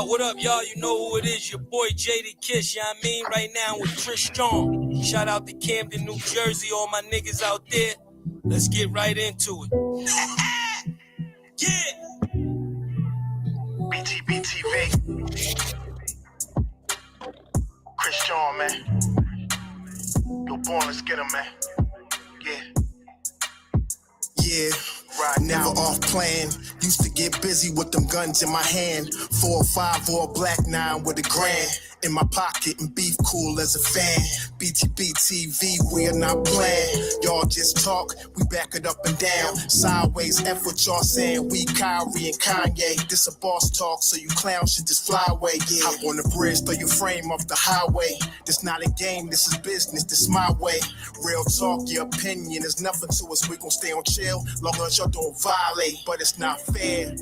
What up, y'all? You know who it is, your boy Jada Kiss, you know what I mean? Right now with Tristan. Shout out to Camden, New Jersey, all my niggas out there. Let's get right into it. Yeah! Btbtv. Christian, man. Yo, born, let's get him, man. Yeah, right now off plan. Used to get busy with them guns in my hand. 4 or 5 or a black 9 with a grand in my pocket and beef cool as a fan. Btbtv, we're not playing. Y'all just talk, we back it up and down. Sideways, F what y'all saying. We Kyrie and Kanye. This a boss talk, so you clowns should just fly away. Yeah. Hop on the bridge, throw your frame off the highway. This not a game, this is business, this my way. Real talk, your opinion is nothing to us. We gon' stay on chill, long as y'all don't violate. But it's not fair.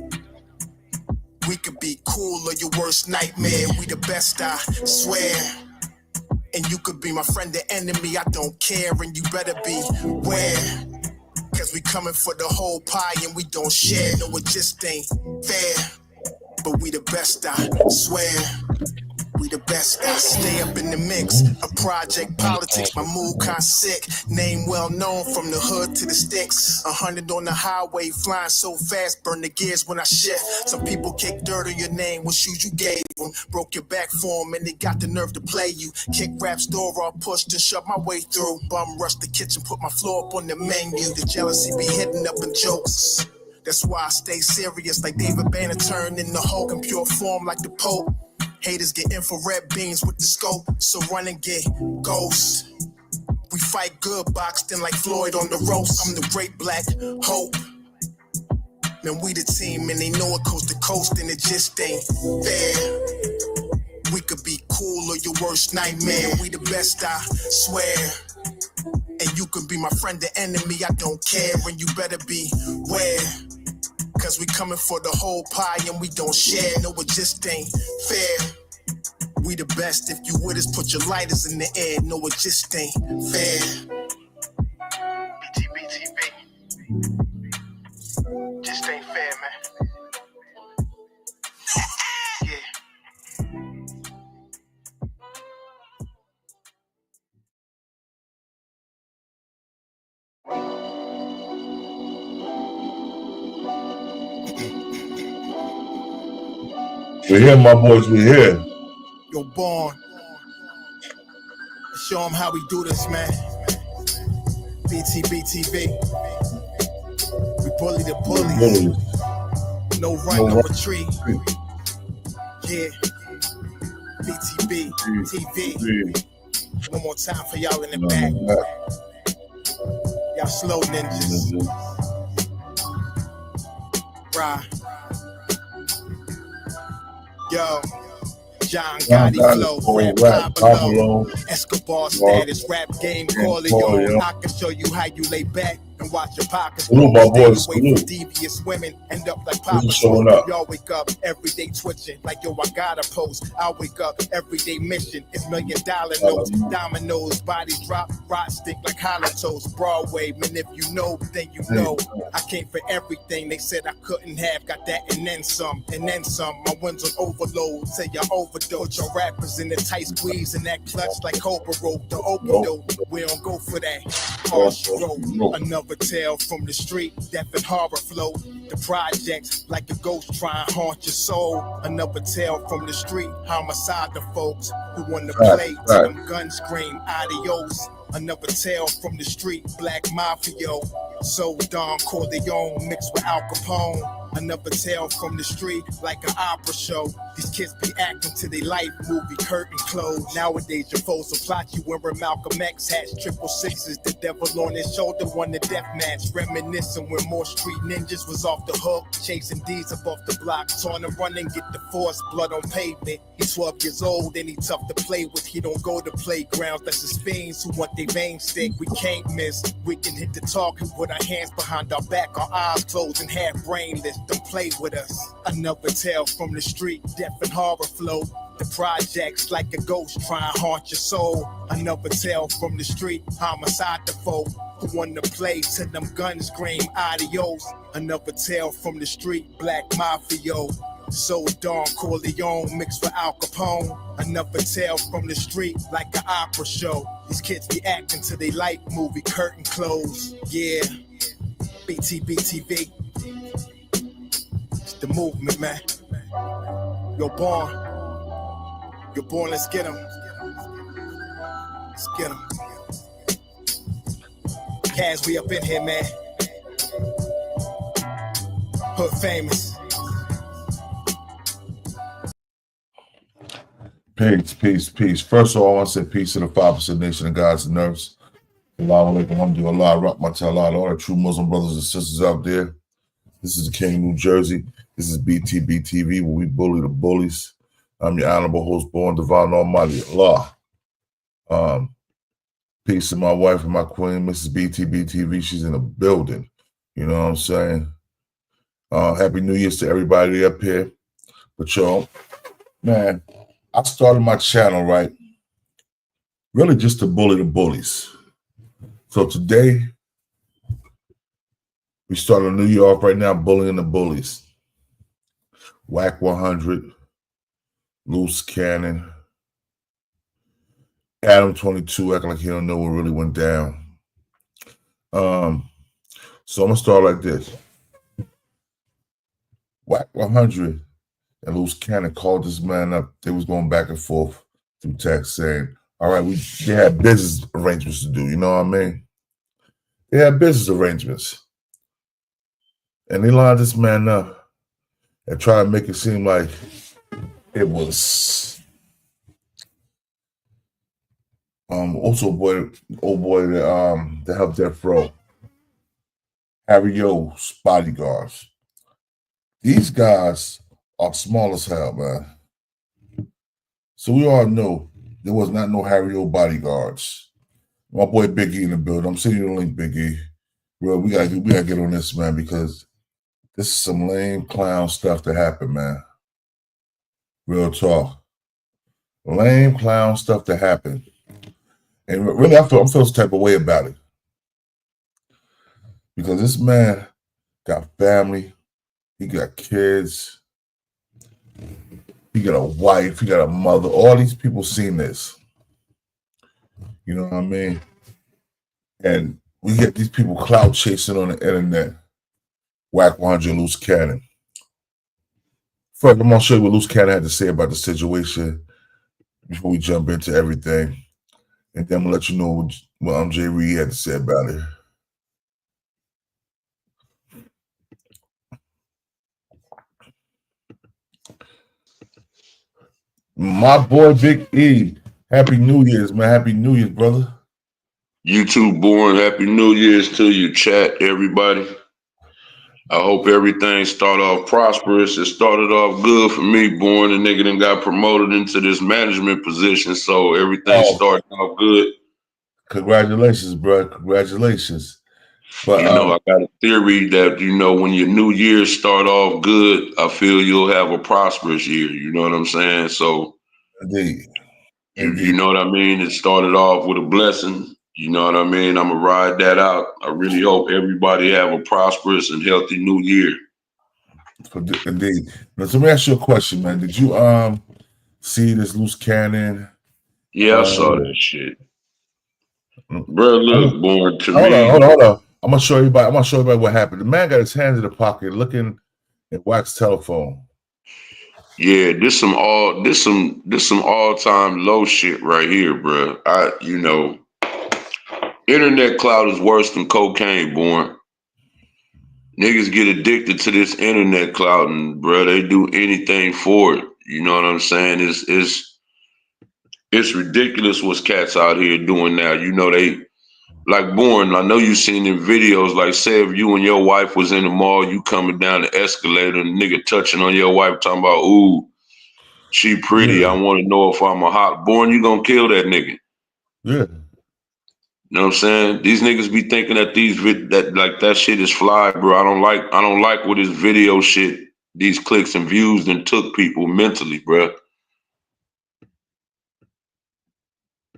We could be cool or your worst nightmare. We the best, I swear. And you could be my friend or enemy, I don't care. And you better beware. Cause we coming for the whole pie and we don't share. No, it just ain't fair. But we the best, I swear. We the best, I stay up in the mix. A project politics, my mood kinda sick. Name well known from the hood to the sticks. 100 on the highway, flying so fast, burn the gears when I shift. Some people kick dirt on your name, what shoes you gave them. Broke your back for them and they got the nerve to play you. Kick rap's door all pushed and shoved my way through. Bum rush the kitchen, put my floor up on the menu. The jealousy be hitting up in jokes. That's why I stay serious like David Banner turned in the Hulk in pure form like the Pope. Haters get infrared beams with the scope, so run and get ghost. We fight good, boxed in like Floyd on the ropes. I'm the great black hope. Man, we the team and they know it coast to coast and it just ain't fair. We could be cool or your worst nightmare. We the best, I swear. And you can be my friend or enemy, I don't care. And you better beware. Cause we coming for the whole pie and we don't share. No, it just ain't fair. We the best, if you with us, put your lighters in the air. No, it just ain't fair. Btbtv. Just ain't fair, man. Yeah. We're here, my boys, we're here. Yo, born. Show them how we do this, man. Btbtv. We bully the bullies. No run, no retreat. Yeah. Btbtv. One more time for y'all in the back. Y'all slow ninjas. Right. Yo, John Gotti flow, rap Pablo, Escobar status, rap game, call it yo. I can show you how you lay back and watch your pockets grow. Stay away from devious women, end up like Papa. Y'all wake up every day twitching, like yo, I gotta post. I wake up every day mission, it's $1 million notes, dominoes, bodies drop, rot stink like hollow toast. Broadway, man, if you know, then you know. I came for everything they said I couldn't have, got that and then some, and then some. My wins on overload, say y'all overdose. Your rappers in the tight squeeze and that clutch like Cobra rope. The open dope, we don't go for that. Harsh road, another tale from the street, death and horror flow. The projects like a ghost try and haunt your soul. Another tale from the street, homicide the folks who want to play till them guns scream adios. Another tale from the street, black mafia. So Don Corleone mixed with Al Capone. Another tale from the street, like an opera show. These kids be acting to their life movie curtain closed. Nowadays your foes will plot you wearing Malcolm X hats, 666s, the devil on his shoulder won the death match. Reminiscing when more street ninjas was off the hook, chasing D's up off the block, torn and running, get the force, blood on pavement. He's 12 years old and he tough to play with. He don't go to playgrounds, that's his fiends who want their veins stick. We can't miss, we can hit the talk and put our hands behind our back, our eyes closed and half brainless. Don't play with us. Another tale from the street, death and horror flow. The projects like a ghost try and haunt your soul. Another tale from the street, homicide the foe who wanna play till them guns scream adios. Another tale from the street, black mafia. So Don Corleone mixed with Al Capone. Another tale from the street, like an opera show. These kids be acting till they like movie curtain close. Yeah, Btbtv. It's the movement, man. You're born, let's get 'em. Let's get 'em. Kaz, we up in here, man. Hood famous. Peace, peace, peace. First of all, I want to say peace to the 5% nation of gods and nerves. Allah alaikum, alhamdulillah, rahmatullah, all the true Muslim brothers and sisters out there. This is the King of New Jersey. This is Btbtv, where we bully the bullies. I'm your honorable host, born divine almighty Allah. Peace to my wife and my queen, Mrs. Btbtv. She's in the building. You know what I'm saying? Happy New Year's to everybody up here. But y'all, man, I started my channel, right? Really just to bully the bullies. So today, we start in New York right now, bullying the bullies. Wack 100, Luce Cannon, Adam 22, acting like he don't know what really went down. So I'm gonna start like this. Wack 100 and Luce Cannon called this man up. They was going back and forth through text saying, all right, they had business arrangements to do, you know what I mean? They had business arrangements. And they lined this man up and tried to make it seem like it was also old boy that helped Death Row, Harry O's bodyguards. These guys are small as hell, man. So we all know there was not no Harry O bodyguards. My boy Big E in the building. I'm sending you the link, Big E. Bro, we gotta get on this, man, because this is some lame clown stuff that happened, man. Real talk. Lame clown stuff that happened. And really, I'm feeling some type of way about it. Because this man got family, he got kids, he got a wife, he got a mother. All these people seen this. You know what I mean? And we get these people clout chasing on the internet. Wack 100, Luce Cannon. First, I'm going to show you what Luce Cannon had to say about the situation before we jump into everything. And then I'm going to let you know what Jay Reed had to say about it. My boy Big E, Happy New Year's, man. Happy New Year's, brother. You too, Born. Happy New Year's to you, chat, everybody. I hope everything start off prosperous. It started off good for me, Born. The nigga then got promoted into this management position, so everything started off good. Congratulations, bro. Congratulations. But you know, I got a theory that, you know, when your New Year start off good, I feel you'll have a prosperous year. You know what I'm saying? So, indeed. You know what I mean? It started off with a blessing. You know what I mean? I'm going to ride that out. I really hope everybody have a prosperous and healthy New Year. Indeed. Now, so let me ask you a question, man. Did you see this Luce Cannon? Yeah, I saw that shit. Bro, look, Born, to me. Hold on. I'm gonna show everybody what happened. The man got his hands in the pocket looking at Wack's telephone. Yeah, this some all-time low shit right here, bro. You know, internet clout is worse than cocaine, Born. Niggas get addicted to this internet clout, and bro, they do anything for it. You know what I'm saying? It's ridiculous what's cats out here doing now. You know, they like Born. I know you seen in videos, like say if you and your wife was in the mall, you coming down the escalator, and nigga touching on your wife, talking about, ooh, she pretty. Yeah. I want to know if I'm a hot. Born, you gonna kill that nigga. Yeah. You know what I'm saying? These niggas be thinking that that shit is fly, bro. I don't like what this video shit, these clicks and views then took people mentally, bro. Roll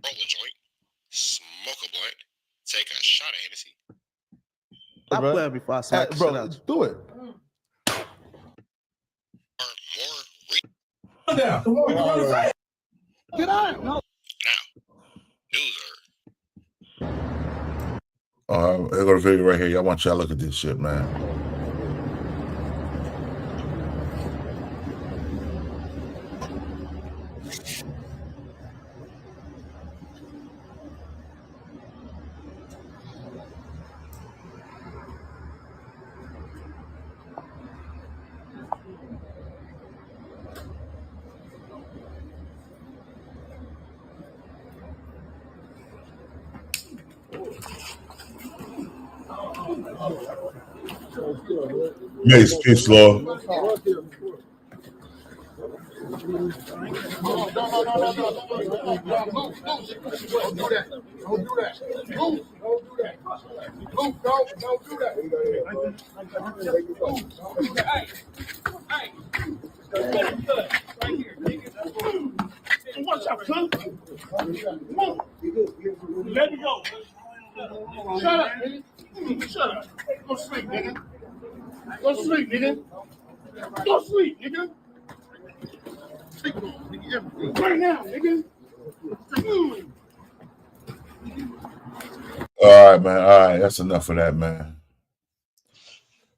a joint, smoke a blunt, take a shot at Hennessy. Stop playing before I smack the shit out you. Do it. Now, Get out. No. news I got a video right here. Y'all want y'all to look at this shit, man. Mace, peace, Lord. No. Don't do that. Don't do that. Luke, don't do that. Luke, don't do that. Watch out, son. Come on. Let me go. Shut up, nigga. Shut up. Go sleep, nigga. Go sleep, nigga. Go sleep, nigga. Right now, nigga. All right, man. All right, that's enough of that, man.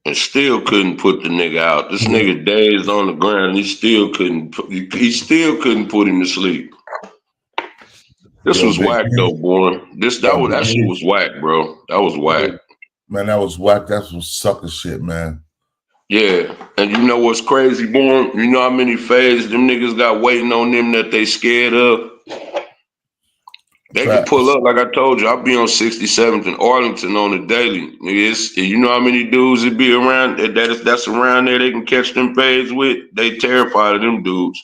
And still couldn't put the nigga out. This nigga dazed on the ground. He still couldn't put him to sleep. This was whack though, boy. That shit was whack, bro. That was whack. Man, that was whack. That's some sucker shit, man. Yeah. And you know what's crazy, boy? You know how many fades them niggas got waiting on them that they scared of? They can pull up, like I told you. I'll be on 67th and Arlington on the daily. You know how many dudes it be around that's around there they can catch them fades with? They terrified of them dudes.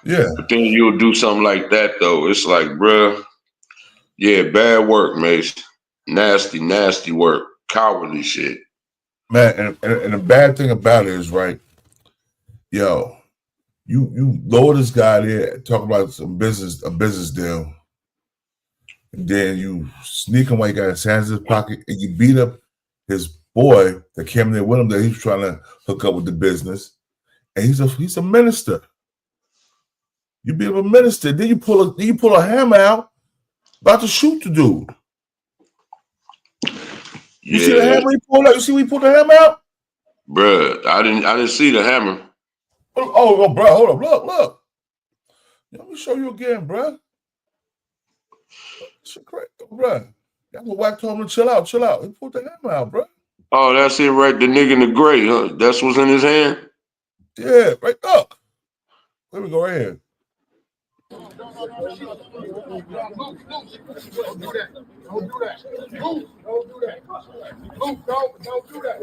Yeah. But then you'll do something like that, though. It's like, bruh, yeah, bad work, Mace. Nasty, nasty work. Cowardly shit. Man, and the bad thing about it is, right, yo, you lower this guy there, talk about a business deal, and then you sneak him while he got his hands in his pocket, and you beat up his boy that came there with him that he's trying to hook up with the business, and he's a minister. You beat up a minister, then you pull a hammer out, about to shoot the dude. You see the hammer he pulled out? You see when he pulled the hammer out? Bruh, I didn't see the hammer. Oh, bro, hold up, look. Let me show you again, bro. Shit crazy, bro. Y'all go Wack told him to chill out. He pulled the hammer out, bro. Oh, that's it, right? The nigga in the gray, huh? That's what's in his hand? Yeah, right up. Let me go right here. Don't do that. Don't do that. Luke, don't do that. Luke, don't do that.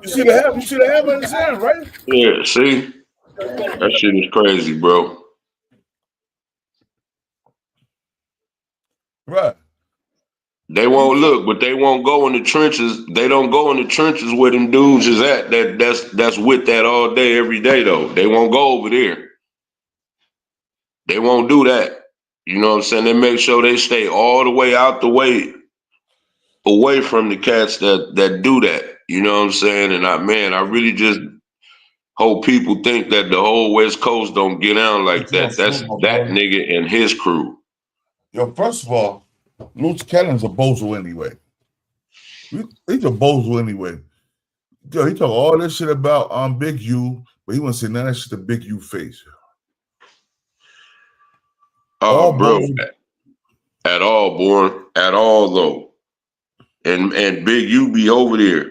You see the hammer? You see the hammer in his hand, right? Yeah, see? That shit is crazy, bro. Right. They won't look, but they won't go in the trenches. They don't go in the trenches where them dudes is at. That's with that all day, every day, though. They won't go over there. They won't do that. You know what I'm saying? They make sure they stay all the way out the way, away from the cats that do that. You know what I'm saying? And I really just hope people think that the whole West Coast don't get down like that. That's that nigga and his crew. Yo, first of all, Luce Cannon's a bozo anyway. He's a bozo anyway. Yo, he talk all this shit about Big U, but he won't say none of that shit to Big U face. Oh, bro, at all, boy, at all though, and Big U be over there.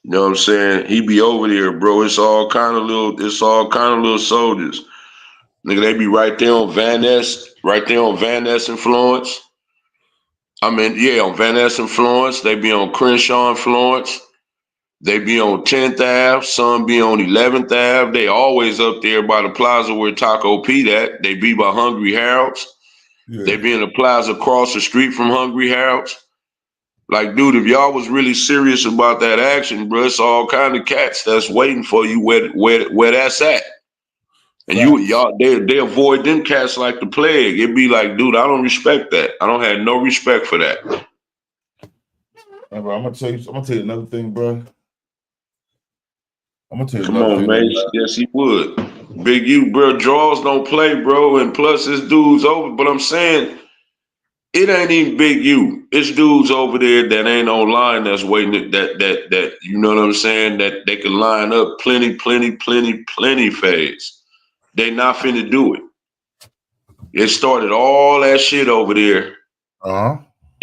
You know what I'm saying? He be over there, bro. It's all kind of little soldiers. Nigga, they be right there on Van Ness and Florence. I mean, yeah, on Van Ness and Florence. They be on Crenshaw and Florence. They be on 10th Ave. Some be on 11th Ave. They always up there by the plaza where Taco Pete at. They be by Hungry Harold's. Yeah. They be in the plaza across the street from Hungry Harold's. Like, dude, if y'all was really serious about that action, bro, it's all kind of cats that's waiting for you where that's at. And y'all, they avoid them cats like the plague. It'd be like, dude, I don't respect that. I don't have no respect for that. Hey, bro, I'm gonna tell you another thing, bro. I'm gonna tell you Come another on, thing. man. Yes, he would. Big U, bro. Draws don't play, bro. And plus, this dude's over. But I'm saying, it ain't even Big U. It's dudes over there that ain't online that's waiting that you know what I'm saying, that they can line up plenty phase. They not finna do it. It started all that shit over there.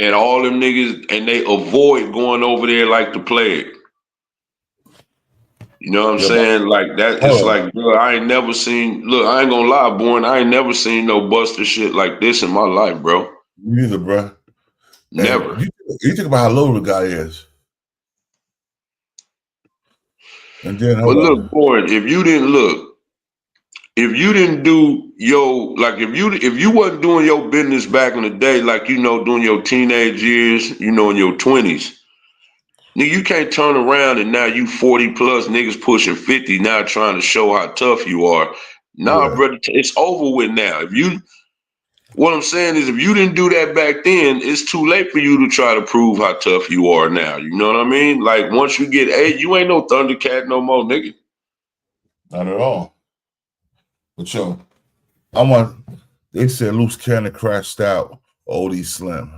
And all them niggas, and they avoid going over there like the plague. You know what I'm saying? Like that, it's like, bro, I ain't never seen, look, I ain't gonna lie, boy, I ain't never seen no buster shit like this in my life, bro. Me neither, bro. Never. And you think about how low the guy is. And then, but look, boy, if you didn't do if you wasn't doing your business back in the day, like, you know, doing your teenage years, you know, in your 20s, nigga, you can't turn around and now you 40 plus niggas pushing 50 now trying to show how tough you are. Nah, brother, it's over with now. What I'm saying is, if you didn't do that back then, it's too late for you to try to prove how tough you are now. You know what I mean? Like, once you get 8, you ain't no Thundercat no more, nigga. Not at all. But yo, they said Luce Cannon crashed out OD Slim.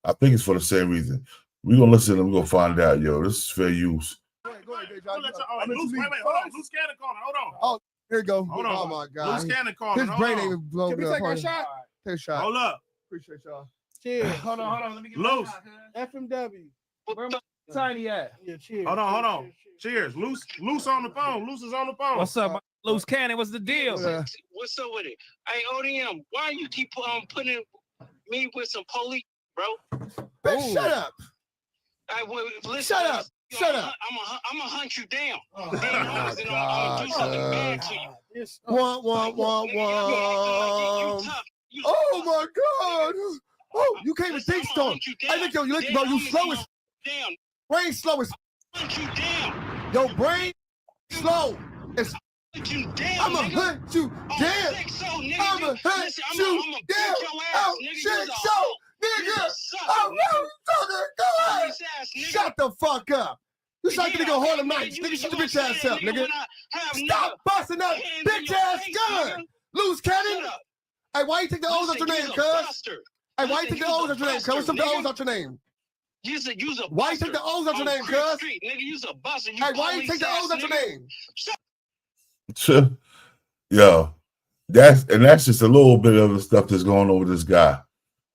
I think it's for the same reason. We're gonna listen and we're gonna find out, yo. This is fair use. Go ahead, Luce, hold on. Luce Cannon calling. Hold on. Oh, here you go. Hold on. Oh my God. Luce Cannon calling. His brain ain't blown up. Can we take our shot? Take a shot. Hold up. Appreciate y'all. Cheers. Hold on. Let me get Luce. FMW. Where my Tiny at? Yeah, cheers. Hold on. Cheers. Luce on the phone. Luce is on the phone. What's up, Luce Cannon? What's the deal? What's up with it? Hey, ODM, why you keep putting me with some police, bro? Bitch, shut up. Listen, shut up. I'm gonna hunt you down. I'm gonna do something bad to you. Oh my God. Oh, you came with Think Storm. Hey, look, you slow as damn. Brain slow as Hunt you down. Your brain slow as you down. I'ma hunt you down. I'ma hunt you down. Oh, shit, so, nigga. I'm talking. Go ahead. Shut the fuck up. You like nigga Harlem Nights. Nigga, shut the bitch ass up, nigga. Stop busting that bitch ass gun. Luce Cannon. Hey, why you take the O's out your name, cuz? Hey, why you take the O's out your name, cuz? What's up the O's out your name? Why you take the O's out your name, cuz? Hey, why you take the O's out your name? Yo, that's just a little bit of the stuff that's going on with this guy.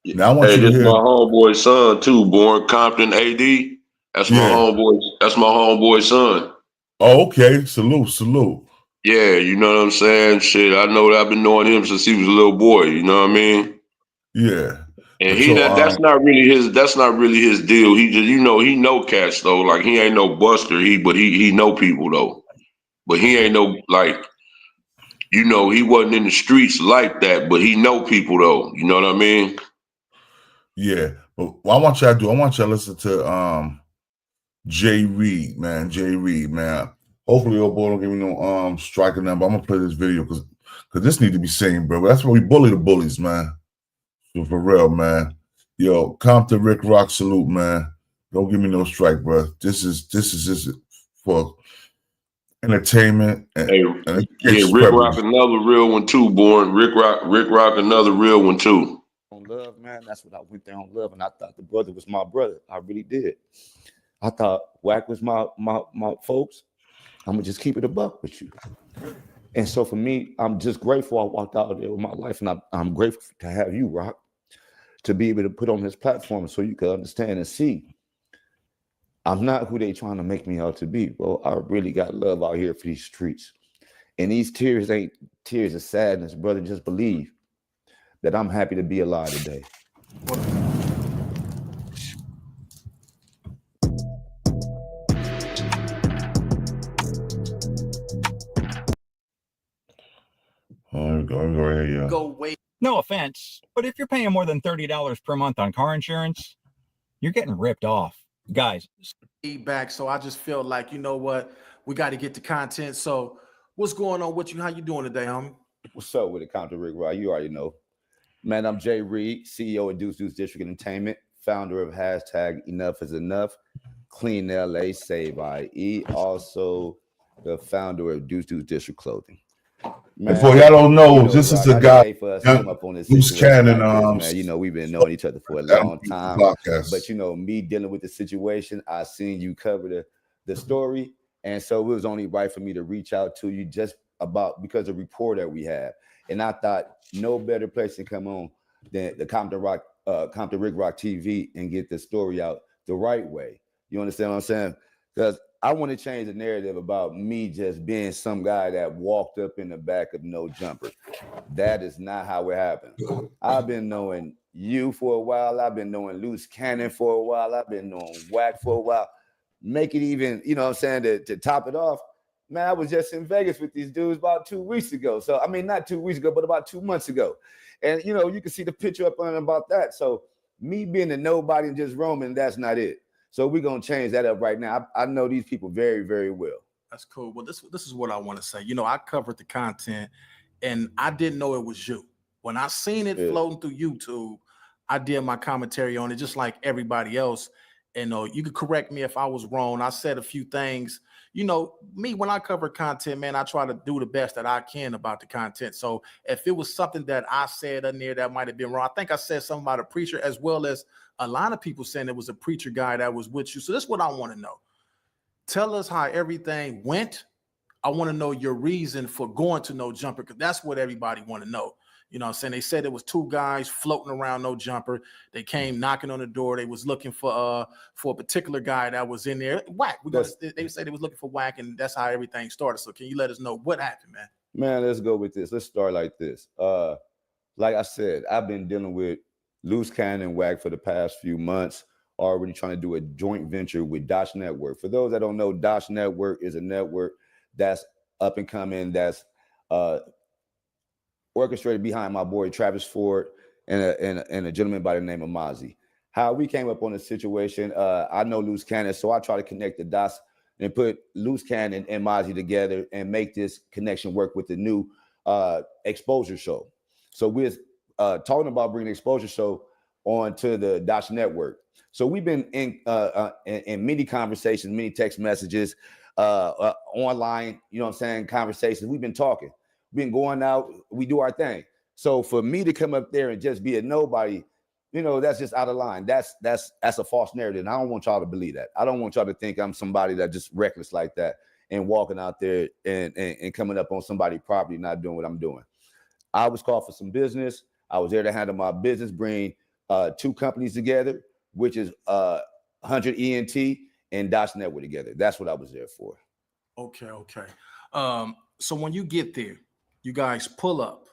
Now I want you to hear. My homeboy son too, born Compton AD. That's my homeboy. That's my homeboy son. Oh, okay. Salute. Yeah, you know what I'm saying? Shit, I know that I've been knowing him since he was a little boy. You know what I mean? Yeah. And that's not really his deal. He just, he know cats though. Like, he ain't no buster. But he know people though. But he ain't no, like, he wasn't in the streets like that. But he know people though. You know what I mean? Yeah. But what I want y'all to do, I want y'all to listen to Jay Reed, man. Hopefully your boy don't give me no striking number. I'm gonna play this video because this need to be seen, bro. That's why we bully the bullies, man. So for real, man. Yo, Compton Riccroc, salute, man. Don't give me no strike, bro. This is just for entertainment. Riccroc another real one too, born. Riccroc another real one too. On love, man. That's what I went there on love, and I thought the brother was my brother. I really did. I thought Wack was my folks. I'm gonna just keep it a buck with you. And so for me, I'm just grateful I walked out there with my life, and I'm grateful to have you, Rock, to be able to put on this platform so you can understand and see. I'm not who they trying to make me out to be. Well, I really got love out here for these streets. And these tears ain't tears of sadness, brother. Just believe that I'm happy to be alive today. Go wait. No offense, but if you're paying more than $30 per month on car insurance, you're getting ripped off. Guys, feedback. So I just feel like, you know what, we got to get the content. So What's going on with you? How you doing today, homie? What's up with the Compton Riccroc? You already know. Man, I'm Jay Reed, CEO of Deuce District Entertainment, founder of hashtag Enough is Enough, Clean LA, Save IE, also the founder of Deuce District Clothing. Man, for y'all don't know, this is the guy, for us to come up on this Luce Cannon, like this, man. You know, we've been knowing each other for a long time, but you know, me dealing with the situation, I seen you cover the story, and so it was only right for me to reach out to you just about because of the rapport that we have, and I thought no better place to come on than the Compton Riccroc TV and get the story out the right way. You understand what I'm saying? Because I want to change the narrative about me just being some guy that walked up in the back of no jumper. That is not how it happened. I've been knowing you for a while. I've been knowing Luce Cannon for a while. I've been knowing Wack for a while. Make it even, you know what I'm saying, to top it off, man, I was just in Vegas with these dudes about 2 weeks ago. So, I mean, not 2 weeks ago, but about 2 months ago. And, you know, you can see the picture up on about that. So me being a nobody and just roaming, that's not it. So we're going to change that up right now. I know these people very, very well. That's cool. Well, this is what I want to say. You know, I covered the content and I didn't know it was you. When I seen it floating through YouTube, I did my commentary on it just like everybody else. And you could correct me if I was wrong. I said a few things. You know, me, when I cover content, man, I try to do the best that I can about the content. So if it was something that I said in there that might have been wrong, I think I said something about a preacher, as well as a lot of people saying it was a preacher guy that was with you. So this is what I want to know. Tell us how everything went. I want to know your reason for going to No Jumper, because that's what everybody want to know. You know what I'm saying? They said it was two guys floating around No Jumper. They came knocking on the door. They was looking for a particular guy that was in there. Wack. They said they was looking for Wack, and that's how everything started. So can you let us know what happened, man? Man, let's go with this. Let's start like this. Like I said, I've been dealing with Luce Cannon and Wack for the past few months, already trying to do a joint venture with Dosh Network. For those that don't know, Dosh Network is a network that's up and coming, that's orchestrated behind my boy Travis Ford and a gentleman by the name of Mozzie. How we came up on the situation, I know Luce Cannon, so I try to connect the dots and put Luce Cannon and Mozzie together and make this connection work with the new exposure show. So we're talking about bringing the exposure show onto the Dosh Network. So we've been in many conversations, many text messages, online, you know what I'm saying, conversations. We've been talking. Been going out, we do our thing. So for me to come up there and just be a nobody, you know, that's just out of line. That's a false narrative. And I don't want y'all to believe that. I don't want y'all to think I'm somebody that just reckless like that and walking out there and coming up on somebody's property, not doing what I'm doing. I was called for some business. I was there to handle my business, bring two companies together, which is 100 ENT and Dosh Network together. That's what I was there for. Okay. So when you get there, you guys pull up.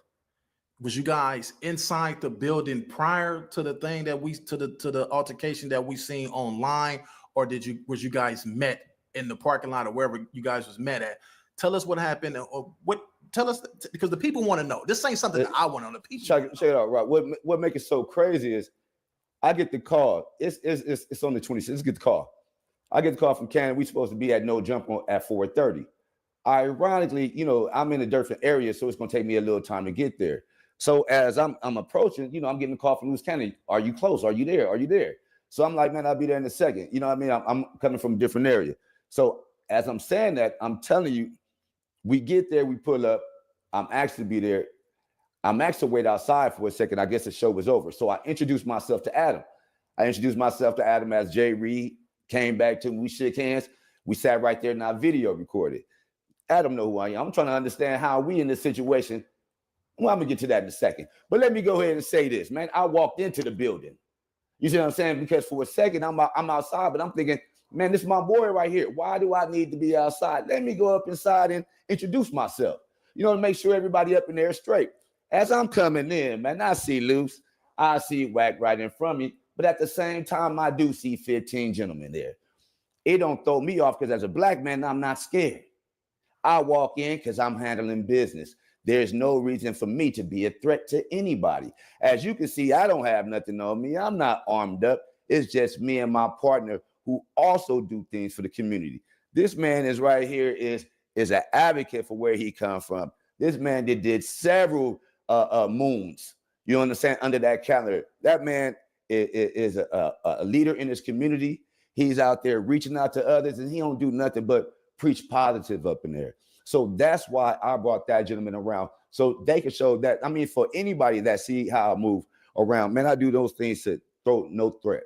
Was you guys inside the building prior to the thing that to the altercation that we seen online, or was you guys met in the parking lot or wherever you guys was met at? Tell us what happened, or tell us, because the people want to know. This ain't something that I want on the people. Check it out, right? What makes it so crazy is I get the call. It's on the 26th. Let's get the call. I get the call from Canada. We supposed to be at No Jump at 4:30. Ironically, you know, I'm in a different area, so it's gonna take me a little time to get there. So as I'm approaching, you know, I'm getting a call from Luce Cannon. Are you close? Are you there? Are you there? So I'm like, man, I'll be there in a second. You know what I mean? I'm coming from a different area. So as I'm saying that, I'm telling you, we get there, we pull up. I'm asked to be there. I'm asked to wait outside for a second. I guess the show was over. So I introduced myself to Adam. As Jay Reed. Came back to me. We shook hands. We sat right there and I video recorded. Adam know who I am. I'm trying to understand how we in this situation. Well, I'm gonna get to that in a second. But let me go ahead and say this, man. I walked into the building. You see what I'm saying? Because for a second, I'm outside, but I'm thinking, man, this is my boy right here. Why do I need to be outside? Let me go up inside and introduce myself. You know, to make sure everybody up in there is straight. As I'm coming in, man, I see Luce. I see Wack right in front of me. But at the same time, I do see 15 gentlemen there. It don't throw me off because as a black man, I'm not scared. I walk in because I'm handling business. There's no reason for me to be a threat to anybody. As you can see, I don't have nothing on me. I'm not armed up. It's just me and my partner who also do things for the community. This man is right here is is an advocate for where he come from. This man did several moons. You understand? Under that calendar, that man is a leader in his community. He's out there reaching out to others, and he don't do nothing but preach positive up in there. So that's why I brought that gentleman around, so they can show that. I mean, for anybody that see how I move around, man, I do those things to throw no threat.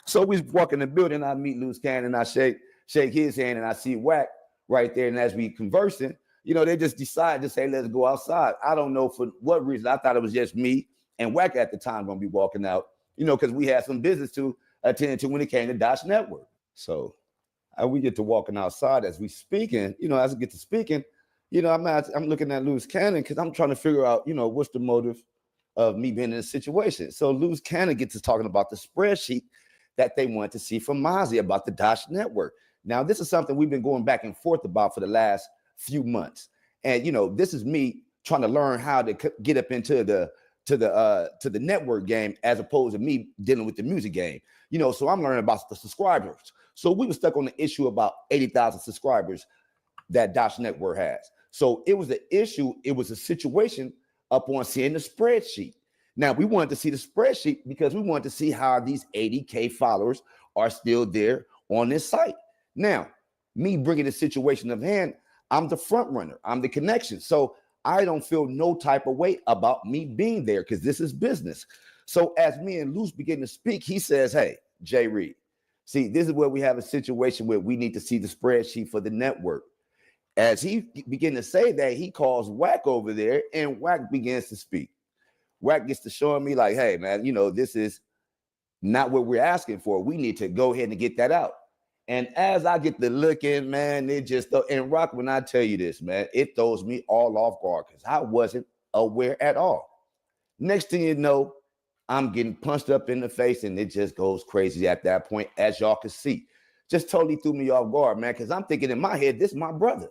So we walk in the building, I meet Luce Cannon, and I shake his hand, and I see Wack right there. And as we conversing, you know, they just decide to say, let's go outside. I don't know for what reason. I thought it was just me and Wack at the time going to be walking out, you know, because we had some business to attend to when it came to Dash Network. So we get to walking outside as we speaking, you know, as we get to speaking, you know, I'm looking at Luce Cannon because I'm trying to figure out, you know, what's the motive of me being in this situation. So Luce Cannon gets to talking about the spreadsheet that they wanted to see from Mozzie about the Dash Network. Now, this is something we've been going back and forth about for the last few months. And, you know, this is me trying to learn how to get up into the network game as opposed to me dealing with the music game. You know, so I'm learning about the subscribers. So we were stuck on the issue about 80,000 subscribers that Dash Network has. So it was the issue. It was a situation upon seeing the spreadsheet. Now, we wanted to see the spreadsheet because we wanted to see how these 80K followers are still there on this site. Now, me bringing the situation of hand, I'm the front runner. I'm the connection. So I don't feel no type of way about me being there because this is business. So as me and Luce begin to speak, he says, hey, Jay Reed, see, this is where we have a situation where we need to see the spreadsheet for the network. As he began to say that, he calls Wack over there, and Wack begins to speak. Wack gets to showing me like, hey, man, you know, this is not what we're asking for. We need to go ahead and get that out. And as I get the look in, man, it just, and Rock, when I tell you this, man, it throws me all off guard because I wasn't aware at all. Next thing you know, I'm getting punched up in the face, and it just goes crazy at that point, as y'all can see. Just totally threw me off guard, man, because I'm thinking in my head, this is my brother.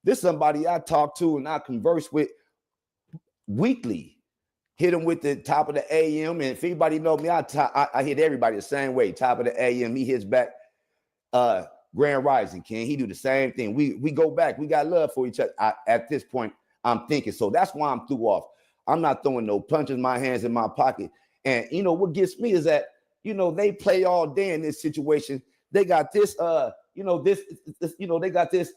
This is somebody I talk to and I converse with weekly. Hit him with the top of the AM, and if anybody know me, I hit everybody the same way. Top of the AM, he hits back. Grand Rising, King. He do the same thing. We go back. We got love for each other. At this point, I'm thinking. So that's why I'm threw off. I'm not throwing no punches, my hands in my pocket. And you know what gets me is that, you know, they play all day in this situation. They got this, you know, this, you know, they got this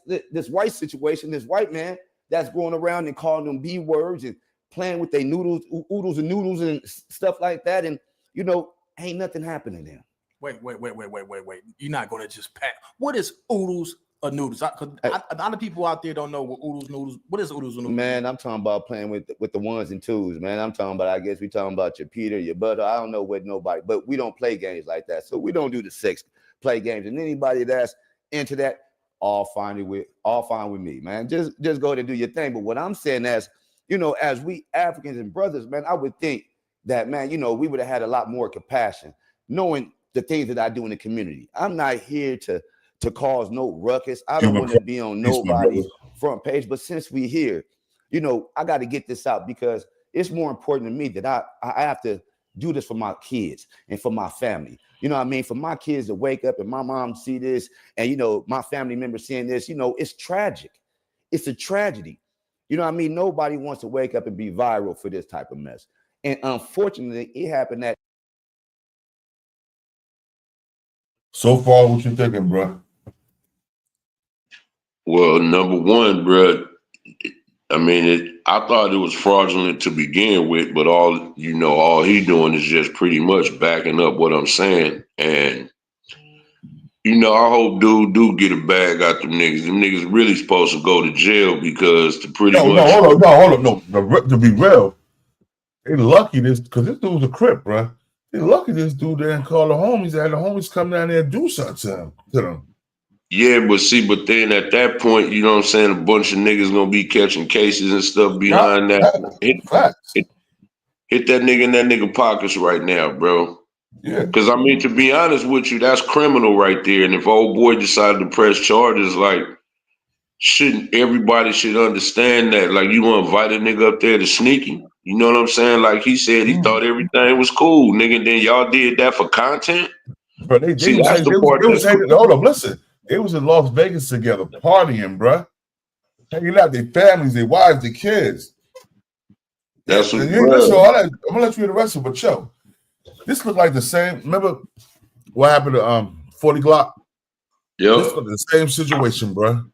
white situation, this white man that's going around and calling them B words and playing with their oodles and noodles and stuff like that. And, you know, ain't nothing happening there. Wait. You're not going to just pack. What is oodles or noodles? Because a lot of people out there don't know what oodles, noodles. What is oodles and noodles? Man, I'm talking about playing with the ones and twos, man. I'm talking about, I guess we talking about your Peter, your butter. I don't know what nobody, but we don't play games like that. So we don't do the sex play games. And anybody that's into that, all fine with me, man. Just go ahead and do your thing. But what I'm saying is, you know, as we Africans and brothers, man, I would think that, man, you know, we would have had a lot more compassion, knowing the things that I do in the community. I'm not here to cause no ruckus. I don't want to be on nobody's front page. But since we're here, you know, I got to get this out because it's more important to me that I have to do this for my kids and for my family. You know what I mean? For my kids to wake up and my mom see this and, you know, my family members seeing this, you know, it's tragic. It's a tragedy. You know what I mean? Nobody wants to wake up and be viral for this type of mess. And unfortunately, it happened that. So far, what you thinking, bro? Well, number one, bro, I mean, I thought it was fraudulent to begin with, but all he doing is just pretty much backing up what I'm saying. And, you know, I hope dude do get a bag out them niggas. Them niggas really supposed to go to jail because to pretty much. Hold on. No, to be real, they lucky because this dude's a Crip, bro. They lucky this dude didn't call the homies. Had the homies come down there and do something to them. Yeah, but then at that point, you know what I'm saying, a bunch of niggas gonna be catching cases and stuff behind that. Hit that nigga in that nigga pockets right now, bro. Yeah. Because, I mean, to be honest with you, that's criminal right there. And if old boy decided to press charges, like, everybody should understand that. Like, you want to invite a nigga up there to sneak him? You know what I'm saying? Like he said, he thought everything was cool, nigga. And then y'all did that for content? But hold up, listen. They was in Las Vegas together, partying, bro. hanging out, their families, their wives, their kids. That's and what. Listen, I'm gonna let you hear the rest of it, but yo, this look like the same. Remember what happened to 40 Glock? Yep. This look the same situation, bro.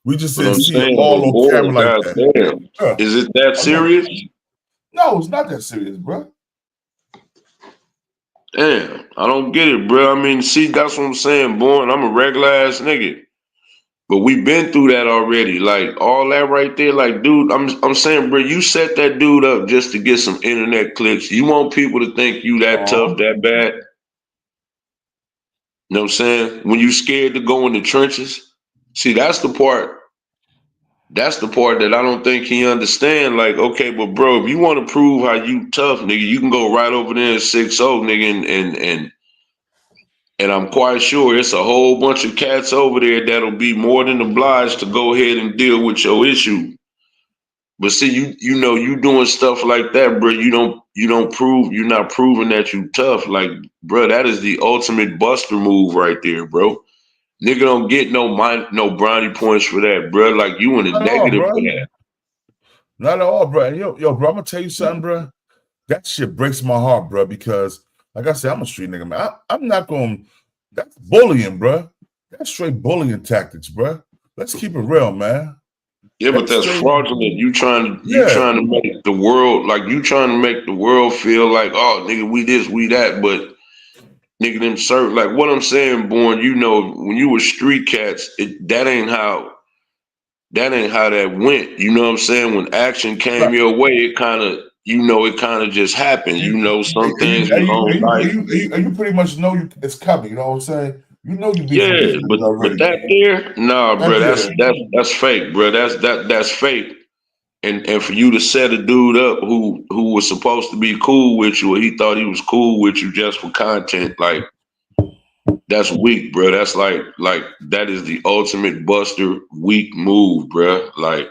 We just But didn't I'm see it saying, all on boy, camera like that. damn. Yeah. Is it that serious? No, it's not that serious, bro. Damn, I don't get it, bro. I mean, see, that's what I'm saying, boy. And I'm a regular ass nigga. But we've been through that already. Like all that right there, like, dude, I'm saying, bro, you set that dude up just to get some internet clicks. You want people to think you that tough, that bad. You know what I'm saying? When you scared to go in the trenches. See, that's the part. That's the part that I don't think he understand. Like, okay, but bro, if you want to prove how you tough, nigga, you can go right over there and 6-0, nigga, and I'm quite sure it's a whole bunch of cats over there that'll be more than obliged to go ahead and deal with your issue. But see, you know, you doing stuff like that, bro. You're not proving that you tough. Like, bro, that is the ultimate buster move right there, bro. Nigga don't get no brownie points for that, bro. Like, you in the negative for that. Not at all, bro. Yo, bro, I'm gonna tell you something, bro. That shit breaks my heart, bro, because like I said, I'm a street nigga, man. I'm not going. That's bullying, bro. That's straight bullying tactics, bro. Let's keep it real, man. Yeah, but that's fraudulent. You trying to make the world feel like, oh, nigga, we this, we that, but nigga, them serve like what I'm saying, Born. You know, when you were street cats, that ain't how that went. You know what I'm saying? When action came your way, it kind of just happened. You know, some things in life. You pretty much know it's coming. You know what I'm saying? You know you be but that there, nah, bro, that's fake, bro. That's fake. And for you to set a dude up who was supposed to be cool with you, or he thought he was cool with you just for content, like that's weak, bro. That's like that is the ultimate buster weak move, bro. Like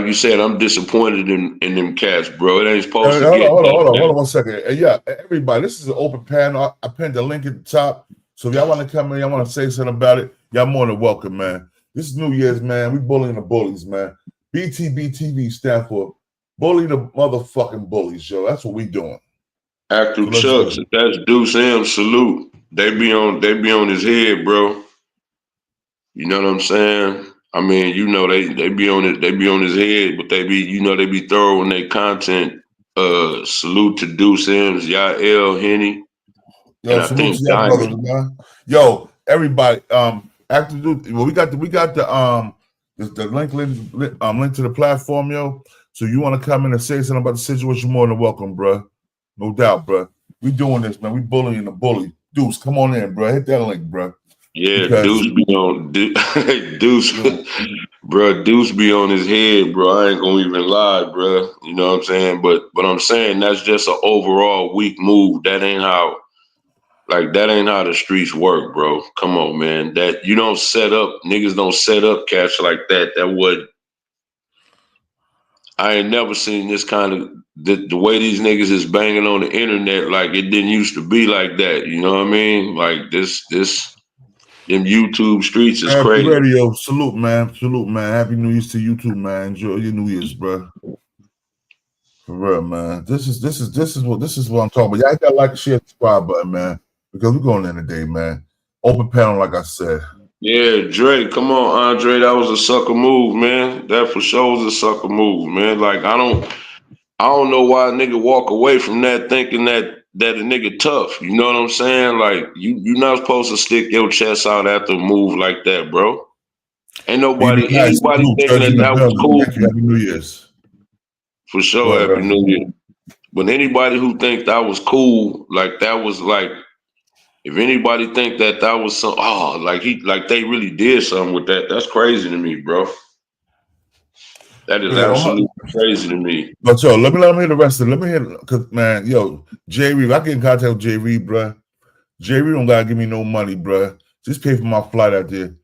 you said, I'm disappointed in them cats, bro. It ain't supposed to get. Hold on 1 second. And yeah, everybody, this is an open panel. I pinned the link at the top. So if y'all want to come in, y'all want to say something about it, y'all more than welcome, man. This is New Year's, man. We bullying the bullies, man. Btbtv stand for bully the motherfucking bullies, yo. That's what we doing. Active Chucks, that's Deuce M. Salute. They be on his head, bro. You know what I'm saying? I mean, you know, they be on it, they be on his head, but they be thorough in their content. Salute to Deuce M's, Yael, Henny. Yo, salute to y'all brothers, man. Yo, everybody, Active Dude, well, we got the link to the platform, yo. So you want to come in and say something about the situation, more than welcome, bro. No doubt, bro. We doing this, man. We bullying the bully. Deuce, come on in, bro. Hit that link, bro. Yeah, Deuce be on Deuce, bro. Deuce be on his head, bro. I ain't gonna even lie, bro. You know what I'm saying? But I'm saying that's just an overall weak move. That ain't how the streets work, bro. Come on, man. That you don't set up niggas don't set up cats like that. That would. I ain't never seen this kind of the way these niggas is banging on the internet. Like it didn't used to be like that. You know what I mean? Like this. Them YouTube streets is crazy. Radio, salute, man. Salute, man. Happy New Year's to you too, man. Enjoy your New Year's, bro. For real, man. This is what I'm talking about. Y'all gotta like, share, subscribe button, man. Because we're going in today, man. Open panel, like I said. Yeah, Dre, come on, Andre. That was a sucker move, man. That for sure was a sucker move, man. Like I don't know why a nigga walk away from that thinking that a nigga tough. You know what I'm saying? Like you're not supposed to stick your chest out after a move like that, bro. Ain't nobody thinking that was cool. Happy New Year's. For sure, Happy New Year. But anybody who think that was cool, like that was like, if anybody think that was some, like they really did something with that, that's crazy to me, bro. That is absolutely crazy to me. But yo, let me hear the rest of it. Let me hear, cause man, yo, J Reed, I get in contact with J Reed, bro. J Reed don't gotta give me no money, bro. Just pay for my flight out there.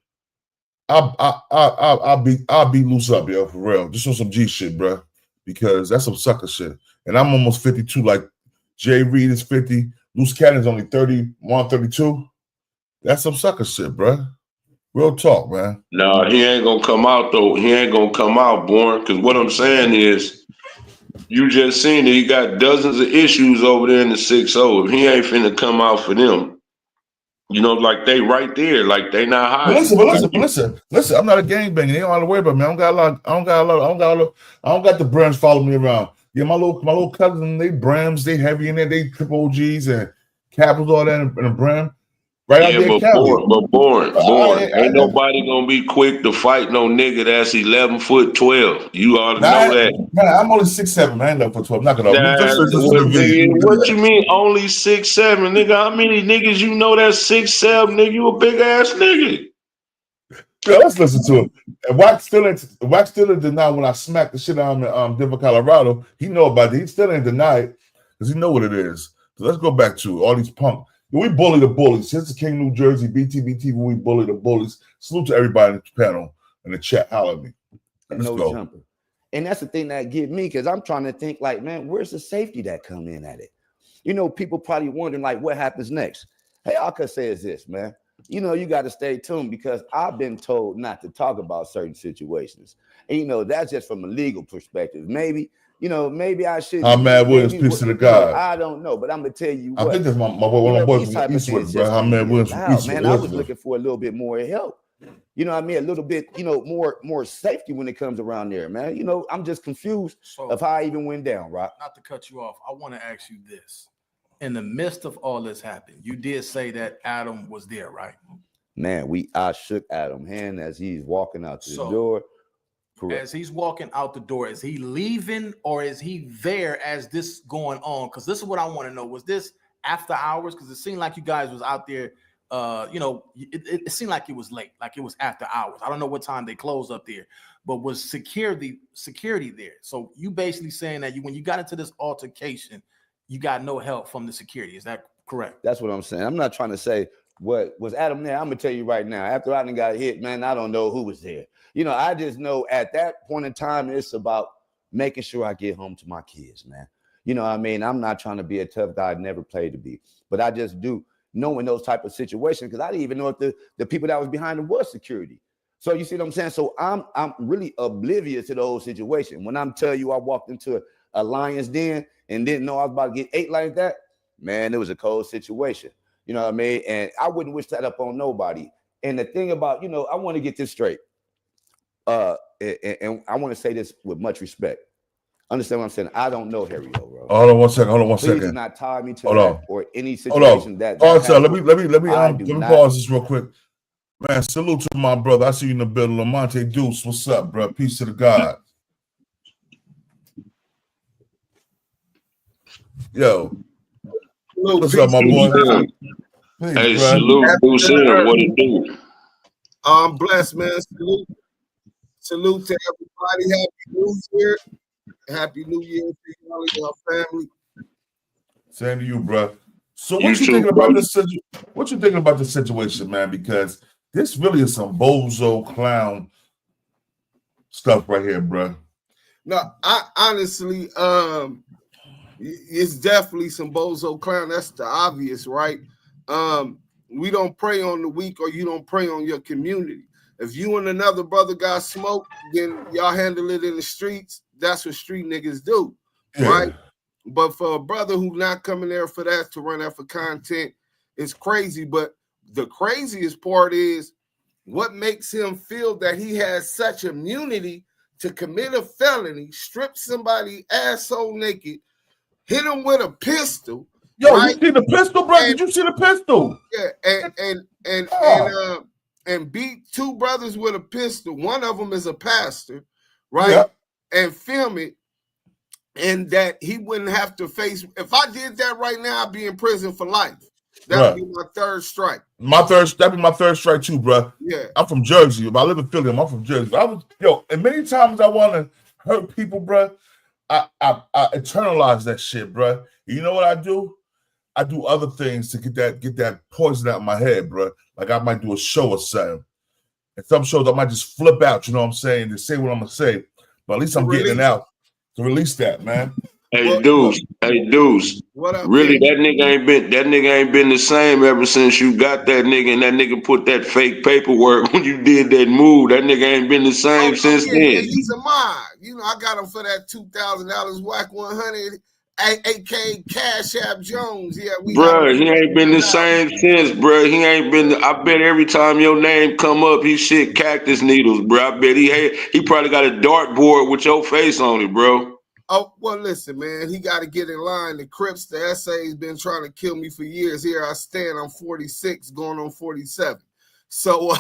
I'll beat Luce up, yo, for real. Just on some G shit, bro. Because that's some sucker shit. And I'm almost 52. Like J Reed is 50. Luce Cannon is only 31, 32. That's some sucker shit, bro. Real talk, man. No, he ain't gonna come out though. He ain't gonna come out, Born. Because what I'm saying is, you just seen it. He got dozens of issues over there in the 6-0. If he ain't finna come out for them, you know, like they right there, like they not hiding. Listen. I'm not a gangbanger. They don't have to worry about me. I don't got the brands following me around. Yeah, my little cousins, they Brams, they heavy in there, they triple OGs and Capitals, all that in a Bram. Right out there, Born. Ain't nobody gonna be quick to fight no nigga that's 11'12". You ought to know that. Man, I'm only 6'7", man. 11'12". I'm not gonna. What you mean only 6'7", nigga? How many niggas you know that's 6'7", nigga? You a big ass nigga. Yeah, let's listen to him. And Wack still in deny when I smacked the shit out of him in Denver, Colorado. He know about it. He still ain't denied because he know what it is. So let's go back to all these punk. We bully the bullies. Since the King, New Jersey, Btbtv, we bully the bullies. Salute to everybody in the panel and the chat. Holler at me. Let's go. Jumper. And that's the thing that get me, because I'm trying to think like, man, where's the safety that come in at it? You know, people probably wondering like what happens next. Hey, all I could say is this, man. You know, you got to stay tuned because I've been told not to talk about certain situations. And, you know, that's just from a legal perspective. Maybe I should. I'm Mad Williams, peace to the God. I don't know, but I'm gonna tell you what. I think that's my boy from Eastwick, bro. I'm Mad Williams from Eastwick. Man, I was looking for a little bit more help. You know what I mean? A little bit, more safety when it comes around there, man. You know, I'm just confused of how I even went down, right? Not to cut you off, I want to ask you this. In the midst of all this happened, you did say that Adam was there, right? Man, I shook Adam's hand as he's walking out the door. Correct. As he's walking out the door, is he leaving or is he there as this going on? Because this is what I want to know. Was this after hours? Because it seemed like you guys was out there. It seemed like it was late, like it was after hours. I don't know what time they closed up there, but was security there? So you basically saying that when you got into this altercation, you got no help from the security. Is that correct? That's what I'm saying. I'm not trying to say what was Adam there. I'm gonna tell you right now. After I got hit, man, I don't know who was there. You know, I just know at that point in time, it's about making sure I get home to my kids, man. You know what I mean? I'm not trying to be a tough guy. I never played to be, but I just do know in those type of situations because I didn't even know if the people that was behind them was security. So you see what I'm saying? So I'm really oblivious to the whole situation. When I'm telling you I walked into a lion's den and didn't know I was about to get ate like that, man, it was a cold situation. You know what I mean? And I wouldn't wish that up on nobody. And the thing about, I want to get this straight. And I want to say this with much respect. Understand what I'm saying? I don't know Harry O, bro. Hold on one second. Please do not tie me to that or any situation that. All right, so let me pause this real quick. Man, salute to my brother. I see you in the building. Lamonte Deuce, what's up, bro? Peace to the God. Yo. What's up, my boy? Hey, salute. Who's here? What it do? I'm blessed, man. Salute to everybody. Happy New Year. Happy New Year to y'all and your family. Same to you, bro. So what you thinking about this? What you thinking about the situation, man? Because this really is some bozo clown stuff right here, bro. No, I honestly, it's definitely some bozo clown. That's the obvious, right? We don't prey on the weak, or you don't prey on your community. If you and another brother got smoked, then y'all handle it in the streets. That's what street niggas do, right? But for a brother who not coming there for that, to run out for content, it's crazy. But the craziest part is what makes him feel that he has such immunity to commit a felony, strip somebody asshole naked, hit him with a pistol. Yo, right? You see the pistol, bro? Did you see the pistol? Yeah, and beat two brothers with a pistol. One of them is a pastor, right? Yeah. And film it, and that he wouldn't have to face. If I did that right now, I'd be in prison for life. That would be my third strike. That'd be my third strike too, bro. Yeah, I'm from Jersey. I live in Philly. I'm from Jersey. And many times I want to hurt people, bro. I internalize that shit, bro. You know what I do? I do other things to get that poison out of my head, bro. Like I might do a show or something. And some shows I might just flip out, you know what I'm saying, to say what I'm gonna say. But at least I'm getting it out to release that, man. Hey, Deuce. What up, Really, King? that nigga ain't been the same ever since you got that nigga, and that nigga put that fake paperwork when you did that move. That nigga ain't been the same since then. Yeah, he's a mod. You know, I got him for that $2,000 whack 100, aka Cashapp Jones. Yeah, Bruh, he ain't been the same since, bruh. He ain't been. I bet every time your name come up, he shit cactus needles, bruh. I bet he probably got a dartboard with your face on it, bro. Oh, well, listen, man, he got to get in line. The Crips, the SA's been trying to kill me for years. Here I stand, I'm 46, going on 47. So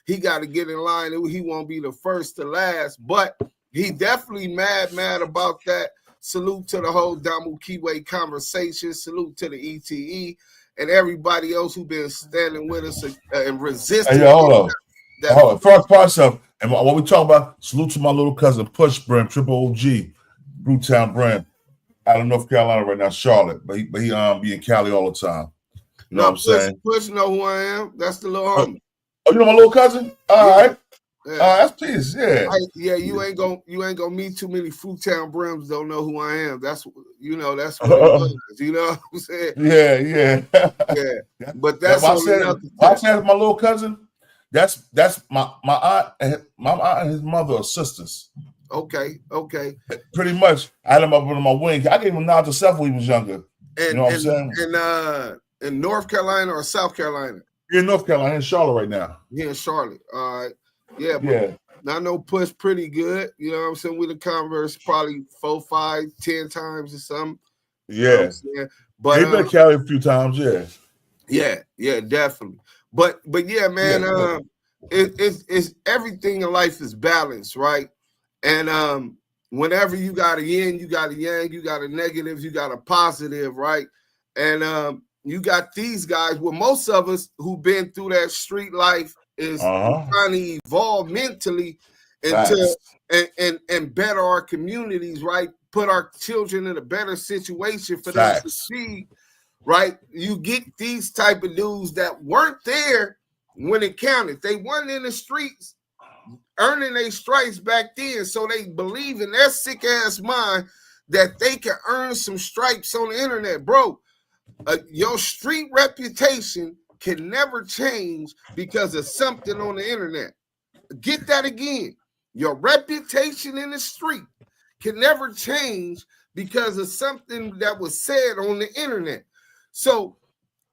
he got to get in line. He won't be the first to last, but he definitely mad about that. Salute to the whole Damu Kiwe conversation. Salute to the ETE and everybody else who been standing with us and resisting. Hey, hold on. First part stuff, and what we talk about, salute to my little cousin Push Brand, Triple OG. Brewtown Brand, out of North Carolina right now, Charlotte, but he be in Cali all the time. You know what I'm saying? Push know who I am. That's the little homie. Oh, you know my little cousin? All right. Yeah. That's peace. Yeah. You ain't gonna meet too many Fruitown Brims don't know who I am. That's what it was. You know what I'm saying? Yeah. Yeah. But that's I said my little cousin. That's my aunt and his mother are sisters. Okay. Pretty much. I had him up under my wing. I gave him knowledge himself when he was younger. You know what I'm saying? In North Carolina or South Carolina? You're in North Carolina, in Charlotte right now. Yeah, in Charlotte. All right. Yeah, but I know Push pretty good. You know what I'm saying? We the converse probably 4, 5, 10 times or something. Yeah. You know but they've been to Cali a few times, Yeah, definitely. But yeah, man, it's everything in life is balanced, right? And whenever you got a yin, you got a yang, you got a negative, you got a positive, right? And you got these guys. Well, most of us who've been through that street life is trying to evolve mentally and better our communities, right? Put our children in a better situation for them to see, right? You get these type of dudes that weren't there when it counted. They weren't in the streets earning their stripes back then, so they believe in their sick ass mind that they can earn some stripes on the internet, bro. Your street reputation can never change because of something on the internet. Get that again. Your reputation in the street can never change because of something that was said on the internet. So,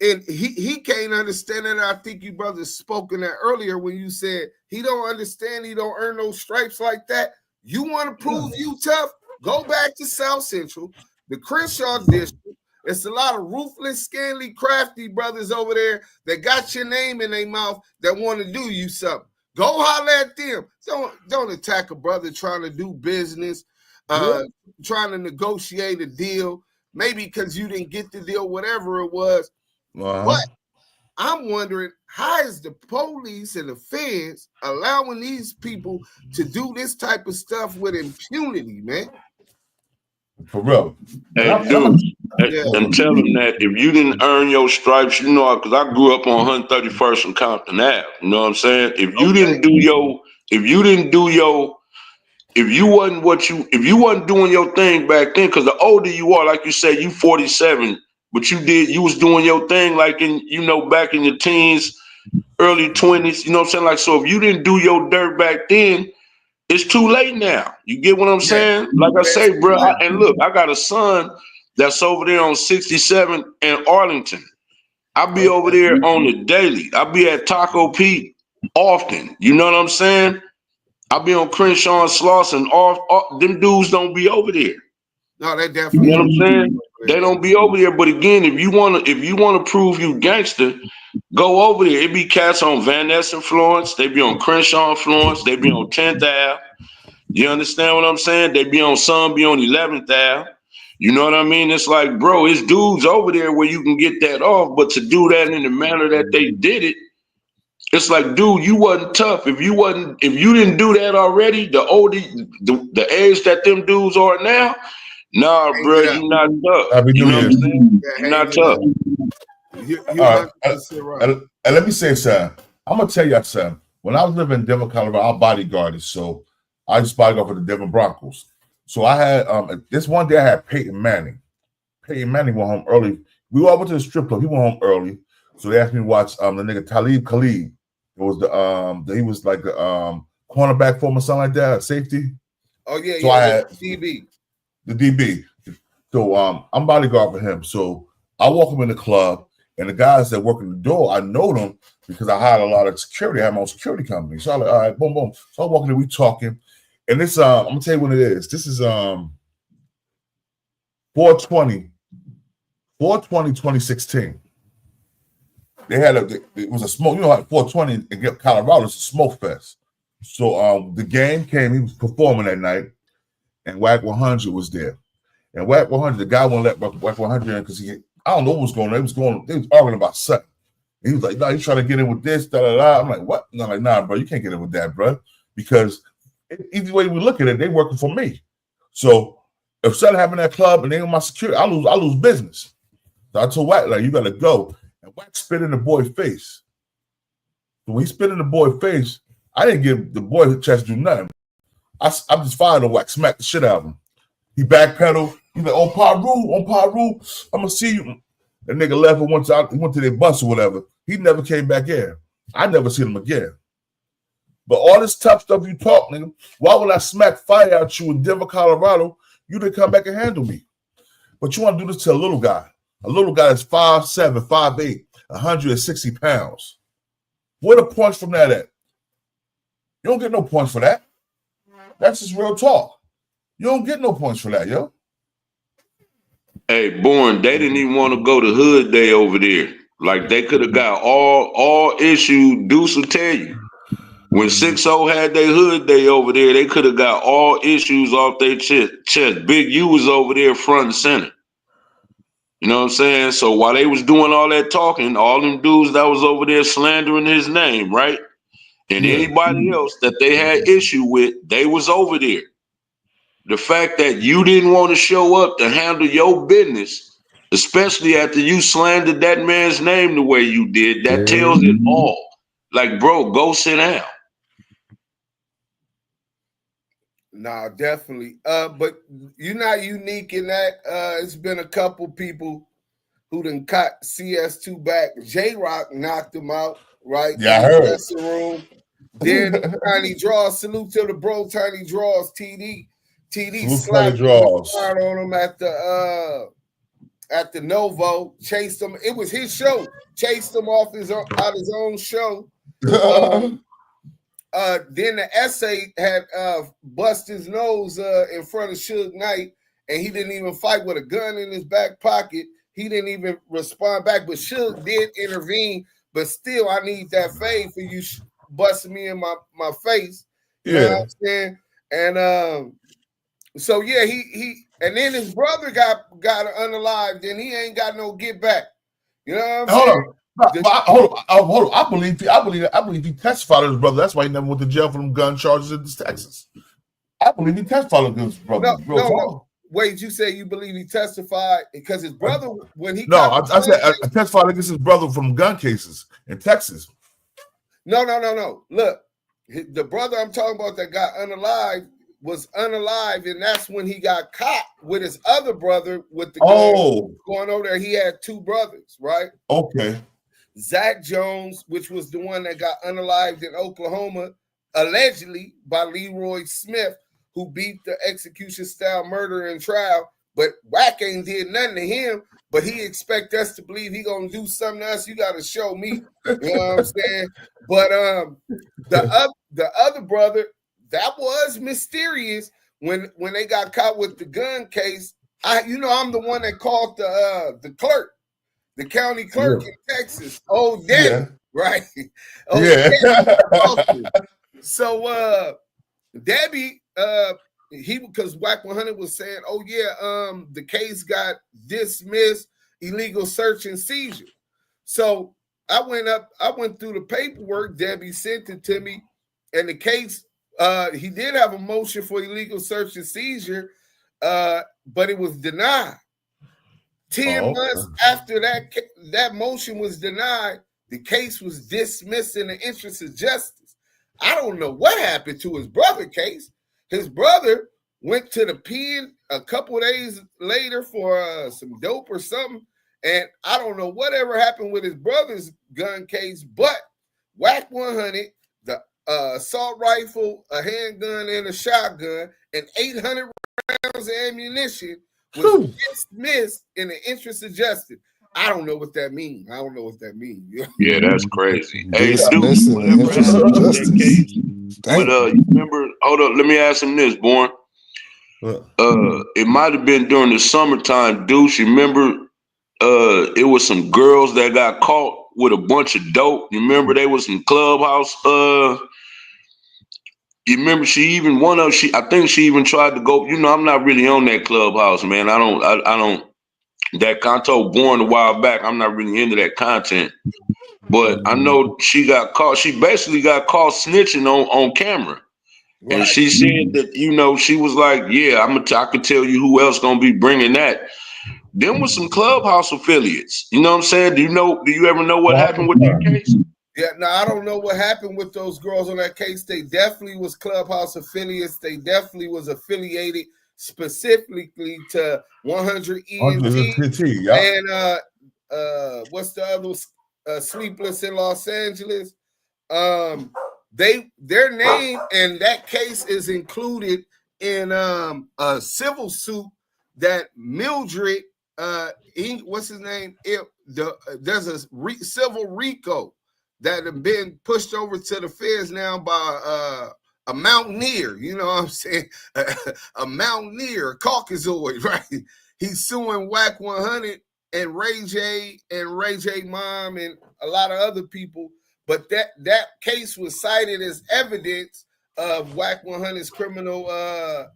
and he can't understand it. I think you brothers spoken that earlier when you said he don't understand, he don't earn those stripes like that. You want to prove you tough? Go back to South Central, the Crenshaw district. It's a lot of ruthless, scantily crafty brothers over there that got your name in their mouth that want to do you something. Go holler at them. Don't attack a brother trying to do business, trying to negotiate a deal, maybe because you didn't get the deal, whatever it was. But I'm wondering, how is the police and the feds allowing these people to do this type of stuff with impunity, man? For real. Hey, dude, and tell them that if you didn't earn your stripes, you know, because I grew up on 131st and Compton Ave. You know what I'm saying? If you wasn't doing your thing back then, because the older you are, like you said, you 47, but you was doing your thing like in, you know, back in your teens, early 20s, you know what I'm saying? Like, so if you didn't do your dirt back then, it's too late now. You get what I'm saying? Like I say, bro, and look, I got a son that's over there on 67 in Arlington. I be over there on the daily. I be at Taco Pete often. You know what I'm saying? I be on Crenshaw and Slauson. Them dudes don't be over there. No, they definitely. You know what I'm saying? They don't be over there. But again, if you wanna prove you gangster, go over there. It be cats on Van Ness and Florence. They be on Crenshaw and Florence. They be on 10th Ave. You understand what I'm saying? They be on 11th Ave. You know what I mean? It's like, bro, it's dudes over there where you can get that off, but to do that in the manner that they did it, it's like, dude, you wasn't tough. If you didn't do that already, the age that them dudes are now, nah, bro, you not tough. You know what I'm saying? You're not tough. And let me say something. I'm gonna tell you something. When I was living in Denver, Colorado, I bodyguarded, so I just bodyguard for the Denver Broncos. So I had this one day I had Peyton Manning. Peyton Manning went home early. We all went to the strip club. He went home early. So they asked me to watch the nigga Talib Khalid. It was he was like the cornerback for him or something like that, safety. Oh yeah, so I had DB. The DB. So I'm bodyguard for him. So I walk him in the club, and the guys that work in the door, I know them because I hired a lot of security. I have my own security company. So I'm like, all right, boom, boom. So I'm walking in, we talking. And this I'm gonna tell you what it is. This is 4/20/2016. They had it was a smoke, you know, like 420 in Colorado, it's a smoke fest. So the game came, he was performing that night, and Wack 100 was there. And Wack 100, the guy wouldn't let Wack 100 in because I don't know what was going on. They was arguing about something. He was like, no, he's trying to get in with this, da da da. I'm like, what? And I'm like, nah, bro, you can't get in with that, bro. Because either way we look at it, they working for me. So if something happened at that club and they on my security, I lose business. So I told Wack, like, you gotta go. And Wack spit in the boy's face. So when he spit in the boy's face, I didn't give the boy a chance to do nothing. I just fired on Wack, smacked the shit out of him. He backpedaled. He's like, on Paru, I'm gonna see you. That nigga left and went to their bus or whatever. He never came back in. I never seen him again. But all this tough stuff you talk, nigga, why would I smack fire at you in Denver, Colorado? You didn't come back and handle me. But you want to do this to a little guy. A little guy that's 5'7", 5'8", 160 pounds. Where the points from that at? You don't get no points for that. That's just real talk. You don't get no points for that, yo. Hey, Born, they didn't even want to go to Hood Day over there. Like, they could have got all issues. Deuce will tell you. When 6-0 had their Hood Day over there, they could have got all issues off their chest. Big U was over there front and center. You know what I'm saying? So while they was doing all that talking, all them dudes that was over there slandering his name, right? And anybody else that they had issue with, they was over there. The fact that you didn't want to show up to handle your business, especially after you slandered that man's name the way you did, that tells it all. Like, bro, go sit down. Nah, definitely. But you're not unique in that. It's been a couple people who done cut CS2 back. J-Rock knocked him out, right? Yeah, I heard. Dressing room. Then Tiny Draws, salute to the bro, Tiny Draws, TD slapped on him at the Novo, chased him. It was his show. Chased him out his own show. Then the essay had bust his nose in front of Suge Knight, and he didn't even fight with a gun in his back pocket. He didn't even respond back, but Suge did intervene. But still, I need that fade for you busting me in my face. You know what I'm saying? And so yeah, he and then his brother got unalived, and he ain't got no get back. You know what I'm saying? Hold on. I believe he testified to his brother. That's why he never went to jail for them gun charges in Texas. I believe he testified against his brother. No. Wait, you say you believe he testified because his brother when he I said I testified against his brother from gun cases in Texas. No. Look, the brother I'm talking about that got unalived was unalive, and that's when he got caught with his other brother with the gun going over there. He had two brothers, right? Okay. Zach Jones, which was the one that got unalived in Oklahoma, allegedly by Leroy Smith, who beat the execution style murder in trial. But Wack ain't did nothing to him, but he expect us to believe he gonna do something to us. You gotta show me. You know what I'm saying? But the other brother, that was mysterious when they got caught with the gun case. I'm the one that called the clerk, the county clerk in Texas. Oh, Debbie, right? Debbie. So Debbie, because Wack 100 was saying, the case got dismissed, illegal search and seizure. So I went through the paperwork. Debbie sent it to me, and the case. He did have a motion for illegal search and seizure, but it was denied. 10 months after that motion was denied, the case was dismissed in the interest of justice. I don't know what happened to his brother case. His brother went to the pen a couple of days later for some dope or something. And I don't know whatever happened with his brother's gun case, but Wack 100, the assault rifle, a handgun, and a shotgun, and 800 rounds of ammunition was dismissed in the interest of justice. I don't know what that means. Yeah, that's crazy. Hey, Dismissing the interest of justice. But you remember? Hold up, let me ask him this, Born. It might have been during the summertime, Deuce. You remember? It was some girls that got caught with a bunch of dope. You remember they was in Clubhouse. You remember I think she even tried to go. You know, I'm not really on that Clubhouse, man. I don't. That Conto Born a while back. I'm not really into that content. But I know she got caught. She basically got caught snitching on camera. Right. And she said that, you know, she was like, yeah, I could tell you who else gonna be bringing that. Them was some Clubhouse affiliates. You know what I'm saying? Do you ever know what happened with that case? Yeah, no, I don't know what happened with those girls on that case. They definitely was Clubhouse affiliates. They definitely was affiliated specifically to 100 ENT. And what's the other Sleepless in Los Angeles? Their name and that case is included in a civil suit that Mildred what's his name? There's a civil RICO that have been pushed over to the feds now by a mountaineer, you know what I'm saying? A mountaineer, a Caucasoid, right? He's suing Wack 100 and Ray J Mom and a lot of other people. But that case was cited as evidence of Wack 100's criminal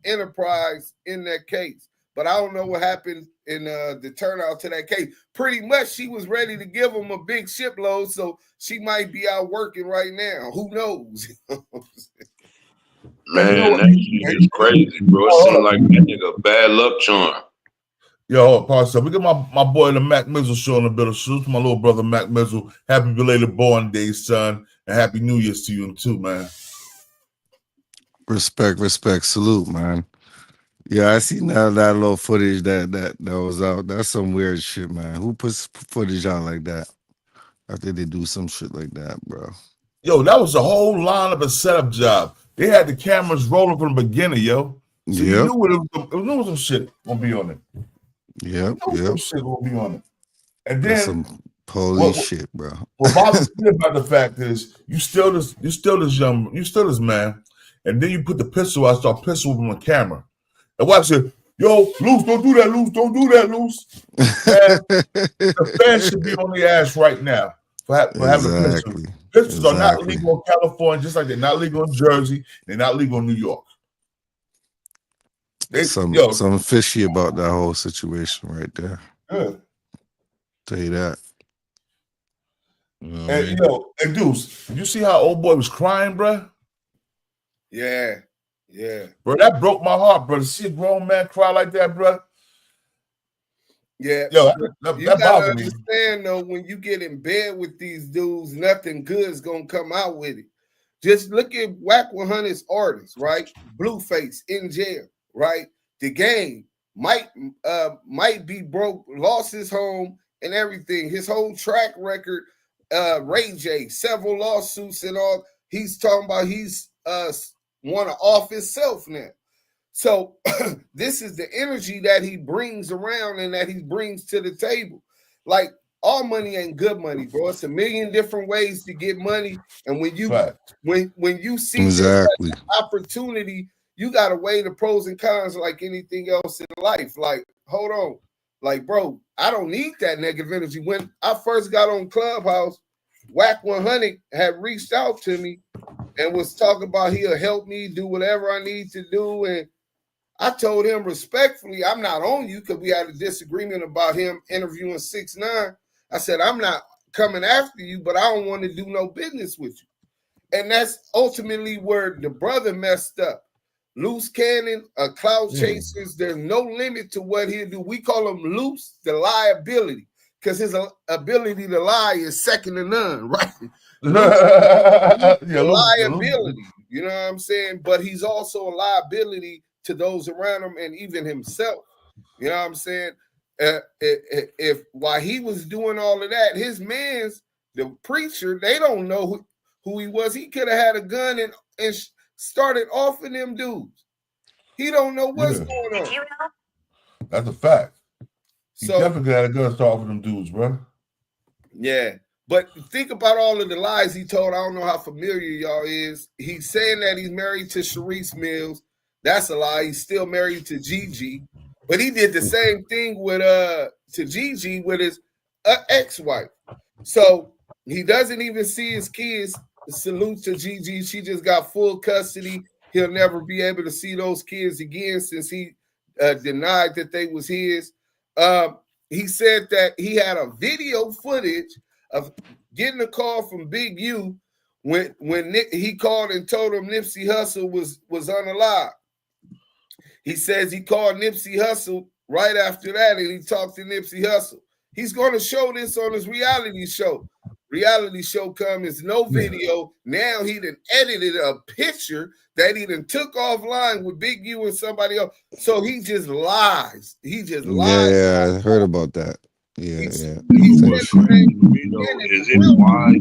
enterprise in that case. But I don't know what happened in the turnout to that case. Pretty much she was ready to give him a big shipload, so she might be out working right now. Who knows? Man, that shit is crazy, bro. It seems like that nigga bad luck charm. Yo, Pastor, we got my boy the Mac Mizzle show in the building. Salute to my little brother Mac Mizzle. Happy belated born day, son, and happy New Year's to you too, man. Respect, salute, man. Yeah, I see now that little footage that was out. That's some weird shit, man. Who puts footage out like that after they do some shit like that, bro? Yo, that was a whole line of a setup job. They had the cameras rolling from the beginning, yo. So you knew some shit gonna be on it. Yep. Some shit gonna be on it. And then that's some police shit, bro. What bothers me about the fact is you still this man, and then you put the pistol out, start pistol whipping on camera. And Wack said, yo, Luce, don't do that, Luce. Don't do that, Luce. The fans should be on their ass right now for having a pistol. Pistols are not legal in California, just like they're not legal in Jersey. They're not legal in New York. Something fishy about that whole situation right there. Good. Tell you that. And Deuce, did you see how old boy was crying, bro? Yeah. Bro, that broke my heart, bro. To see a grown man cry like that, bro. Yeah. Yo, you gotta understand though, when you get in bed with these dudes, nothing good is gonna come out with it. Just look at Wack 100's artists, right? Blueface in jail, right? The Game might be broke, lost his home and everything. His whole track record, Ray J, several lawsuits and all. He's talking about he's want to off himself now. So this is the energy that he brings around and that he brings to the table. Like, all money ain't good money, bro. It's a million different ways to get money. And when you when you see this opportunity, you gotta weigh the pros and cons like anything else in life. Like, hold on. Like, bro, I don't need that negative energy. When I first got on Clubhouse, Wack 100 had reached out to me and was talking about he'll help me do whatever I need to do. And I told him respectfully, I'm not on you, because we had a disagreement about him interviewing 6ix9ine. I said, I'm not coming after you, but I don't want to do no business with you. And that's ultimately where the brother messed up. Luce Cannon, cloud chasers, there's no limit to what he'll do. We call him Luce the liability, because his ability to lie is second to none, right? Liability, you know what I'm saying? But he's also a liability to those around him and even himself. You know what I'm saying? If while he was doing all of that, his mans, the preacher, they don't know who he was. He could have had a gun and started offing them dudes. He don't know what's going on. That's a fact. He So definitely had a gun to start offing them dudes, bro. Yeah. But think about all of the lies he told. I don't know how familiar y'all is. He's saying that he's married to Sharice Mills. That's a lie. He's still married to Gigi. But he did the same thing with to Gigi with his ex-wife. So he doesn't even see his kids. Salute to Gigi. She just got full custody. He'll never be able to see those kids again since he denied that they was his. He said that he had a video footage of getting a call from Big U when he called and told him Nipsey Hussle was unalive. He says he called Nipsey Hussle right after that, and he talked to Nipsey Hussle. He's going to show this on his reality show. Reality show comes, no video. Now he done edited a picture that he done took offline with Big U and somebody else. So he just lies. He just lies. Yeah, I heard about that. Yeah. Is it why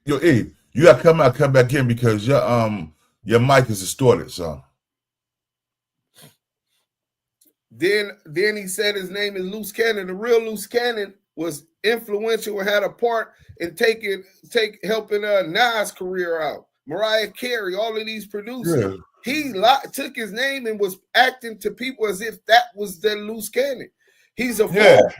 yo, E, you gotta come back in because your mic is distorted, son. Then he said his name is Luce Cannon. The real Luce Cannon was influential and had a part in helping Nas' career out. Mariah Carey, all of these producers. Yeah. He took his name and was acting to people as if that was the Luce Cannon. He's a fraud.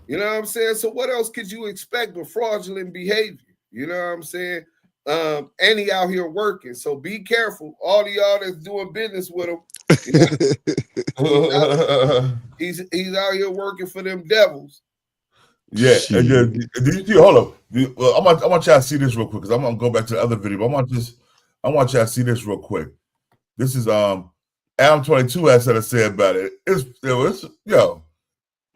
You know what I'm saying? So what else could you expect but fraudulent behavior? You know what I'm saying? And he out here working. So be careful. All of y'all that's doing business with him. You know, he's out here working for them devils. Yeah. And then, did you see? Hold up. I want y'all to see this real quick because I'm gonna go back to the other video. But I want y'all to see this real quick. This is Adam 22 has something to say about it.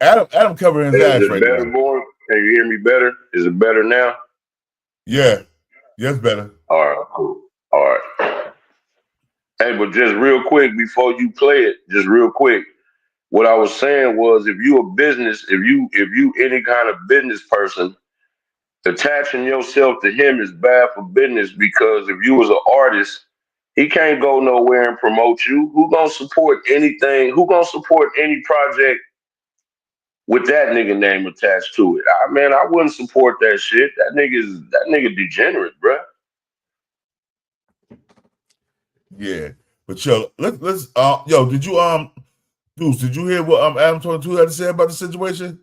Adam covering his ass right better, now. boy? Can you hear me better? Is it better now? Yeah. Yes, better. All right, cool. All right. Hey, but just real quick before you play it, just real quick, what I was saying was if you a business, if you any kind of business person, attaching yourself to him is bad for business because if you was an artist, he can't go nowhere and promote you. Who gonna support anything? Who gonna support any project with that nigga name attached to it? I wouldn't support that shit. That nigga degenerate, bruh. Yeah. But yo, let's did you Luce, did you hear what Adam 22 had to say about the situation?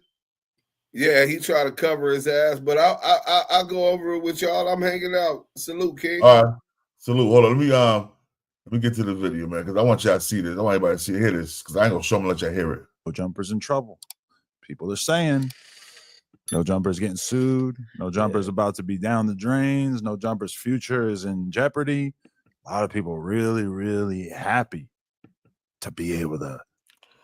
Yeah, he tried to cover his ass, but I'll go over it with y'all. I'm hanging out. Salute, King. All right. Salute. Hold on. Let me get to the video, man, because I want y'all to see this. I want everybody to hear this because I ain't gonna show them and let y'all hear it. No Jumper's in trouble. People are saying No Jumper's getting sued. No Jumper's about to be down the drains. No Jumper's future is in jeopardy. A lot of people really, really happy to be able to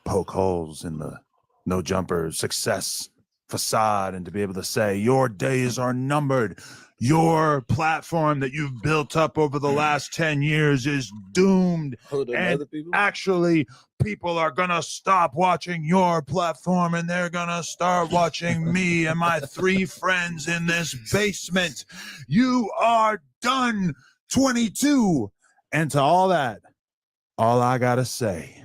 poke holes in the No Jumper success facade and to be able to say your days are numbered. Your platform that you've built up over the last 10 years is doomed. And actually, people are going to stop watching your platform and they're going to start watching me and my 3 friends in this basement. You are done, 22. And to all that, all I got to say,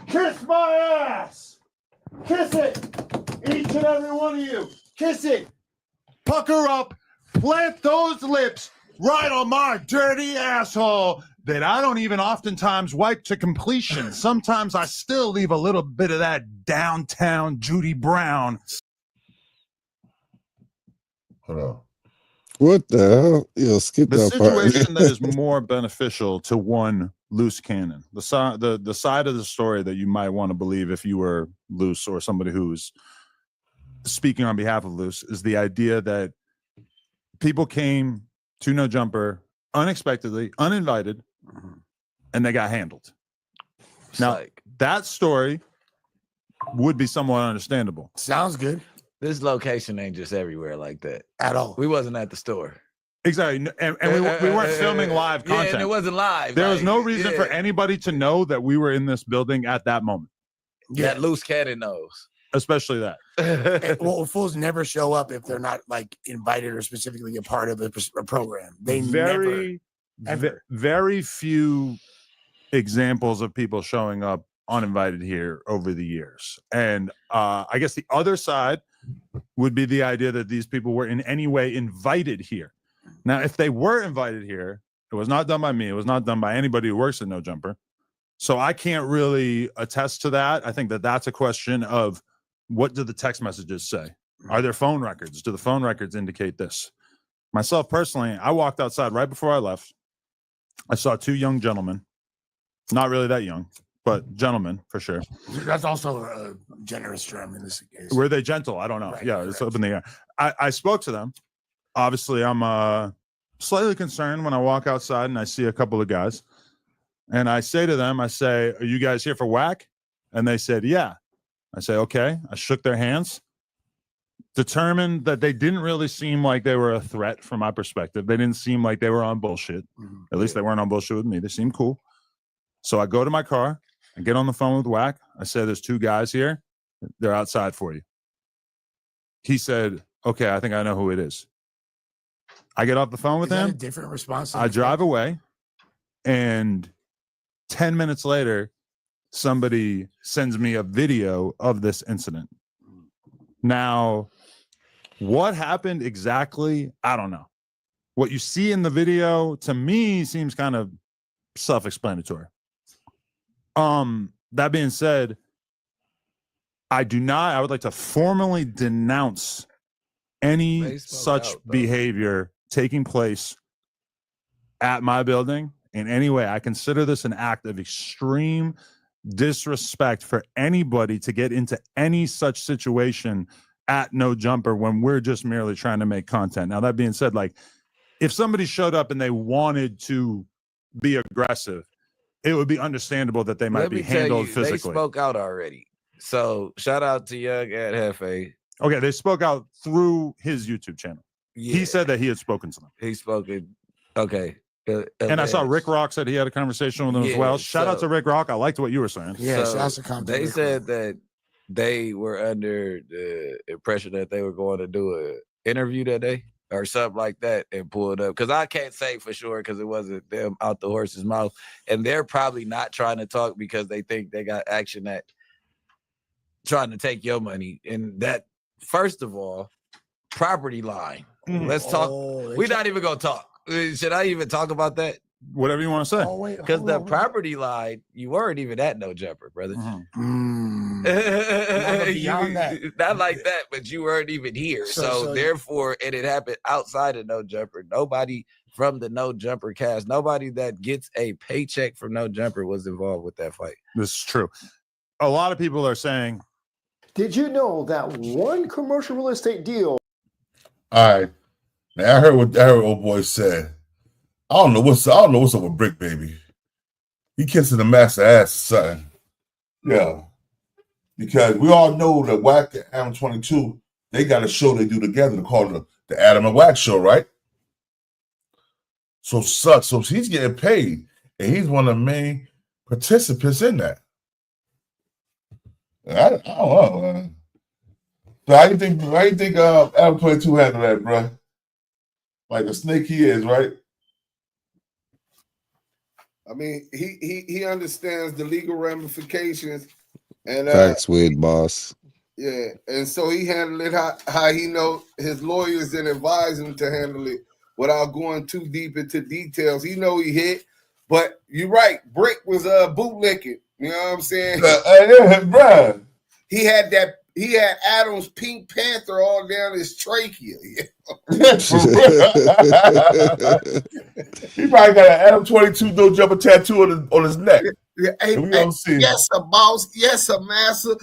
kiss my ass. Kiss it. Each and every one of you. Kiss it. Pucker up. Plant those lips right on my dirty asshole that I don't even oftentimes wipe to completion. Sometimes I still leave a little bit of that downtown Judy Brown. Hold on. What the hell? Yo, skip The that part. situation that is more beneficial to one Luce Cannon, the side of the story that you might want to believe if you were Luce or somebody who's speaking on behalf of Luce, is the idea that people came to No Jumper unexpectedly, uninvited, and they got handled. Now, that story would be somewhat understandable. Sounds good. This location ain't just everywhere like that at all. We wasn't at the store. Exactly, and we weren't filming live content. Yeah, and it wasn't live. There was no reason for anybody to know that we were in this building at that moment. Yeah, Luce Cannon knows. Especially that. Well, fools never show up if they're not like invited or specifically a part of a program. They very few examples of people showing up uninvited here over the years. And I guess the other side would be the idea that these people were in any way invited here. Now, if they were invited here, it was not done by me. It was not done by anybody who works at No Jumper. So I can't really attest to that. I think that that's a question of what do the text messages say? Are there phone records? Do the phone records indicate this? Myself personally, I walked outside right before I left. I saw two young gentlemen, not really that young, but gentlemen for sure. That's also a generous term in this case. Were they gentle? I don't know. Right, yeah, it's up in the air. I spoke to them. Obviously, I'm slightly concerned when I walk outside and I see a couple of guys. And I say to them, I say, are you guys here for Wack? And they said, yeah. I say, okay. I shook their hands. Determined that they didn't really seem like they were a threat from my perspective. They didn't seem like they were on bullshit. At least they weren't on bullshit with me. They seemed cool. So I go to my car. I get on the phone with Wack. I say, there's two guys here. They're outside for you. He said, okay, I think I know who it is. I get off the phone with him. A different response. I drive away. And 10 minutes later, somebody sends me a video of this incident. Now, what happened exactly? I don't know. What you see in the video, to me, seems kind of self-explanatory. That being said, I would like to formally denounce any such behavior taking place at my building in any way. I consider this an act of extreme disrespect for anybody to get into any such situation at No Jumper when we're just merely trying to make content. Now, that being said, like, if somebody showed up and they wanted to be aggressive, it would be understandable that they might be handled physically. They spoke out already. So shout out to Young at Hefe. Okay, they spoke out through his YouTube channel. Yeah. He said that he had spoken to them. He spoken. Okay. And I saw Riccroc said he had a conversation with them as well. Shout out to Riccroc. I liked what you were saying. Yeah, shout out to Compton They Riccroc. said that they were under the impression that they were going to do an interview that day or something like that and pulled up. Because I can't say for sure because it wasn't them out the horse's mouth. And they're probably not trying to talk because they think they got action at trying to take your money. And that, first of all, property line. Let's talk. We're not even going to talk. Should I even talk about that? Whatever you want to say. Because the property line, you weren't even at No Jumper, brother. Beyond that. Not like that, but you weren't even here. So therefore, and it happened outside of No Jumper. Nobody from the No Jumper cast, nobody that gets a paycheck from No Jumper was involved with that fight. This is true. A lot of people are saying, did you know that one commercial real estate deal? All right. Now I heard what old boy said. I don't know what's up with Brick Baby. He kissing the master ass or something. Yeah. Because we all know that Wack and Adam 22, they got a show they do together called the Adam and Wack Show, right? So he's getting paid, and he's one of the main participants in that. I don't know, man. So how you think Adam 22 handled that, bro? Like the snake he is, right? I mean, he understands the legal ramifications, and facts with boss. Yeah, and so he handled it how he know his lawyers didn't advise him to handle it without going too deep into details. He know he hit, but you're right. Brick was bootlicking. You know what I'm saying? Bruh. He had Adam's Pink Panther all down his trachea. He probably got an Adam 22 No Jumper tattoo on his neck. Yes, a boss. Yes, a massa.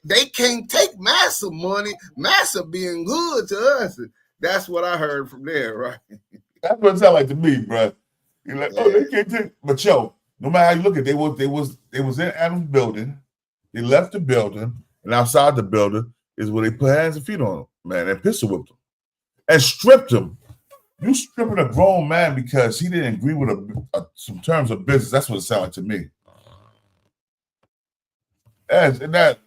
They can't take massa money. Massa being good to us. That's what I heard from there, right? That's what it sounded like to me, bro. You're like, oh, they can't take. But yo, no matter how you look at it, they was in Adam's building. They left the building, and outside the building, is where they put hands and feet on him, man, and pistol whipped him and stripped him. You stripping a grown man because he didn't agree with some terms of business. That's what it sounded like to me. And that,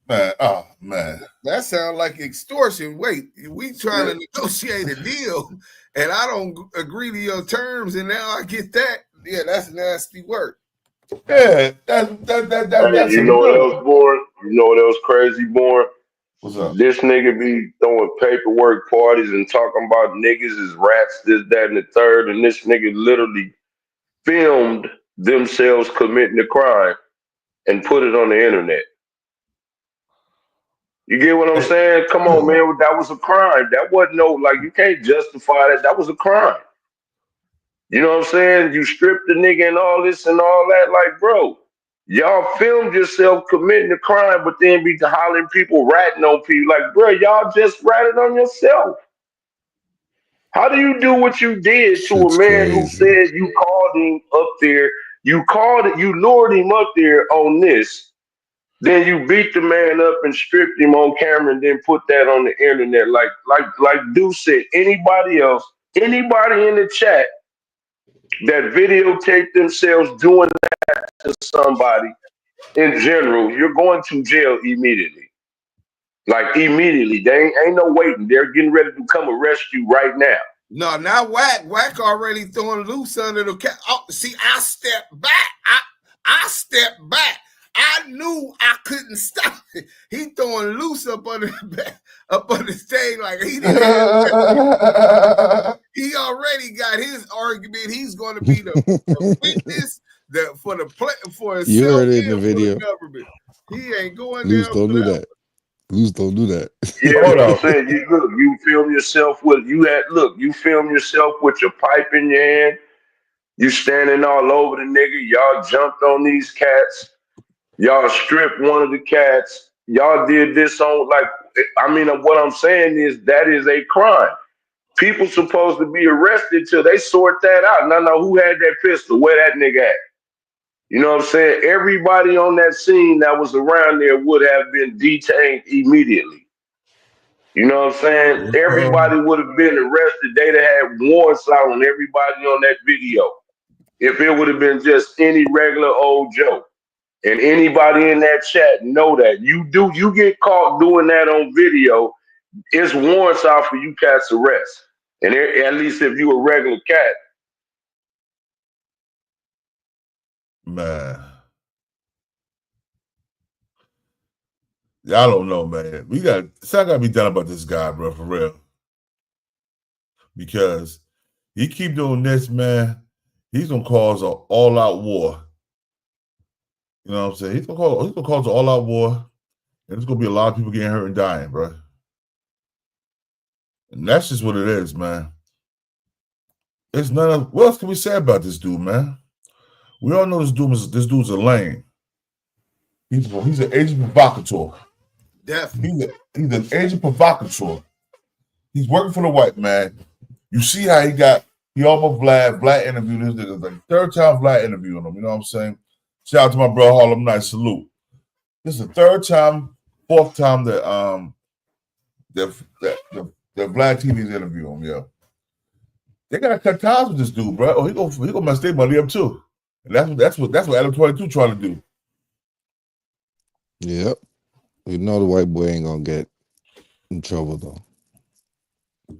man, oh, man. That sounds like extortion. Wait, we trying to negotiate a deal, and I don't agree to your terms, and now I get that. Yeah, that's nasty work. Yeah, that's you know what else, Born? You know what else crazy, Born? What's up? This nigga be throwing paperwork parties and talking about niggas is rats, this, that, and the third, and this nigga literally filmed themselves committing a crime and put it on the internet. You get what I'm saying? Come on, man. That was a crime. That wasn't no, like, you can't justify that. That was a crime. You know what I'm saying? You stripped the nigga and all this and all that. Like, bro, y'all filmed yourself committing a crime, but then be hollering people, ratting on people. Like, bro, y'all just ratted on yourself. How do you do what you did to a man who said you called him up there? You lured him up there on this. Then you beat the man up and stripped him on camera and then put that on the internet. Like Deuce said, anybody else, anybody in the chat that videotaped themselves doing that to somebody in general, you're going to jail immediately. Like immediately. They ain't no waiting. They're getting ready to come arrest you right now. No, now Wack already throwing Luce under the cap. Oh, see, I stepped back. I stepped back. I knew I couldn't stop it. He throwing Luce up under the stage like he didn't. He already got his argument. He's going to be the witness for himself. You heard it in the video. Government. He ain't going Luce down. don't do that. Luce don't do that. Yeah, what I'm saying, you film yourself with you film yourself with your pipe in your hand. You standing all over the nigga. Y'all jumped on these cats. Y'all stripped one of the cats. Y'all did this on what I'm saying is that is a crime. People supposed to be arrested till they sort that out. Now, who had that pistol? Where that nigga at? You know what I'm saying? Everybody on that scene that was around there would have been detained immediately. You know what I'm saying? Everybody would have been arrested. They'd have had warrants out on everybody on that video. If it would have been just any regular old Joe. And anybody in that chat know that. You get caught doing that on video, it's warrants out for you cats arrest. And at least if you a regular cat. Man. I don't know, man. Something gotta be done about this guy, bro, for real. Because he keep doing this, man, he's gonna cause an all-out war. You know what I'm saying? He's gonna cause an all-out war, and there's gonna be a lot of people getting hurt and dying, bro. And that's just what it is, man. It's none of what else can we say about this dude, man? We all know this dude's a lame. He's an agent provocateur. Definitely. He's an agent provocateur. He's working for the white man. You see how he almost Vlad interviewed this nigga. Like third time Vlad interviewing him. You know what I'm saying? Shout out to my bro Harlem Night. Salute. This is the third time, fourth time that Vlad TV's interviewing him, yo. They gotta cut ties with this dude, bro. Oh, he gonna mess their money up too. And that's what Adam 22 trying to do. Yep. We know the white boy ain't gonna get in trouble though.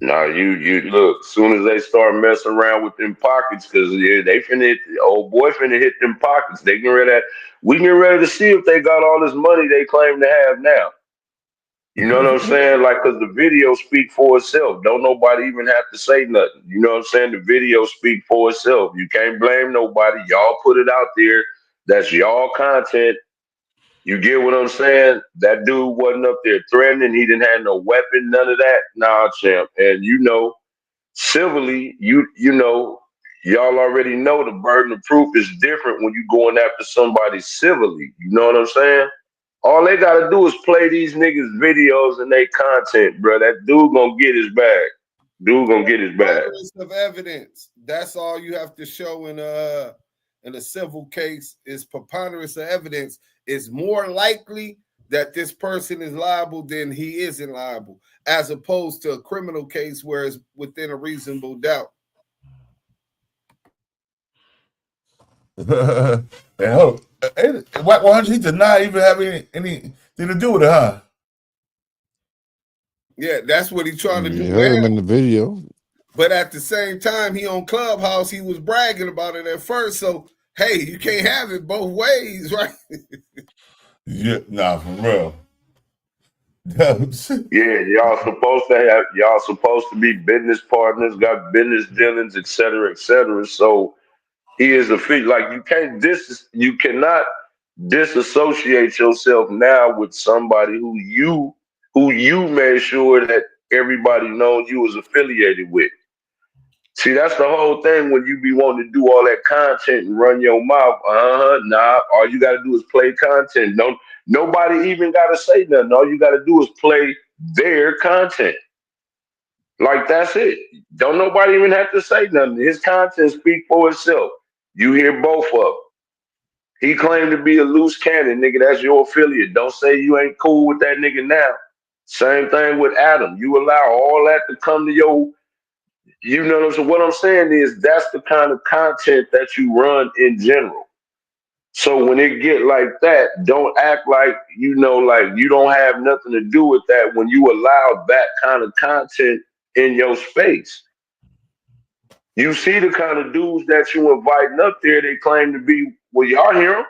Now you look, as soon as they start messing around with them pockets, because they finna old boy finna hit them pockets. We getting ready to see if they got all this money they claim to have now. You know what I'm saying? Like, because the video speak for itself. Don't nobody even have to say nothing. You know what I'm saying? The video speak for itself. You can't blame nobody. Y'all put it out there. That's y'all content. You get what I'm saying? That dude wasn't up there threatening. He didn't have no weapon, none of that. Nah, champ. And civilly, you know, y'all already know the burden of proof is different when you going after somebody civilly. You know what I'm saying? All they gotta do is play these niggas' videos and they content, bro. That dude gonna get his bag. Preponderance of evidence. That's all you have to show in a civil case is preponderance of evidence. It's more likely that this person is liable, then he isn't liable, as opposed to a criminal case where it's within a reasonable doubt. And Wack 100, he did not even have anything to do with it, huh? Yeah, that's what he's trying to do. You heard him now. in the video. But at the same time, he on Clubhouse, he was bragging about it at first. So, hey, you can't have it both ways, right? Yeah, nah, for real. Yeah, y'all supposed to be business partners, got business dealings, et cetera, et cetera. So he is a fit. Like you cannot disassociate yourself now with somebody who you made sure that everybody knows you was affiliated with. See, that's the whole thing when you be wanting to do all that content and run your mouth. Nah. All you gotta do is play content. Nobody even gotta say nothing. All you gotta do is play their content. Like that's it. Don't nobody even have to say nothing. His content speak for itself. You hear both of them. He claimed to be a Luce Cannon, nigga. That's your affiliate. Don't say you ain't cool with that nigga now. Same thing with Adam. You allow all that to come to your. You know, so what I'm saying is that's the kind of content that you run in general. So when it get like that, don't act like, like you don't have nothing to do with that when you allow that kind of content in your space. You see the kind of dudes that you inviting up there, they claim to be, well, y'all hear them.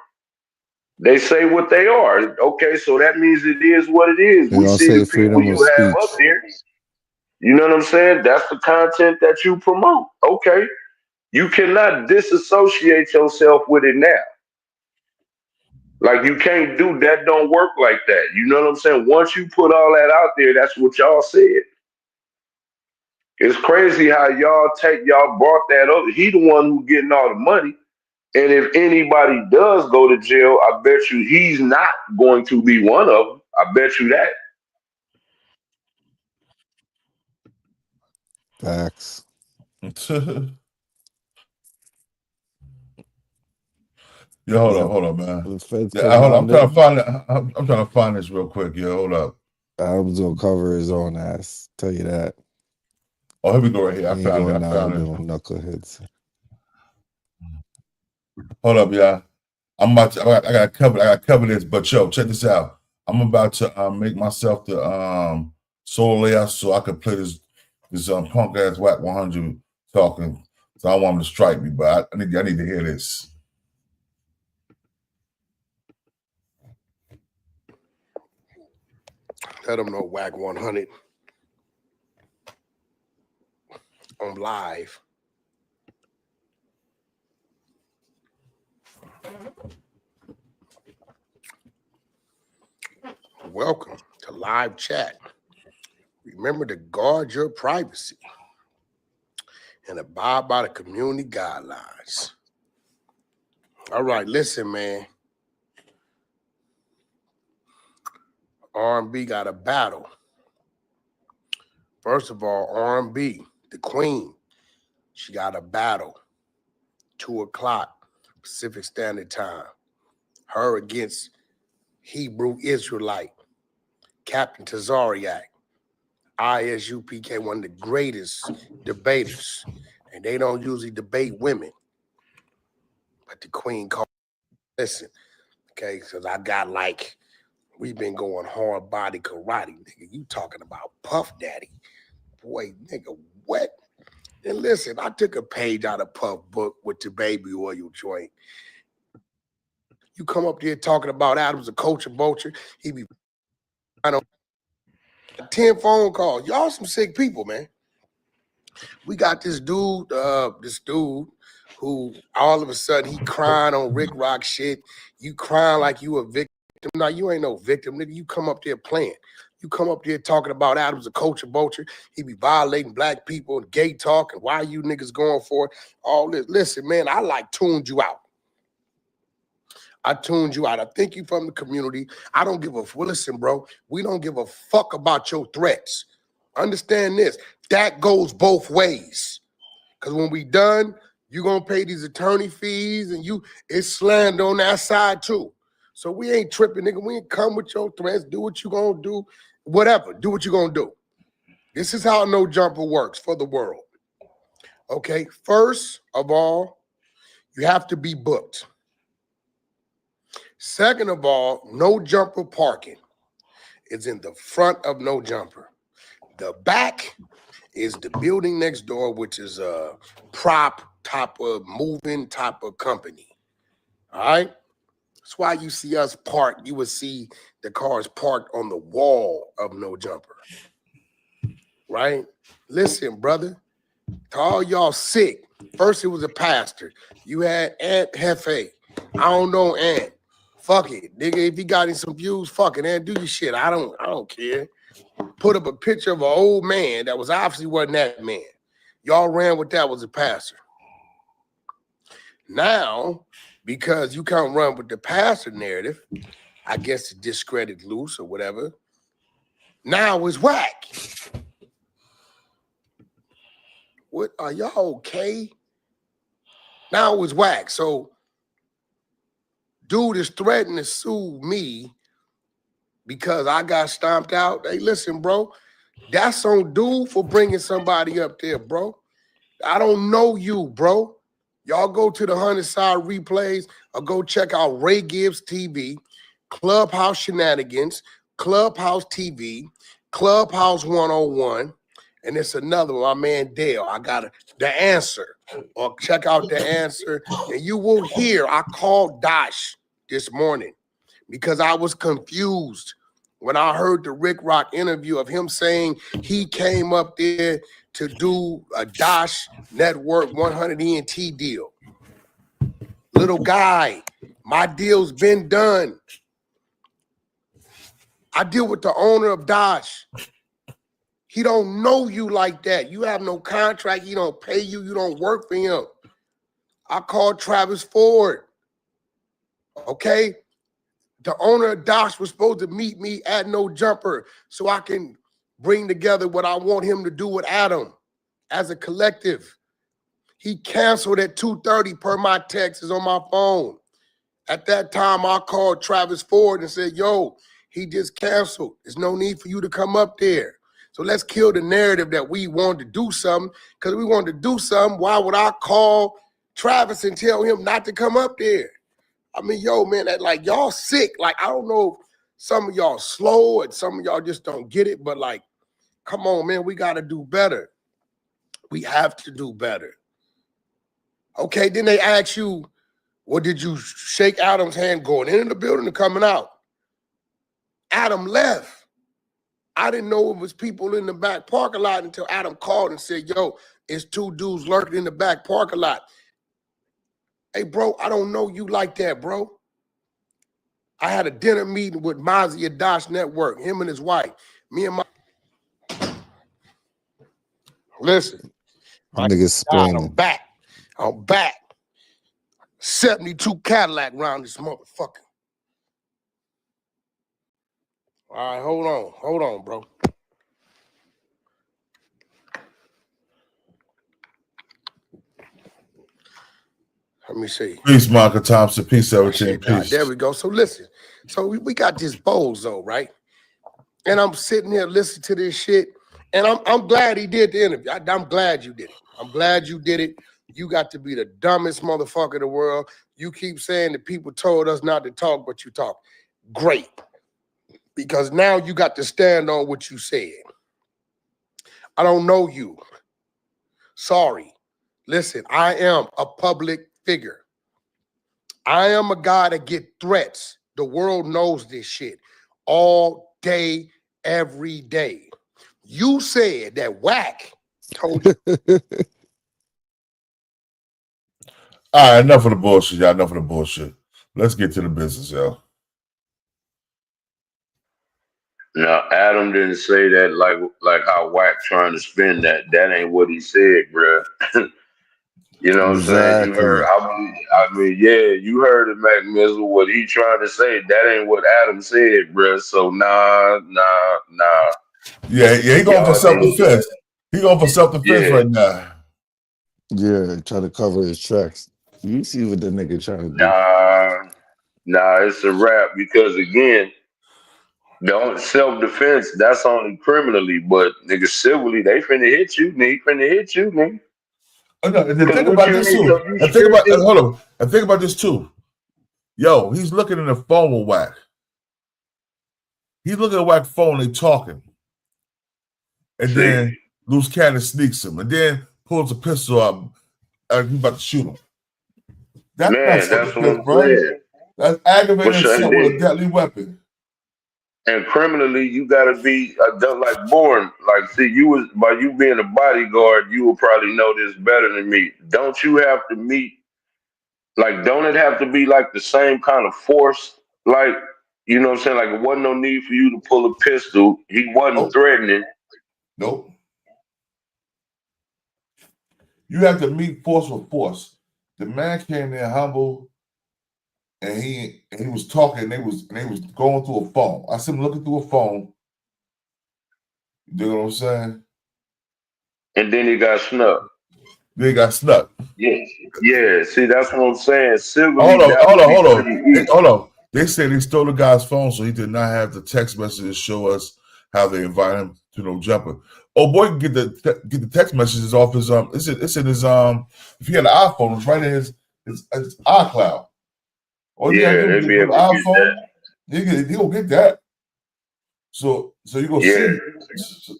They say what they are. Okay, so that means it is what it is. They We don't see say the people freedom of you have speech. up there. You know what I'm saying? That's the content that you promote. Okay. You cannot disassociate yourself with it now. Like you can't do that. Don't work like that. You know what I'm saying? Once you put all that out there, that's what y'all said. It's crazy how y'all brought that up. He the one who getting all the money. And if anybody does go to jail, I bet you he's not going to be one of them. I bet you that. Facts. Yo, hold up, man. The feds Yeah, come hold on. down there. I'm trying to find this real quick. Yo, hold up. Adam's gonna cover his own ass. Tell you that. Oh, here we go right here. I He ain't found going it. down with them knuckleheads. Hold up, y'all. I gotta cover this, but yo, check this out. I'm about to make myself the solo layout so I can play this punk ass Wack 100 talking. So I don't want him to strike me, but I need to hear this. Let them know Wack 100 on live. Welcome to live chat. Remember to guard your privacy and abide by the community guidelines. All right, listen, man. R&B got a battle. First of all, R&B, the queen, she got a battle. 2 o'clock Pacific Standard Time. Her against Hebrew Israelite, Captain Tazariak. ISUPK, one of the greatest debaters. And they don't usually debate women. But the queen called, listen, okay, because I got we've been going hard body karate, nigga. You talking about Puff Daddy. Boy, nigga, what? And listen, I took a page out of Puff book with the baby oil joint. You come up there talking about Adams, a coach and vulture, he be, 10 phone calls. Y'all some sick people, man. We got this dude who all of a sudden he crying on Riccroc shit. You crying like you a victim. No, you ain't no victim, nigga. You come up there playing. You come up there talking about Adams, a coach and vulture. He be violating black people and gay talk and why you niggas going for it. All this. Listen, man, I tuned you out. I tuned you out. I think you from the community. I don't give a listen, bro. We don't give a fuck about your threats. Understand this. That goes both ways. Because when we done, you're gonna pay these attorney fees and it's slander on that side too. So we ain't tripping, nigga. We ain't come with your threats. Do what you gonna do. Whatever. Do what you gonna do. This is how No Jumper works for the world. Okay. First of all, you have to be booked. Second of all, No Jumper parking is in the front of No Jumper. The back is the building next door, which is a prop type of moving type of company. All right. That's why you see us parked. You would see the cars parked on the wall of No Jumper. Right? Listen, brother, to all y'all sick. First, it was a pastor. You had Aunt Hefe. I don't know Aunt. Fuck it, nigga. If you got some views, fuck it, Aunt. Do your shit. I don't care. Put up a picture of an old man that was obviously wasn't that man. Y'all ran with that was a pastor. Now, because you can't run with the pastor narrative, I guess to discredit Luce or whatever, now it's Wack. What, are y'all okay? Now it's Wack. So, dude is threatening to sue me because I got stomped out. Hey, listen, bro, that's on dude for bringing somebody up there, bro. I don't know you, bro. Y'all go to the 100 side replays or go check out Ray Gibbs TV, Clubhouse Shenanigans, Clubhouse TV, Clubhouse 101, and it's another one, my man Dale. I got The Answer, or check out The Answer, and you will hear I called Dash this morning because I was confused when I heard the Riccroc interview of him saying he came up there to do a Dash Network 100 ENT deal. Little guy, my deal's been done. I deal with the owner of Dash. He don't know you like that. You have no contract. He don't pay you. You don't work for him. I called Travis Ford. Okay? The owner of Dash was supposed to meet me at No Jumper so I can bring together what I want him to do with Adam as a collective. He canceled at 2:30 per my text is on my phone. At that time, I called Travis Ford and said, yo, he just canceled. There's no need for you to come up there. So let's kill the narrative that we wanted to do something. Because we wanted to do something, why would I call Travis and tell him not to come up there? I mean, yo, man, that, like, y'all sick. Like, I don't know if some of y'all slow and some of y'all just don't get it, but, like, come on, man, we got to do better. We have to do better. Okay, then they ask you, well, did you shake Adam's hand going into the building or coming out? Adam left. I didn't know it was people in the back parking lot until Adam called and said, yo, it's two dudes lurking in the back parking lot. Hey, bro, I don't know you like that, bro. I had a dinner meeting with Mozzie at Dash Network, him and his wife. Me and my... Listen. Niggas Spain. I'm back. I'm back. 72 Cadillac round this motherfucker. All right, hold on, bro. Let me see. Peace, Marco Thompson. Peace, 17. Peace. There we go. So listen. So we got this bozo, right? And I'm sitting here listening to this shit. And I'm glad he did the interview. I'm glad you did it. I'm glad you did it. You got to be the dumbest motherfucker in the world. You keep saying that people told us not to talk, but you talk. Great. Because now you got to stand on what you said. I don't know you. Sorry. Listen, I am a public figure. I am a guy that get threats. The world knows this shit all day, every day. You said that Wack told you. All right, enough of the bullshit, y'all. Enough of the bullshit. Let's get to the business, y'all. Now, Adam didn't say that like how Wack trying to spin that. That ain't what he said, bro. You know what I'm saying? You heard, I mean, yeah, you heard it, Mac Mizzle. What he trying to say, that ain't what Adam said, bro. So nah. Yeah, he going for self-defense. He going for self-defense right now. Yeah, try to cover his tracks. You see what the nigga trying to do. Nah. Nah, it's a wrap because again, the self-defense, that's only criminally, but nigga civilly, they finna hit you, nigga. Oh, no, and then Because think what about you this need, too. so you And think about stripping. hold on. And think about this too. Yo, he's looking in the phone with Wack. He's looking at Wack's phone. They talking, and then Luce Cannon sneaks him, and then pulls a pistol out. And he's about to shoot him. That's not Man, that's what self-defense, I'm bro. saying. That's aggravated But assault with a deadly weapon. and criminally, you gotta be like born. Like, see, you was by you being a bodyguard, you will probably know this better than me. Don't you have to meet? Like, don't it have to be like the same kind of force? Like, you know what I'm saying? Like, it wasn't no need for you to pull a pistol. He wasn't threatening. Nope. You have to meet force with force. The man came there humble, and he was talking. And they was going through a phone. I see him looking through a phone. You know what I'm saying? And then he got snuck. They got snuck. Yeah. See, that's what I'm saying. Civilly, Hold that would on. They said they stole the guy's phone, so he did not have the text messages show us how they invite him to no jumper. Oh boy, can get the text messages off his It's in his if he had an iPhone, it's right in his iCloud. Or they'd be able to get that. He'll get that. So you gonna see.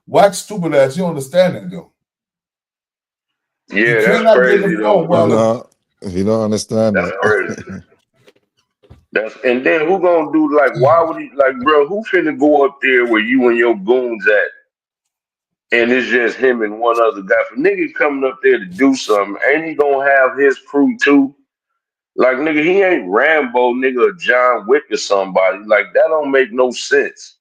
Wax stupid ass. You don't understand that though. Yeah, that's crazy though. If you don't understand That's that. crazy. And then who gonna do like? Why would he like, bro? Who finna go up there where you and your goons at? And it's just him and one other guy. For nigga coming up there to do something, ain't he gonna have his crew too? Like, nigga, he ain't Rambo, nigga, or John Wick or somebody. Like, that don't make no sense.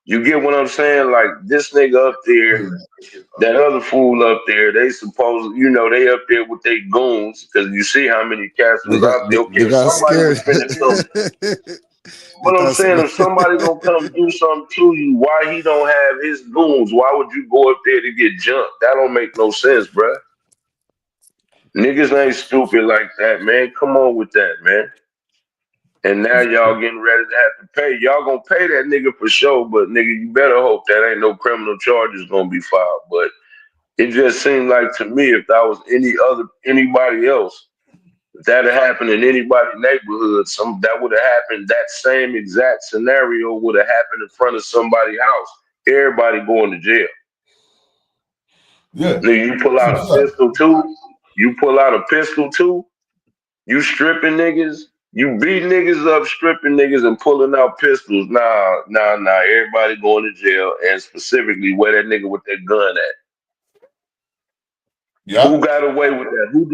You get what I'm saying? Like, this nigga up there, that other fool up there, they suppose, they up there with their goons, because you see how many cats was out there. Okay, They if got somebody scared. was finna come. But I'm saying, if somebody gonna come do something to you, why he don't have his goons? Why would you go up there to get jumped? That don't make no sense, bruh. Niggas ain't stupid like that, man. Come on with that, man. And now y'all getting ready to have to pay. Y'all gonna pay that nigga for sure, but nigga, you better hope that ain't no criminal charges gonna be filed. But it just seemed like to me, if that was anybody else, if that had happened in anybody's neighborhood, that would have happened. That same exact scenario would have happened in front of somebody's house. Everybody going to jail. Yeah. Nigga, you pull out a pistol too. You stripping niggas. You beat niggas up, stripping niggas, and pulling out pistols. Nah. Everybody going to jail, and specifically where that nigga with that gun at. Yeah. Who got away with that? Who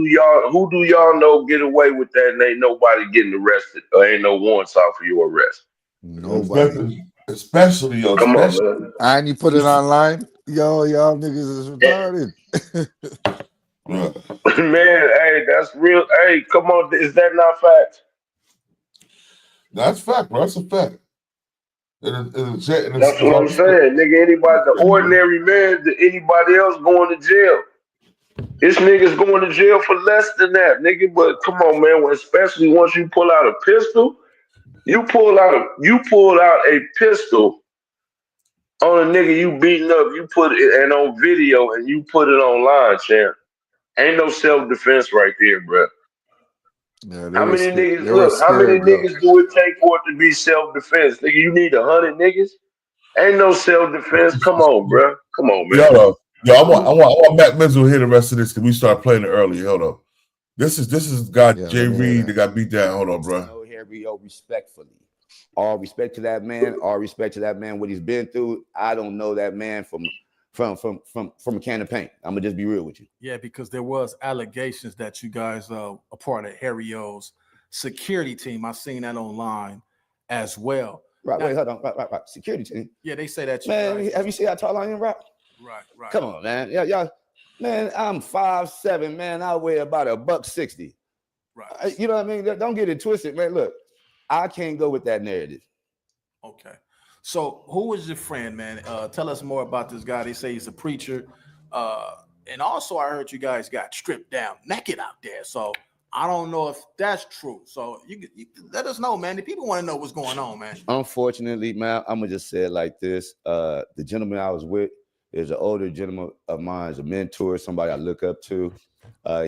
do y'all know get away with that and ain't nobody getting arrested or ain't no warrants out for your arrest? Nobody. Especially Come on, man. And you put it online. Y'all niggas is retarded. Man, hey, that's real. Hey, come on. Is that not fact? That's fact, bro. That's a fact. That's what I'm saying. Nigga, anybody, the ordinary man, anybody else going to jail. This nigga's going to jail for less than that, nigga. But come on, man. Especially once you pull out a pistol, you pull out a pistol on a nigga you beating up. You put it and on video and you put it online, champ. Ain't no self-defense right there, bro. Yeah, How many niggas? They were Look, how many scared, though. niggas do it take for it to be self-defense? Nigga, you need 100 niggas. Ain't no self-defense. Come on, bro. Come on, man. Yo, I want Matt Menzel to hear the rest of this because we started playing it early. Hold up. This is God Jay Reed that got beat down. Hold on, bro. No, here we go. Respectfully, all respect to that man. All respect to that man. What he's been through. I don't know that man from a can of paint. I'm gonna just be real with you. Yeah, because there was allegations that you guys are a part of Harry O's security team. I seen that online as well. Right, wait, hold on. Right. Security team. Yeah, they say that. Man, have you seen how tall I am, right? Right. Come on, man. Yeah, y'all. Man, I'm 5'7", man. I weigh about $160. Right. You know what I mean? Don't get it twisted, man. Look, I can't go with that narrative. Okay. So who is your friend, man? Tell us more about this guy. They say he's a preacher. And also I heard you guys got stripped down naked out there. So I don't know if that's true. So you let us know, man. The people want to know what's going on, man. Unfortunately, man, I'm gonna just say it like this. The gentleman I was with is an older gentleman of mine, is a mentor, somebody I look up to.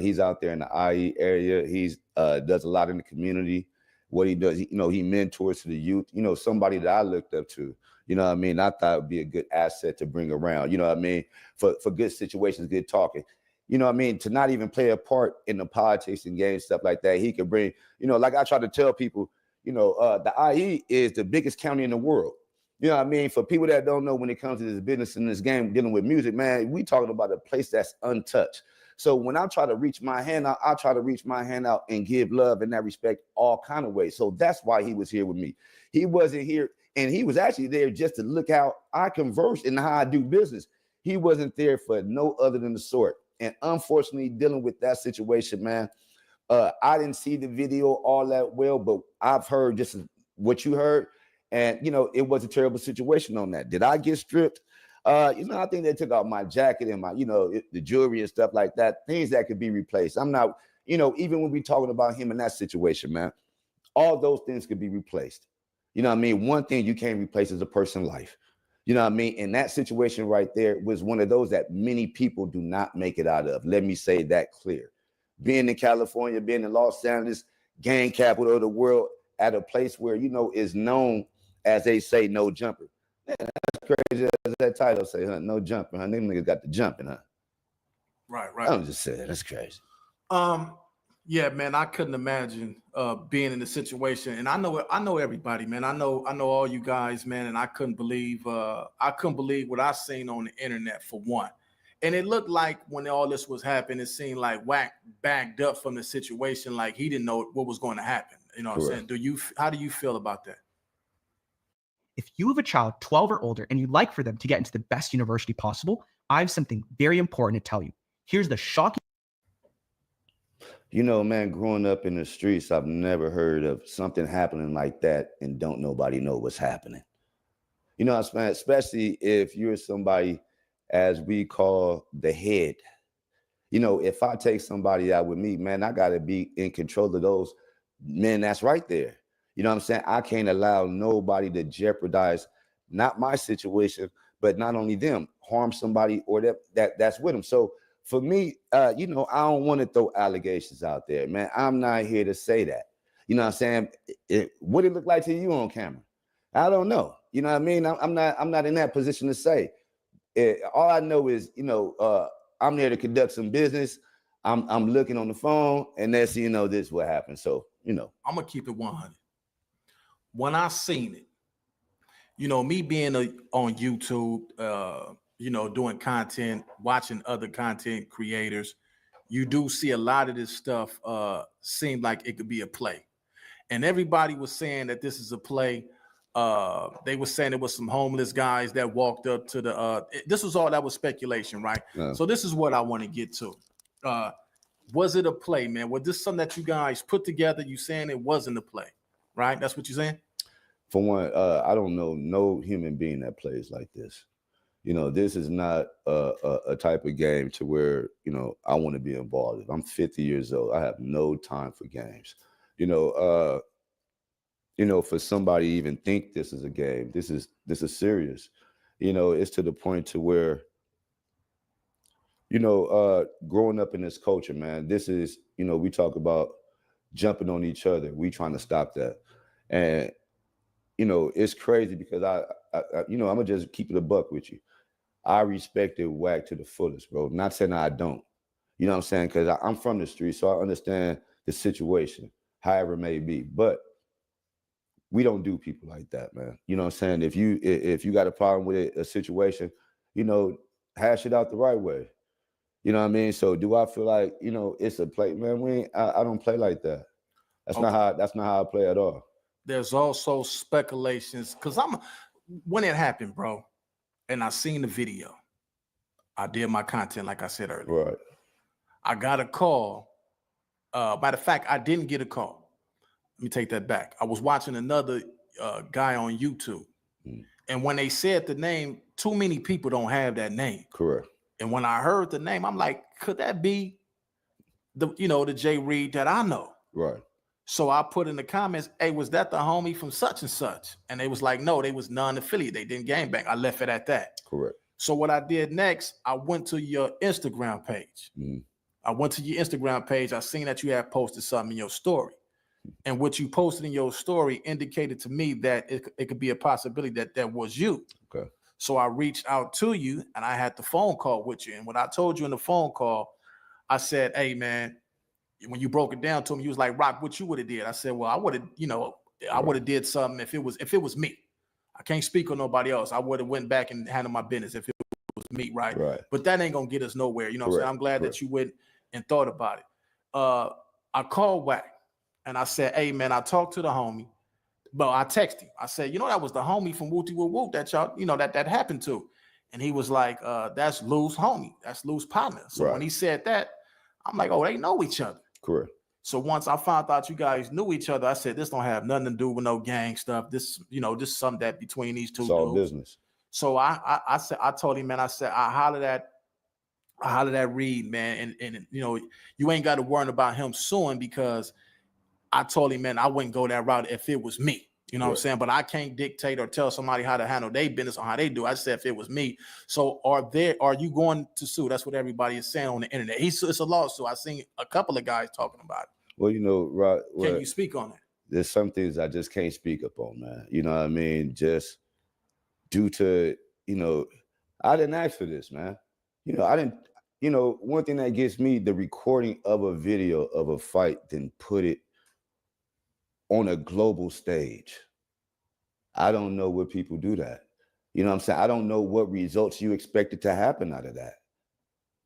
He's out there in the IE area. He's does a lot in the community. What he does, he mentors to the youth. Somebody that I looked up to. You know what I mean? I thought it would be a good asset to bring around. You know what I mean? For good situations, good talking. You know what I mean? To not even play a part in the politics and games, stuff like that. He could bring, like I try to tell people, the IE is the biggest county in the world. You know what I mean? For people that don't know, when it comes to this business and this game, dealing with music, man, we talking about a place that's untouched. So when I try to reach my hand out, I try to reach my hand out and give love in that respect all kind of ways. So that's why he was here with me. He wasn't here, and he was actually there just to look how I converse and how I do business. He wasn't there for no other than the sort. And unfortunately, dealing with that situation, man, I didn't see the video all that well, but I've heard just what you heard. And, it was a terrible situation on that. Did I get stripped? I think they took out my jacket and my, the jewelry and stuff like that, things that could be replaced. I'm not, even when we talking about him in that situation, man, all those things could be replaced. You know what I mean? One thing you can't replace is a person's life. You know what I mean? And that situation right there was one of those that many people do not make it out of. Let me say that clear. Being in California, being in Los Angeles, gang capital of the world, at a place where, is known as, they say, no jumper. Man, that's crazy as that title say, huh? No jumper, huh? Them niggas got the jumping, huh? Right. I'm just saying, that's crazy. Yeah, man, I couldn't imagine being in the situation. And I know everybody, man. I know all you guys, man, and I couldn't believe what I seen on the internet, for one. And it looked like when all this was happening, it seemed like Wack backed up from the situation, like he didn't know what was going to happen. You know what I'm saying? How do you feel about that? If you have a child 12 or older and you'd like for them to get into the best university possible, I have something very important to tell you. Here's the shocking. Man, growing up in the streets, I've never heard of something happening like that and don't nobody know what's happening. Especially if you're somebody, as we call the head. If I take somebody out with me, man, I got to be in control of those men that's right there. You know what I'm saying? I can't allow nobody to jeopardize not my situation, but not only them, harm somebody or that's with them. So for me, I don't want to throw allegations out there, man. I'm not here to say that. You know what I'm saying? What it look like to you on camera? I don't know. You know what I mean? I'm not in that position to say. All I know is, I'm there to conduct some business. I'm looking on the phone, and that's, this is what happened. So, I'm gonna keep it 100. When I seen it, me being on YouTube, doing content, watching other content creators, you do see a lot of this stuff seem like it could be a play. And everybody was saying that this is a play. They were saying it was some homeless guys that walked up to the this was all that was speculation, right? Yeah. So this is what I want to get to. Was it a play, man? Was this something that you guys put together? You saying it wasn't a play, right? That's what you're saying? For one, I don't know no human being that plays like this. This is not a type of game to where, I want to be involved in. I'm 50 years old. I have no time for games. For somebody to even think this is a game, this is serious. It's to the point to where, growing up in this culture, man, this is, we talk about jumping on each other. We trying to stop that. And, it's crazy because I'm gonna just keep it a buck with you. I respected Wack to the fullest, bro. Not saying I don't. You know what I'm saying? Because I'm from the street, so I understand the situation, however it may be. But we don't do people like that, man. You know what I'm saying? If you got a problem with a situation, hash it out the right way. You know what I mean? So do I feel like, it's a play? Man, I don't play like that. That's not how I play at all. There's also speculations, because when it happened, bro, and I seen the video, I did my content like I said earlier. Right. I got a call. Matter of fact, I didn't get a call. Let me take that back. I was watching another guy on YouTube. And when they said the name, too many people don't have that name. Correct. And when I heard the name, I'm like, could that be the Jay Reed that I know. Right. So I put in the comments, hey, was that the homie from such and such? And they was like, no, they was non-affiliate. They didn't gangbang. I left it at that. Correct. So what I did next, I went to your Instagram page. I went to your Instagram page. I seen that you had posted something in your story. And what you posted in your story indicated to me that it could be a possibility that that was you. Okay. So I reached out to you and I had the phone call with you. And what I told you in the phone call, I said, hey, man, when you broke it down to him, you was like, Rock, what you would have did? I said, well, I would have, I would have did something if it was me. I can't speak on nobody else. I would have went back and handled my business if it was me, right? But that ain't gonna get us nowhere. You know what I'm saying? I'm glad that you went and thought about it. I called Wack and I said, hey, man, I talked to the homie. But I texted him. I said, that was the homie from Wooty Woo Woo that y'all, that happened to. And he was like, that's Luce homie. That's Luce partner. So when he said that, I'm like, oh, they know each other. Correct. So once I found out you guys knew each other, I said, this don't have nothing to do with no gang stuff. This, this is something that between these two it's all dudes. business. So I said, I told him, man, I said, I hollered at Reed, man. And you ain't got to worry about him suing because I told him, man, I wouldn't go that route if it was me. You know what I'm saying? But I can't dictate or tell somebody how to handle their business or how they do. I said if it was me. So are you going to sue? That's what everybody is saying on the internet. It's a lawsuit. I've seen a couple of guys talking about it. Well, Rod, can you speak on that? There's some things I just can't speak up on, man. You know what I mean? Just due to, I didn't ask for this, man. I didn't, one thing that gets me, the recording of a video of a fight, then put it on a global stage. I don't know what people do that. You know what I'm saying? I don't know what results you expected to happen out of that.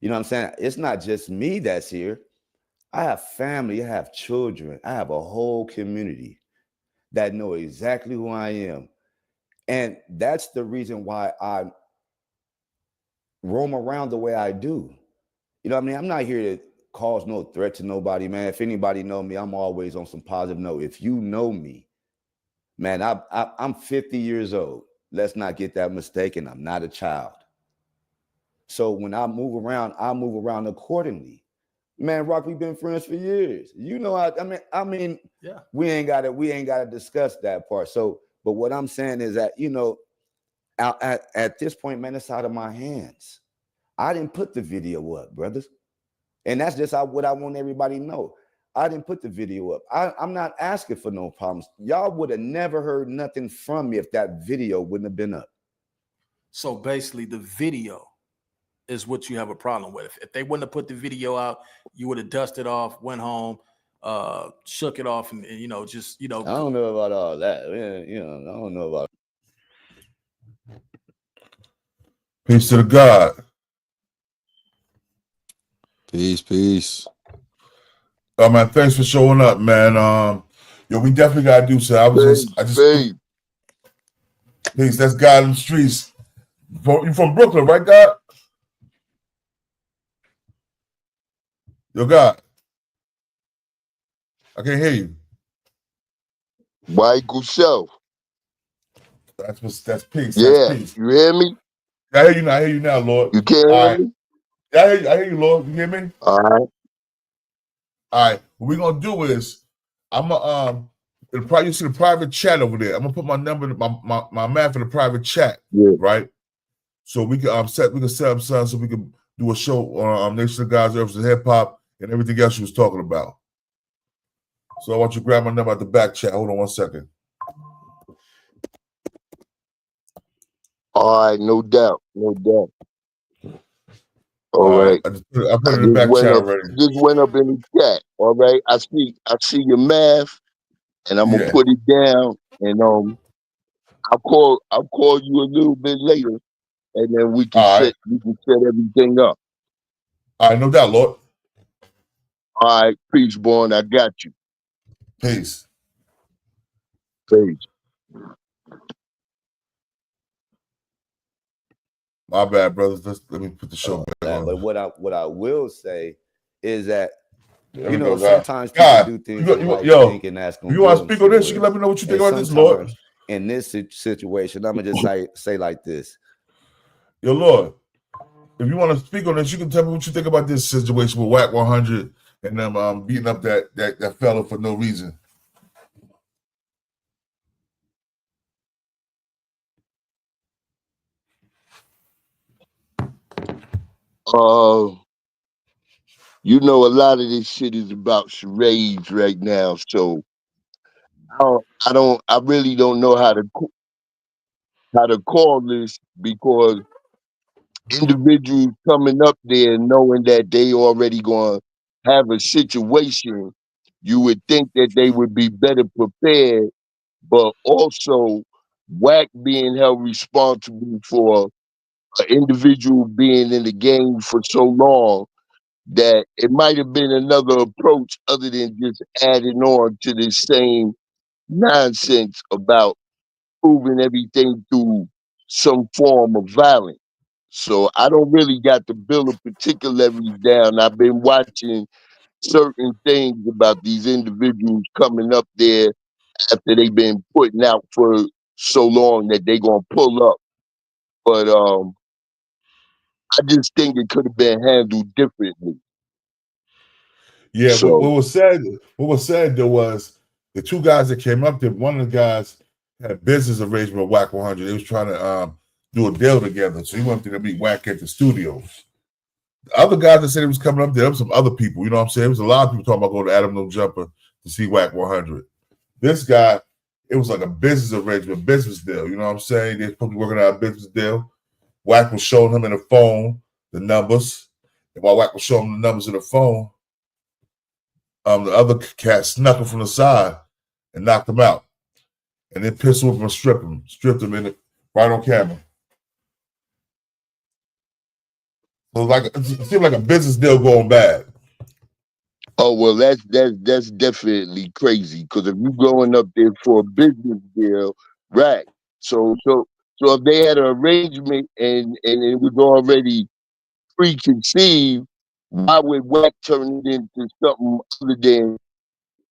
You know what I'm saying? It's not just me that's here. I have family, I have children, I have a whole community that know exactly who I am. And that's the reason why I roam around the way I do. You know what I mean? I'm not here to cause no threat to nobody, man. If anybody know me, I'm always on some positive note. If you know me, man, I'm 50 years old. Let's not get that mistaken. I'm not a child. So when I move around accordingly. Man, Rock, we've been friends for years. I mean, yeah. We ain't gotta discuss that part. So, but what I'm saying is that, at this point, man, it's out of my hands. I didn't put the video up, brothers. And that's just what I want everybody to know. I didn't put the video up. I'm not asking for no problems. Y'all would have never heard nothing from me if that video wouldn't have been up. So basically the video is what you have a problem with. If they wouldn't have put the video out, you would have dusted off, went home, shook it off, and I don't know about all that. I don't know about Peace to the God. Peace. Oh man, thanks for showing up, man. We definitely gotta do so. Peace. That's God in the streets. You from Brooklyn, right, God? Yo, God. I can't hear you. White Gusel. That's peace. Yeah, that's peace. You hear me? I hear you now, Lord. You can't hear me? Yeah, I hear you, Lord. You hear me? All right. All right. What we're gonna do is I'm gonna you see the private chat over there. I'm gonna put my number, my man for the private chat. Yeah. Right. So we can set up something so we can do a show on Nation of God's Herbs and Hip Hop and everything else you was talking about. So I want you to grab my number at the back chat. Hold on 1 second. All right, no doubt. All right. I put it in the back chat already. Just went up in the chat. All right. I see your math, and I'm gonna put it down. And I'll call you a little bit later, and then we can set everything up. All right, no doubt, Lord. All right, peace, born. I got you. Peace. My bad, brothers. Let me put the show back on. But what I will say is that sometimes people do things think and ask them. You want to speak on this? You can let me know what you think about this, Lord. In this situation, I'm gonna just say like this. Yo, Lord, if you want to speak on this, you can tell me what you think about this situation with Wack 100 and them beating up that fella for no reason. You know, a lot of this shit is about charades right now, so I really don't know how to call this, because individuals coming up there knowing that they already going to have a situation, you would think that they would be better prepared, but also Wack being held responsible for an individual being in the game for so long, that it might have been another approach other than just adding on to the same nonsense about proving everything through some form of violence. So I don't really got the bill of particulars down. I've been watching certain things about these individuals coming up there after they've been putting out for so long that they gonna pull up. But I just think it could have been handled differently. Yeah, So what was said though was the two guys that came up there, one of the guys had a business arrangement with Wack 100. They was trying to do a deal together. So he wanted to meet Wack at the studios. The other guys that said he was coming up there were some other people, you know what I'm saying? There was a lot of people talking about going to Adam No Jumper to see Wack 100. This guy, it was like a business arrangement, business deal, you know what I'm saying? They're supposed to be working out a business deal. Wack was showing him in the phone the numbers. And while Wack was showing him the numbers in the phone, the other cat snuck him from the side and knocked him out. And then pistol whipped him and stripped him right on camera. So it seemed like a business deal going bad. oh well, that's definitely crazy, because if you're going up there for a business deal, right? So if they had an arrangement and it was already preconceived, why would Wack turn it into something other than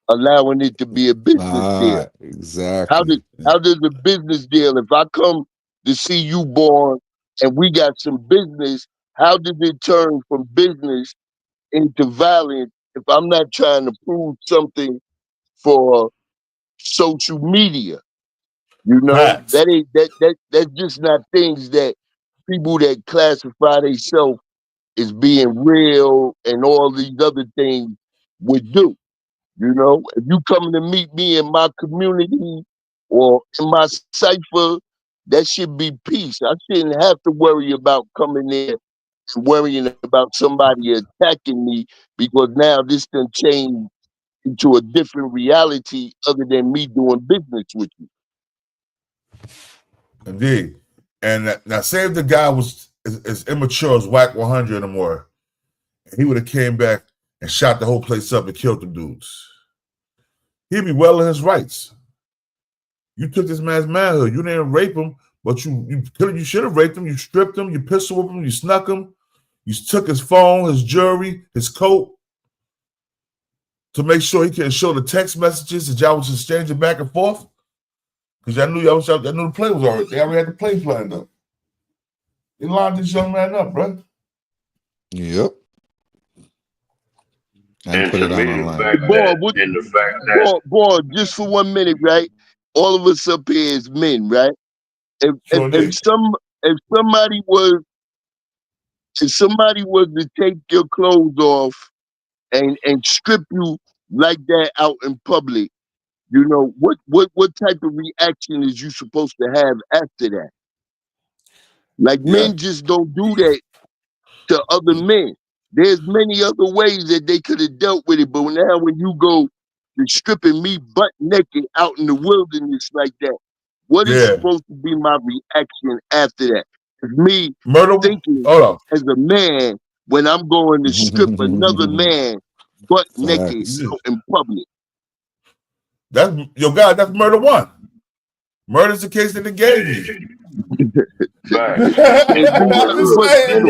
allowing it to be a business deal? Exactly. How does a business deal, if I come to see you, born, and we got some business, how does it turn from business into violence if I'm not trying to prove something for social media? You know, Facts. that's just not things that people that classify themselves as being real and all these other things would do. You know, if you coming to meet me in my community or in my cipher, that should be peace. I shouldn't have to worry about coming there and worrying about somebody attacking me, because now this done changed into a different reality other than me doing business with you. Indeed. And now say if the guy was as immature as Wack 100 anymore, he would have came back and shot the whole place up and killed the dudes. He'd be well in his rights. You took this man's manhood. You didn't rape him, but you should have raped him. You stripped him. You pistol whipped him. You snuck him. You took his phone, his jewelry, his coat, to make sure he can show the text messages that y'all was exchanging back and forth. Because I knew the play was already. They already had the play planned up. They lined this young man up, bro. Yep. And put to it me, out the online. fact that, Boy, just for 1 minute, right? All of us up here is men, right? If somebody was to take your clothes off and strip you like that out in public, you know, what type of reaction is you supposed to have after that? Like, men just don't do that to other men. There's many other ways that they could have dealt with it, but now when you go to stripping me butt naked out in the wilderness like that, what is supposed to be my reaction after that? It's me thinking as a man when I'm going to strip another man butt naked out in public. That's that's murder one. Murder's the case that they gave you. Facts. I'm just saying,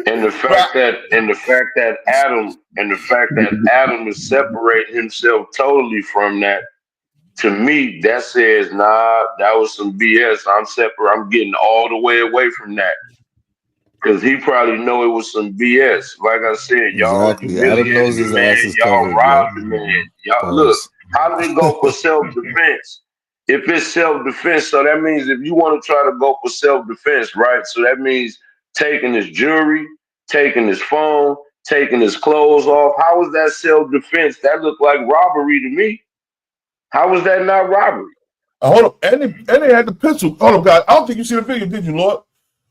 And the fact that Adam is separating himself totally from that, to me, that says, nah, that was some BS. I'm separate. I'm getting all the way away from that. Cause he probably know it was some BS. Like I said, y'all Exactly. Adam humiliated knows the his ass man. is Y'all covered. Yep. robbed the man. Y'all look. Pause. How did it go for self-defense? If it's self-defense, so that means if you want to try to go for self-defense, right? So that means taking his jewelry, taking his phone, taking his clothes off. How is that self-defense? That looked like robbery to me. How was that not robbery? Hold up, and they had the pistol. Hold up, guys. I don't think you see the video, did you, Lord?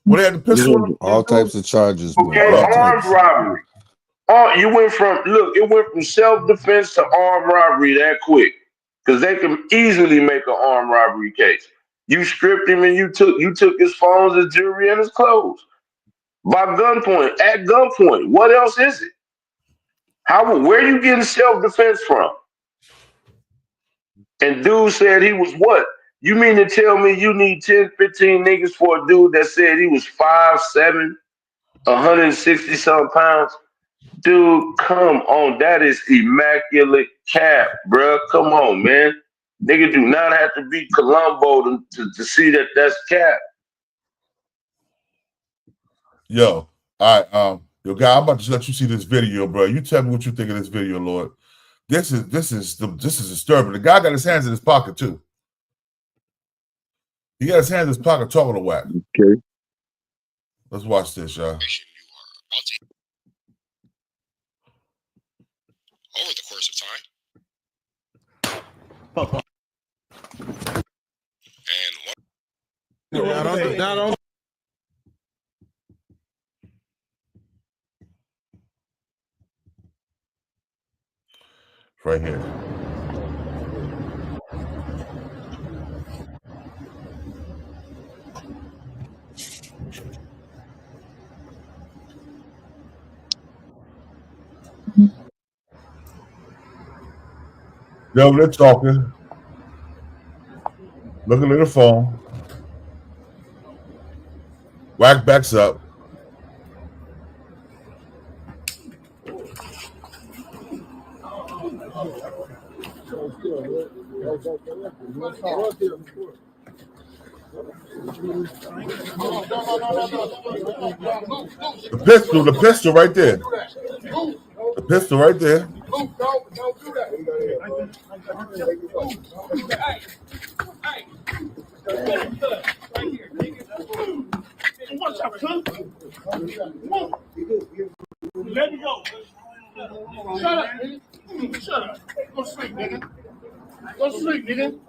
When they had the pistol. Yeah, all types of charges, boy. Okay, All armed types. robbery. You went from it went from self-defense to armed robbery that quick. Because they can easily make an armed robbery case. You stripped him and you took his phones, his jewelry, and his clothes. By gunpoint, at gunpoint. What else is it? Where you getting self-defense from? And dude said he was what? You mean to tell me you need 10, 15 niggas for a dude that said he was 5'7", 160-something pounds? Dude, come on. That is immaculate cap, bro. Come on, man. Nigga do not have to be Columbo to see that that's cap. Yo, all right, yo, guy, I'm about to let you see this video, bro. You tell me what you think of this video, Lord. This is disturbing. The guy got his hands in his pocket too. He got his hands in his pocket talking to Wack. Okay. Let's watch this, y'all. Over the course of time. And what? Right here. Yo, they're talking. Looking at the phone. Wack backs up. The pistol right there. The pistol right there. Let me go. Shut up, nigga. Shut up. Go sleep, nigga. Go sleep, nigga.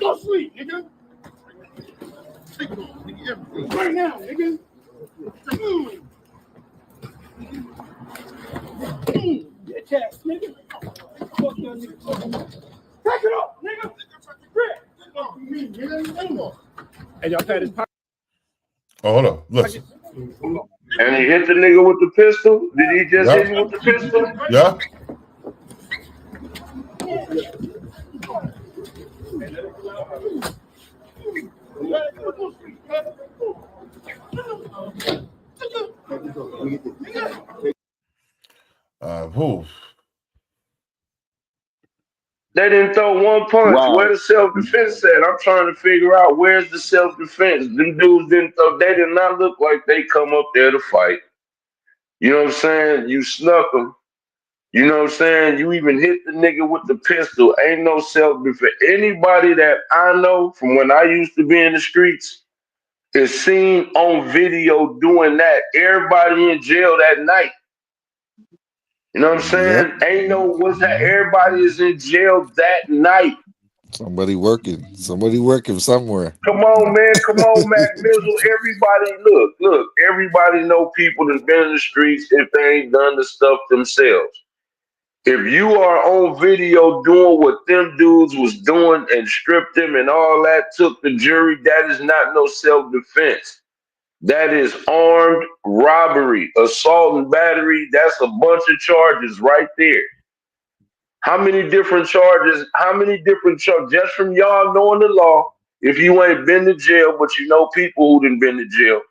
Go sleep, nigga. Right now, nigga. Bitch ass nigga. Fuck your nigga. Take it off, nigga. Hey, y'all had his pocket. Oh, hold on. Listen. And he hit the nigga with the pistol? Did he just hit him with the pistol? Yeah. Who? They didn't throw one punch. Wow. Where the self-defense at? I'm trying to figure out where's the self-defense. Them dudes didn't throw. They did not look like they come up there to fight. You know what I'm saying? You snuck them. You know what I'm saying? You even hit the nigga with the pistol. Ain't no self-defense. Anybody that I know from when I used to be in the streets is seen on video doing that. Everybody in jail that night. You know what I'm saying? Yep. Ain't no what's that? Everybody is in jail that night. Somebody working somewhere. Come on, man. Come on, Mac Mizzle. Everybody, look. Everybody know people that's been in the streets if they ain't done the stuff themselves. If you are on video doing what them dudes was doing and stripped them and all that, took the jury, that is not no self-defense. That is armed robbery, assault and battery. That's a bunch of charges right there. How many different charges? Just from y'all knowing the law, if you ain't been to jail, but you know people who done been to jail,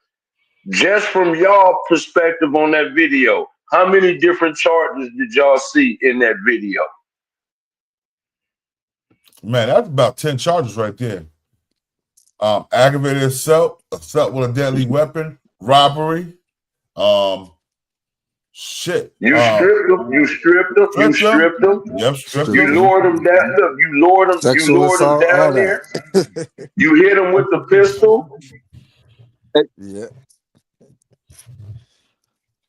just from y'all perspective on that video, how many different charges did y'all see in that video? Man, that's about 10 charges right there. Aggravated assault with a deadly weapon, robbery. Shit. You stripped them. You stripped them. You stripped them. Yep, stripped You them. lured them down. Look, you lured them. You Sexual lured them assault, all down there. that. You hit them with the pistol. Yeah.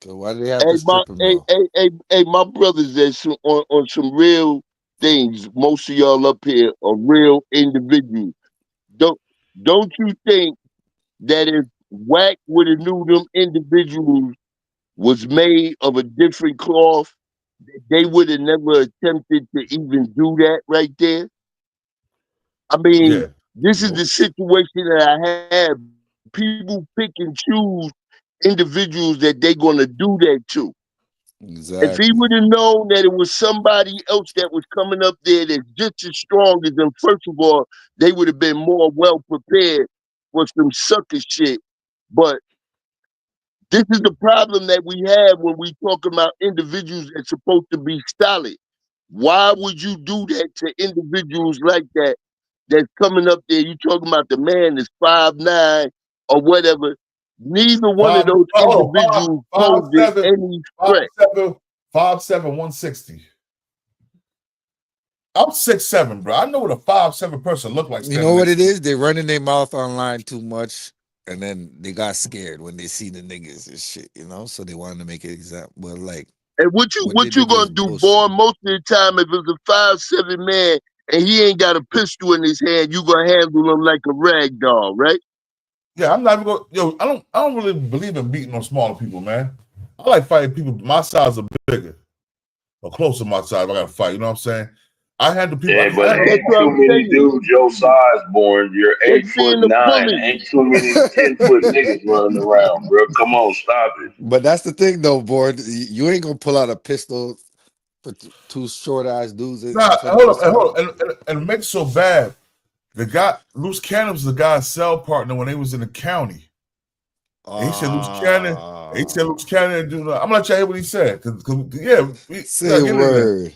So why do they have to strip him though? Hey, my brothers, that's on some real things. Most of y'all up here are real individuals. Don't you think that if Wack would have knew them individuals was made of a different cloth, they would have never attempted to even do that right there? I mean, this is the situation that I have. People pick and choose individuals that they're going to do that to. Exactly. If he would have known that it was somebody else that was coming up there that's just as strong as them, first of all, they would have been more well prepared for some sucker shit. But this is the problem that we have when we talk about individuals that's supposed to be solid. Why would you do that to individuals like that that's coming up there? You talking about the man that's 5'9" or whatever. Neither one of those individuals poses any threat. 5'7", 160. I'm 6'7", bro. I know what a 5'7" person look like. You know what it is? They're running their mouth online too much, and then they got scared when they see the niggas and shit, you know? So they wanted to make an example. But like, and what you gonna do, boy? Most of the time, if it's a 5'7" man and he ain't got a pistol in his hand, you gonna handle him like a rag doll, right? Yeah, I'm not even going. Yo, I don't really believe in beating on smaller people, man. I like fighting people my size or bigger, or close to my size. If I gotta fight, you know what I'm saying? I handle people. Yeah, but ain't too many dudes your size, Born. You're 8'9". Ain't too many 10-foot niggas running around, bro. Come on, stop it. But that's the thing, though, boy. You ain't gonna pull out a pistol for two short-ass dudes. Nah, hold on. And it makes it so bad. The guy, Luce Cannon, was the guy's cell partner when they was in the county. And he said Luce Cannon. He said Luce Cannon. I'm gonna let you hear what he said. Say a word.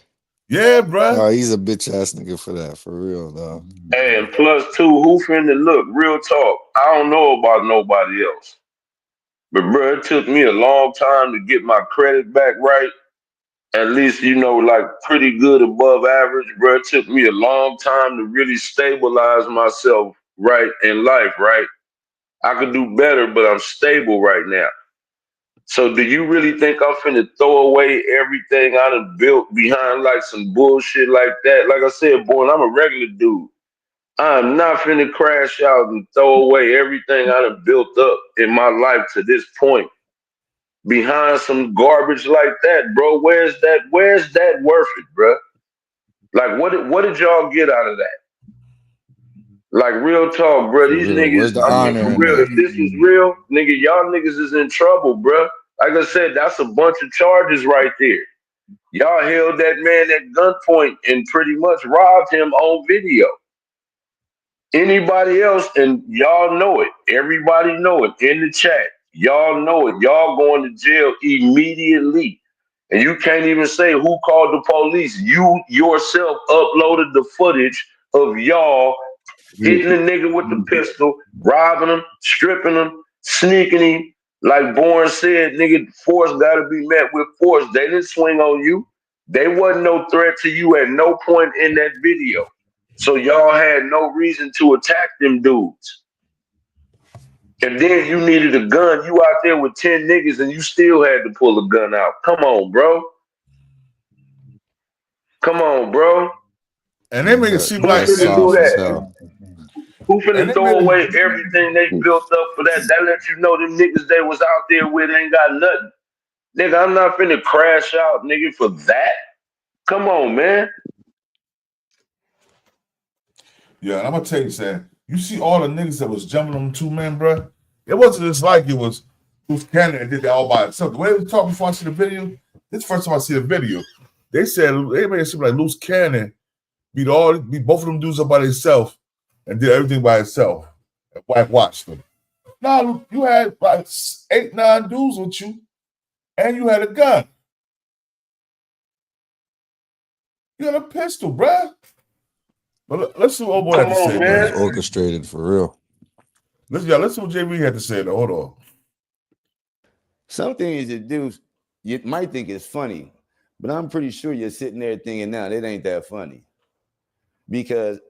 Yeah, bro. Oh, he's a bitch ass nigga for that, for real, though. Hey, and plus two, who finna look? Real talk. I don't know about nobody else, but bro, it took me a long time to get my credit back right. At least, you know, like pretty good above average, bro. It took me a long time to really stabilize myself right in life, right? I could do better, but I'm stable right now. So do you really think I'm finna throw away everything I done built behind like some bullshit like that? Like I said, boy, I'm a regular dude. I'm not finna crash out and throw away everything I done built up in my life to this point behind some garbage like that, bro. Where's that worth it, bro? Like what did y'all get out of that? Like real talk, bro. These niggas, I mean, for real, if this was real, nigga, y'all niggas is in trouble, bro. Like I said, that's a bunch of charges right there. Y'all held that man at gunpoint and pretty much robbed him on video. Anybody else, and y'all know it. Everybody know it in the chat. Y'all know it. Y'all going to jail immediately. And you can't even say who called the police. You yourself uploaded the footage of y'all hitting the nigga with the pistol, robbing him, stripping him, sneaking him. Like Bourne said, nigga, force gotta be met with force. They didn't swing on you. They wasn't no threat to you at no point in that video. So y'all had no reason to attack them dudes. And then you needed a gun. You out there with 10 niggas and you still had to pull a gun out. Come on, bro. Come on, bro. And they make it seem like who finna do that? Who finna throw away everything they built up for that? That lets you know them niggas they was out there with ain't got nothing. Nigga, I'm not finna crash out, nigga, for that. Come on, man. Yeah, and I'm gonna tell you, Sam. You see all the niggas that was jumping on 2 men, bro. It wasn't just like it was Luce Cannon that did that all by itself. The way they was talking before I see the video, this is the first time I see the video. They said they made it seem like Luce Cannon beat both of them dudes up by themselves and did everything by itself. And Wack watched them. Nah, you had like 8, 9 dudes with you, and you had a gun. You had a pistol, bruh. But let's see what old boy had to say, man. Orchestrated for real. Listen, what JB had to say though. Hold on. Some things you do, you might think it's funny, but I'm pretty sure you're sitting there thinking, now it ain't that funny, because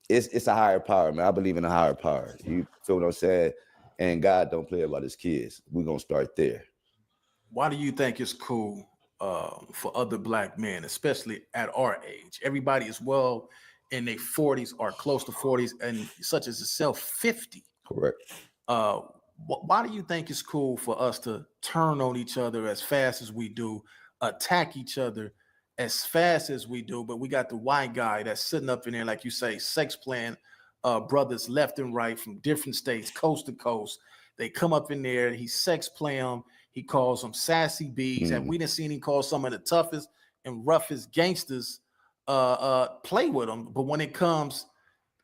it's a higher power, man. I believe in a higher power. You feel what I'm saying? And God don't play about his kids. We're gonna start there. Why do you think it's cool for other black men, especially at our age? Everybody is well in their 40s or close to 40s, and such as yourself, 50. Correct. Why do you think it's cool for us to turn on each other as fast as we do, attack each other as fast as we do, but we got the white guy that's sitting up in there, like you say, sex playing brothers left and right from different states, coast to coast. They come up in there, he sex play them, he calls them sassy bees, and we done seen him call some of the toughest and roughest gangsters play with him. But when it comes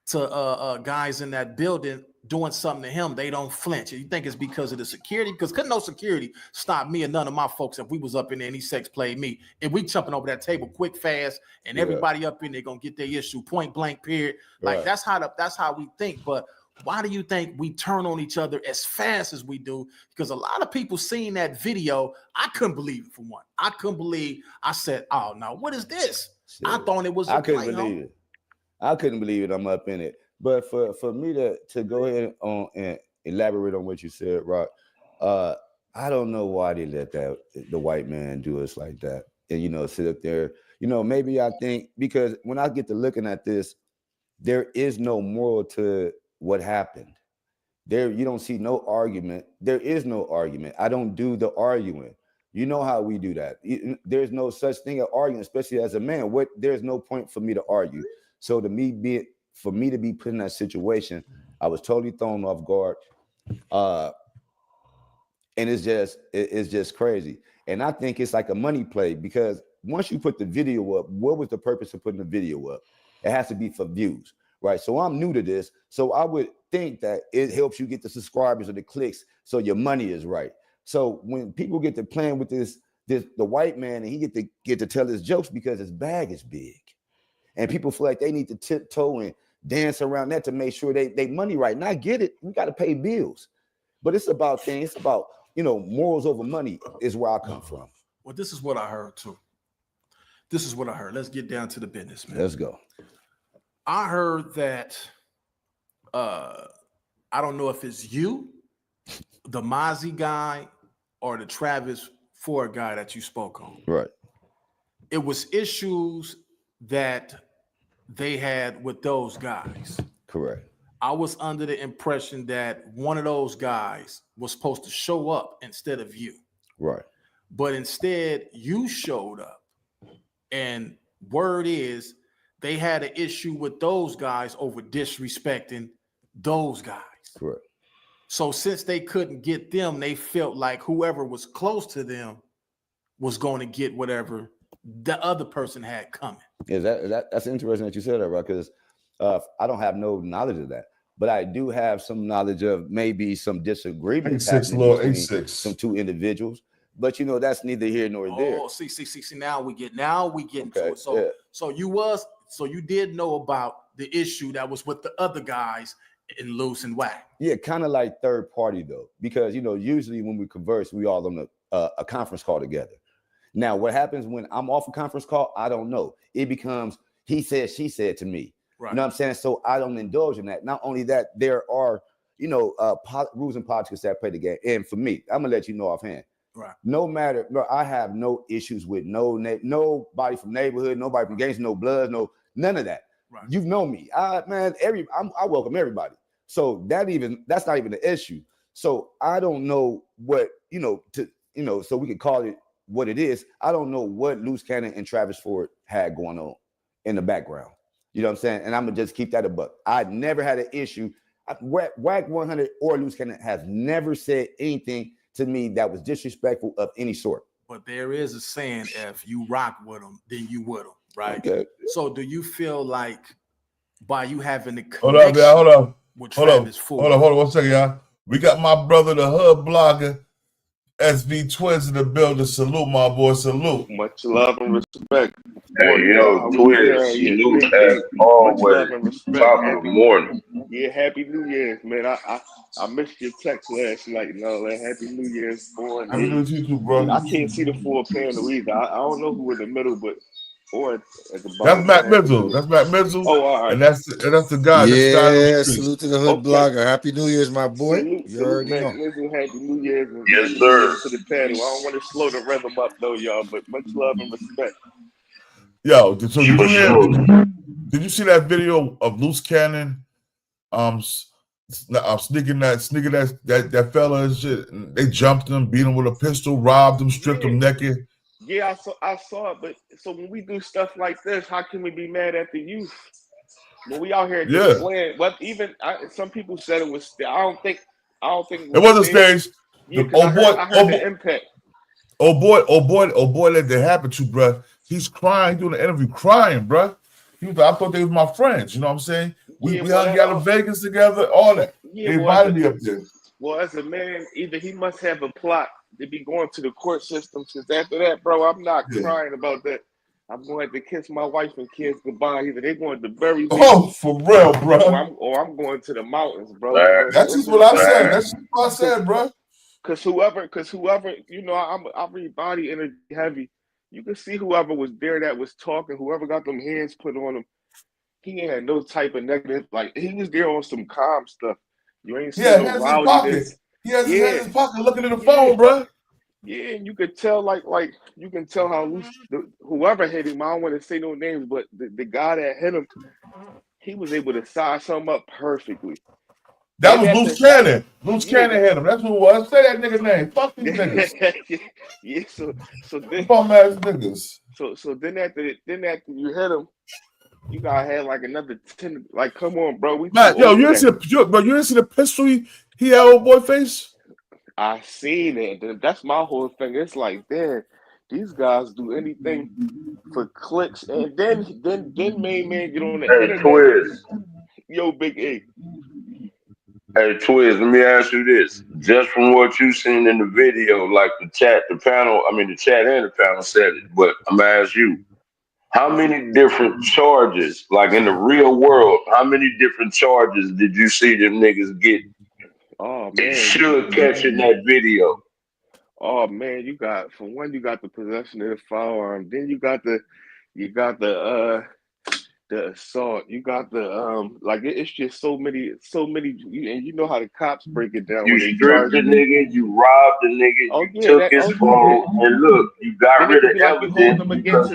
to guys in that building doing something to him, they don't flinch. You think it's because of the security? Because couldn't no security stop me and none of my folks if we was up in there and he sex played me, and we jumping over that table quick, fast, and everybody up in there gonna get their issue point blank, period. Like that's how we think. But why do you think we turn on each other as fast as we do? Because a lot of people seeing that video, I couldn't believe it. For one, I couldn't believe. I said, "Oh no, what is this?" Shit. I thought it was. I couldn't believe it. I couldn't believe it. I'm up in it. But for me to go ahead on and elaborate on what you said, Rock, I don't know why they let the white man do us like that, and sit up there. Maybe I think because when I get to looking at this, there is no moral to what happened. There, you don't see no argument. There is no argument. I don't do the arguing. You know how we do that. There's no such thing as arguing, especially as a man. There's no point for me to argue. So for me to be put in that situation, I was totally thrown off guard. And it's just crazy. And I think it's like a money play, because once you put the video up, what was the purpose of putting the video up? It has to be for views, right? So I'm new to this. So I would think that it helps you get the subscribers or the clicks so your money is right. So when people get to playing with the white man, and he get to tell his jokes because his bag is big, and people feel like they need to tiptoe and dance around that to make sure they money right. And I get it. We got to pay bills. But it's about things. It's about, morals over money is where I come from. Well, this is what I heard too. This is what I heard. Let's get down to the business, man. Let's go. I heard that, I don't know if it's you, the Mozzie guy, or the Travis Ford guy that you spoke on. Right. It was issues that they had with those guys. Correct. I was under the impression that one of those guys was supposed to show up instead of you. Right. But instead, you showed up. And word is they had an issue with those guys over disrespecting those guys. Correct. So since they couldn't get them, they felt like whoever was close to them was going to get whatever the other person had coming. Yeah, that's interesting that you said that, right? Because I don't have no knowledge of that, but I do have some knowledge of maybe some disagreements between some two individuals. But that's neither here nor there. Oh, see. Now we get into it. So you did know about the issue that was with the other guys in Luce and Wack. Yeah, kind of like third party though, because usually when we converse, we all on a conference call together. Now, what happens when I'm off a conference call, I don't know. It becomes he said, she said to me. Right. You know what I'm saying? So I don't indulge in that. Not only that, there are, rules and politics that play the game. And for me, I'm gonna let you know offhand. Right. No matter, I have no issues with nobody from neighborhood, nobody from gangs, no blood, none of that. Right. You know me. I welcome everybody. So that's not even the issue. So I don't know what, so we can call it what it is. I don't know what Luce Cannon and Travis Ford had going on in the background. You know what I'm saying? And I'm gonna just keep that a buck. I never had an issue. Wack 100 or Luce Cannon has never said anything to me that was disrespectful of any sort. But there is a saying: if you rock with them, then you with them, right? Okay. So do you feel like by you having the connection hold on 1 second, y'all. We got my brother, the Hood Blogger, SB Twins in the building. Salute, my boy. Salute. Much love and respect. Hey, yo, Twins, salute as always. Top of the morning. Yeah, Happy New Year's, man. I missed your text last night and all that. Happy New Year's, boy. Happy New Year to you too, bro. I can't see the full panel either. I don't know who in the middle, but or at the That's bottom. Matt Mizzle. That's Matt Mizzle. Oh, all right. And that's the guy that's guy on the street. Salute to the hood blogger. Happy New Year's, my boy. Salute, You already Matt know. Mizzle. Happy New Year's. And Yes, New sir. Year's to the panel. I don't want to slow the rhythm up though, y'all, but much love and respect. Yo, so did you see that video of Luce Cannon sneaking that fella and shit? They jumped him, beat him with a pistol, robbed him, stripped him naked. Yeah, I saw it, but so when we do stuff like this, how can we be mad at the youth? When we out here playing, but even some people said it was. I don't think it wasn't staged. Yeah, I heard the impact. Oh boy, let that happen to, bro. He's crying, doing the interview, crying, bro. I thought they was my friends. You know what I'm saying? We hung out in Vegas together, all that. Yeah, they invited me up there. Well, as a man, either he must have a plot to be going to the court system. Since after that, bro, I'm not crying about that. I'm going to kiss my wife and kids goodbye. Either they're going to bury me. Oh, for real, bro. Or I'm going to the mountains, bro. That's just what I said. That's just what I said, bro. Cause whoever, you know, I read body energy heavy. You can see whoever was there that was talking, whoever got them hands put on him, he ain't had no type of negative. Like he was there on some calm stuff. You ain't seen no rowdiness. He has his hands in his pocket looking at the phone, bro. Yeah, and you could tell, like you can tell how whoever hit him. I don't want to say no names, but the guy that hit him, he was able to size something up perfectly. That was Luce Cannon. Luce Cannon hit him. That's who it was. Say that nigga's name. Fuck these niggas. Yeah. So then, bum ass niggas. So then after you hit him, you gotta have like another 10. Like, come on, bro. Matt, yo, you didn't see the pistol he had old boy face? I seen it. That's my whole thing. It's like, damn, these guys do anything for clicks, and then main man get on the internet. Twiz. Yo, Big A. Hey, Twiz, let me ask you this. Just from what you seen in the video, like the chat and the panel said it, but I'm gonna ask you, how many different charges, like in the real world, how many different charges did you see them niggas get? Oh, man. It should catch in that video. Oh, man, you got the possession of the firearm. Then you got the assault. You got the it's just so many, and you know how the cops break it down. You stripped the nigga, you robbed the nigga, you took his phone, and look, you got rid of evidence because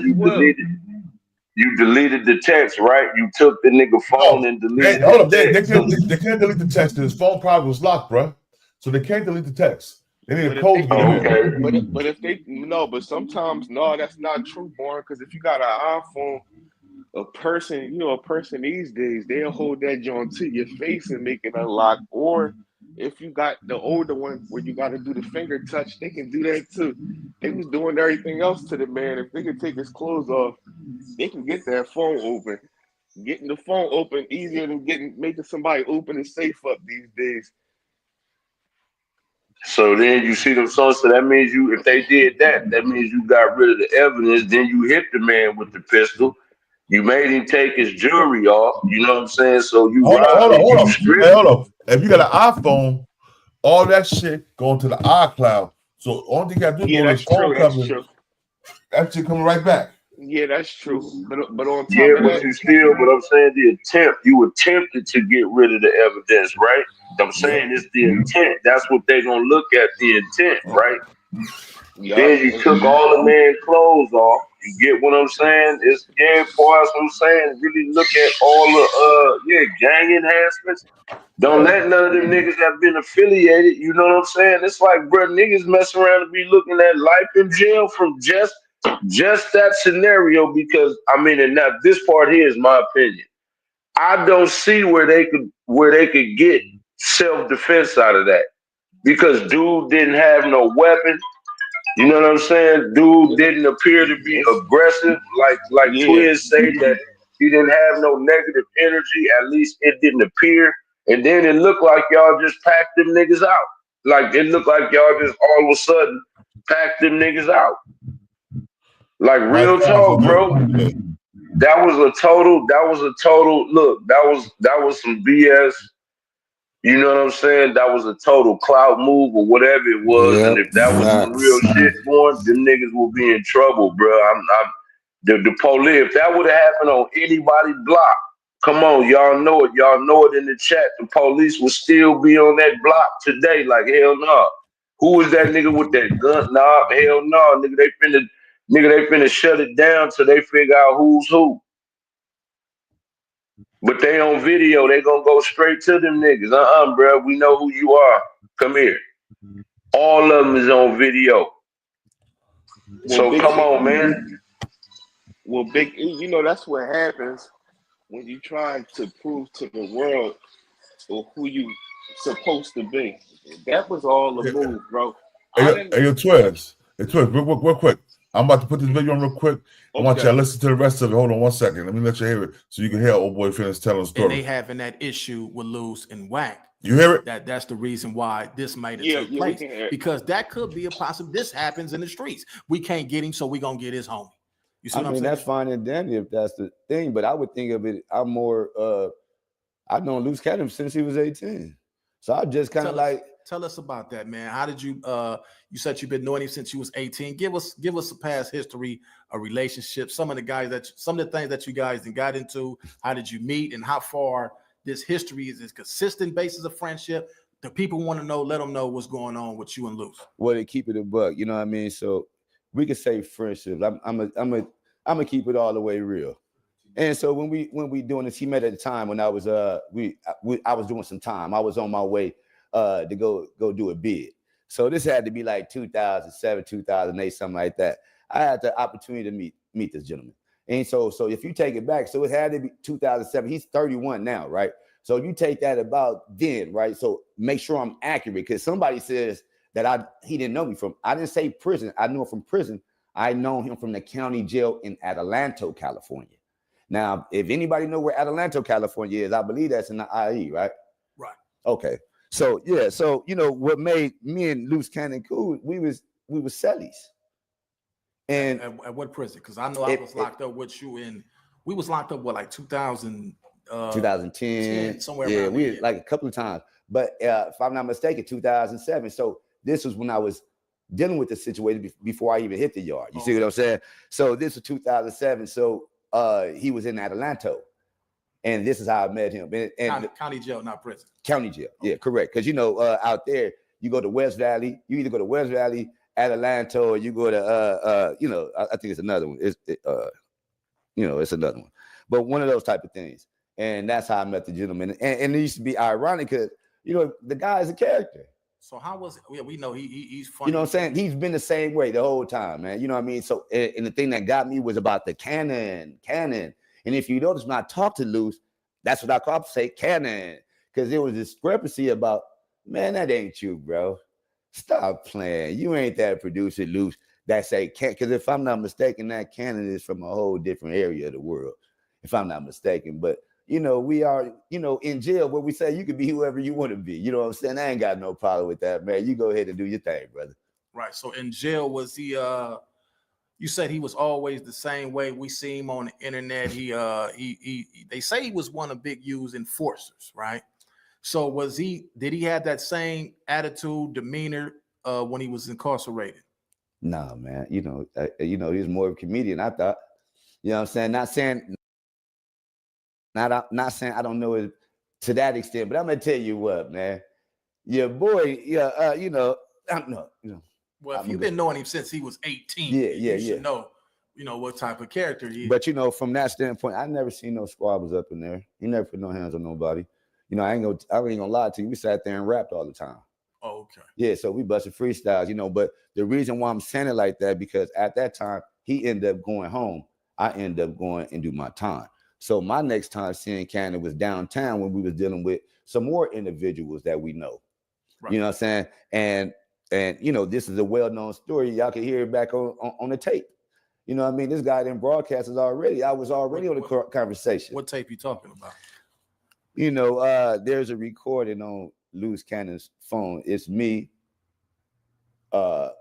you deleted the text, right? You took the nigga phone and deleted the text. They can't delete the text. His phone probably was locked, bro. So they can't delete the text. They need a code to get in. But sometimes that's not true, Born. Because if you got an iPhone, a person these days, they'll hold that joint to your face and make it unlock. Or if you got the older one where you got to do the finger touch, they can do that too. They was doing everything else to the man. If they can take his clothes off, they can get that phone open. Getting the phone open easier than making somebody open a safe up these days. So then you see them songs. So that means if they did that means you got rid of the evidence. Then you hit the man with the pistol. You made him take his jewelry off. You know what I'm saying? So you hold on. If you got an iPhone, all that shit going to the iCloud. So only thing you got to do is that's phone true. That's true. That shit coming right back. Yeah, that's true. But on top of that, you still. But I'm saying you attempted to get rid of the evidence, right? I'm saying it's the intent. That's what they're gonna look at, the intent, right? Then you took all the man's clothes off. You get what I'm saying? That's what I'm saying. Really look at all the gang enhancements. Don't let none of them niggas have been affiliated. You know what I'm saying? It's like, bro, niggas mess around and be looking at life in jail from just that scenario. Because and now this part here is my opinion. I don't see where they could get self-defense out of that, because dude didn't have no weapon. You know what I'm saying? Dude didn't appear to be aggressive, like Twiz say that he didn't have no negative energy. At least it didn't appear. And then it looked like y'all just packed them niggas out. Like it looked like y'all just all of a sudden packed them niggas out. Like real talk, bro. That was a total look, that was some BS. You know what I'm saying? That was a total clout move or whatever it was. And Yep, if that was some real facts. shit, boy, them niggas will be in trouble, bro. The police, if that would have happened on anybody's block, come on, y'all know it. Y'all know it in the chat. The police will still be on that block today. Like, hell no. Who was that nigga with that gun? Nah, hell no. Nigga, they finna shut it down till they figure out who's who. But they on video, they gonna go straight to them niggas. Bro, we know who you are. Come here. All of them is on video. So Big come E, on, man. well, Big E, you know that's what happens when you try to prove to the world or who you supposed to be. That was all a move, bro. Hey, yo, Twist. Hey, Twist, real quick. I'm about to put this video on real quick. I want you to listen to the rest of it. Hold on 1 second. Let me let you hear it so you can hear old boy Finish telling the story. And they having that issue with Luce and Wack. You hear it? That's the reason why this might have took place. Because that could be a possible. This happens in the streets. We can't get him, so we gonna get his homie. You see what I'm saying? That's fine and dandy if that's the thing, but I would think of it. I'm more. I've known Luce Cannon since he was 18, so I just kind of like. Tell us about that, man. How did you? You said you've been knowing him since you was 18. Give us a past history, a relationship, some of the things that you guys got into. How did you meet, and how far this history is a consistent basis of friendship? The people want to know. Let them know what's going on with you and Luce. Well, they keep it a buck, you know what I mean. So we could say friendship. I'm gonna keep it all the way real. And so when we doing this, he met at the time when I was I was doing some time. I was on my way to go do a bid. So this had to be like 2007, 2008, something like that. I had the opportunity to meet this gentleman. And so if you take it back, so it had to be 2007. He's 31 now, right? So you take that about then, right? So make sure I'm accurate, because somebody says that he didn't know me from. I didn't say prison. I knew him from prison. I know him from the county jail in Adelanto, California. Now, if anybody know where Adelanto, California is, I believe that's in the IE, right? Right. Okay. So yeah, so you know what made me and Luce Cannon cool? We was cellies. And at what prison? Because I know I was locked up with you in. We was locked up like 2000. 2010, somewhere yeah, around we there. like a couple of times. But if I'm not mistaken, 2007. So this was when I was dealing with the situation before I even hit the yard. You see what I'm saying? So this was 2007. So he was in Adelanto, and this is how I met him. And county jail, not prison. County jail, yeah, correct. Because you know, out there, you go to West Valley. You either go to West Valley, Adelanto, or you go to you know, I think it's another one. You know, it's another one. But one of those type of things. And that's how I met the gentleman. And it used to be ironic because, you know, the guy is a character. So how was it? Yeah, we know he's funny. You know what I'm saying? He's been the same way the whole time, man. You know what I mean? So, and the thing that got me was about the Cannon. And if you notice, when I talk to Luce, that's what I call say Cannon. Because there was a discrepancy about, man, that ain't you, bro. Stop playing. You ain't that producer, Luce, that say Cannon. Because if I'm not mistaken, that Cannon is from a whole different area of the world, if I'm not mistaken. But you know, we are, you know, in jail where we say you can be whoever you want to be. You know what I'm saying? I ain't got no problem with that, man. You go ahead and do your thing, brother. Right. So in jail, was he you said he was always the same way. We see him on the internet. They say he was one of Big U's enforcers, right? So did he have that same attitude, demeanor when he was incarcerated? Nah, man. You know, he was more of a comedian, I thought. You know what I'm saying? Not saying I don't know it to that extent, but I'm gonna tell you what, man. Your boy, you know, I don't know, you know. Well, if you've been knowing him since he was 18, you should know, you know, what type of character he is. But you know, from that standpoint, I never seen no squabbles up in there. He never put no hands on nobody. You know, I ain't gonna lie to you. We sat there and rapped all the time. Oh, okay. Yeah, so we busted freestyles, you know. But the reason why I'm saying it like that, because at that time he ended up going home. I ended up going and do my time. So my next time seeing Cannon was downtown when we was dealing with some more individuals that we know. Right. You know what I'm saying? And you know, this is a well-known story. Y'all can hear it back on the tape. You know what I mean? This guy didn't broadcast us already. I was already on the conversation. What tape you talking about? You know, there's a recording on Luce Cannon's phone. It's me. Well,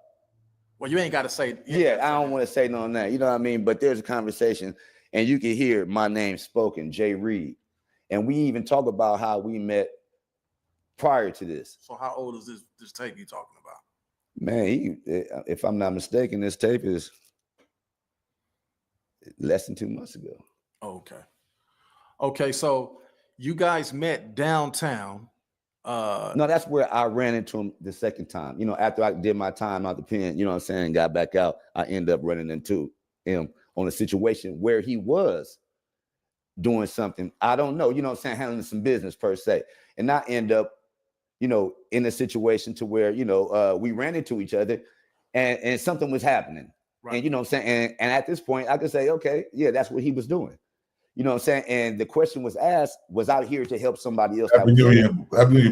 you ain't got to say. Yeah, I don't want to say no on that. You know what I mean? But there's a conversation. and you can hear my name spoken, Jay Reed. And we even talk about how we met prior to this. So how old is this tape you talking about? Man, if I'm not mistaken, this tape is less than 2 months ago. Okay, so you guys met downtown. No, that's where I ran into him the second time. You know, after I did my time out the pen, you know what I'm saying, got back out, I ended up running into him on a situation where he was doing something, I don't know, you know what I'm saying, handling some business per se. And I end up, you know, in a situation to where, you know, we ran into each other and something was happening. Right. And you know what I'm saying? And at this point, I could say, okay, yeah, that's what he was doing. You know what I'm saying? And the question was asked, was I here to help somebody else? Happy New Year,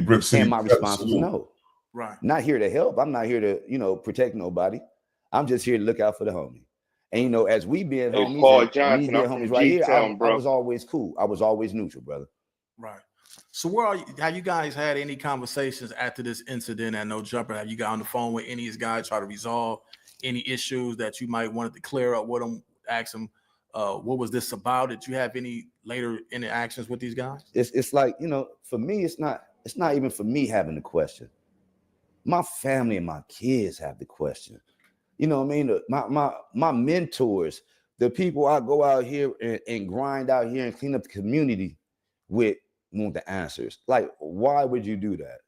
Brick City. And my response was no. Right. Not here to help. I'm not here to, you know, protect nobody. I'm just here to look out for the homie. And, you know, as we being homies, Paul Johnson, me being homies right here, I was always cool. I was always neutral, brother. Right. So where are you? Have you guys had any conversations after this incident at No Jumper? Have you got on the phone with any of these guys, try to resolve any issues that you might wanted to clear up with them, ask them, what was this about? Did you have any later interactions with these guys? It's like, you know, for me, it's not even for me having the question. My family and my kids have the question. You know what I mean? My mentors, the people I go out here and grind out here and clean up the community with, want the answers. Like, why would you do that?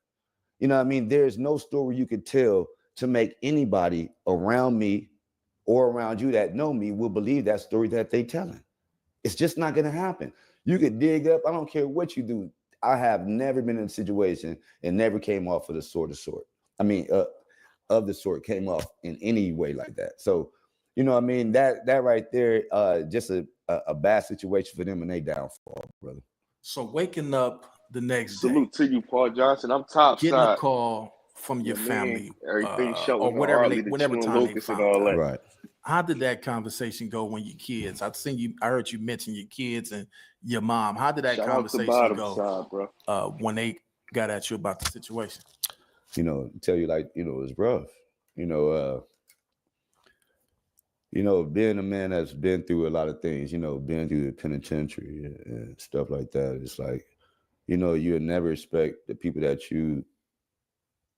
You know what I mean? There's no story you could tell to make anybody around me or around you that know me will believe that story that they telling. It's just not gonna happen. You could dig up, I don't care what you do. I have never been in a situation and never came off of the sort. I mean, of the sort came off in any way like that. So, you know what I mean? That right there, just a bad situation for them and they downfall, brother. So waking up the next day. Salute to you, Paul Johnson. I'm top getting side. A call from your family, everything or whatever, whatever time they found out. Right. How did that conversation go when your kids? I heard you mention your kids and your mom. How did that conversation go side, bro. When they got at you about the situation? You know, tell you like, you know, it was rough. You know, being a man that's been through a lot of things, you know, been through the penitentiary and stuff like that. It's like, you know, you would never expect the people that you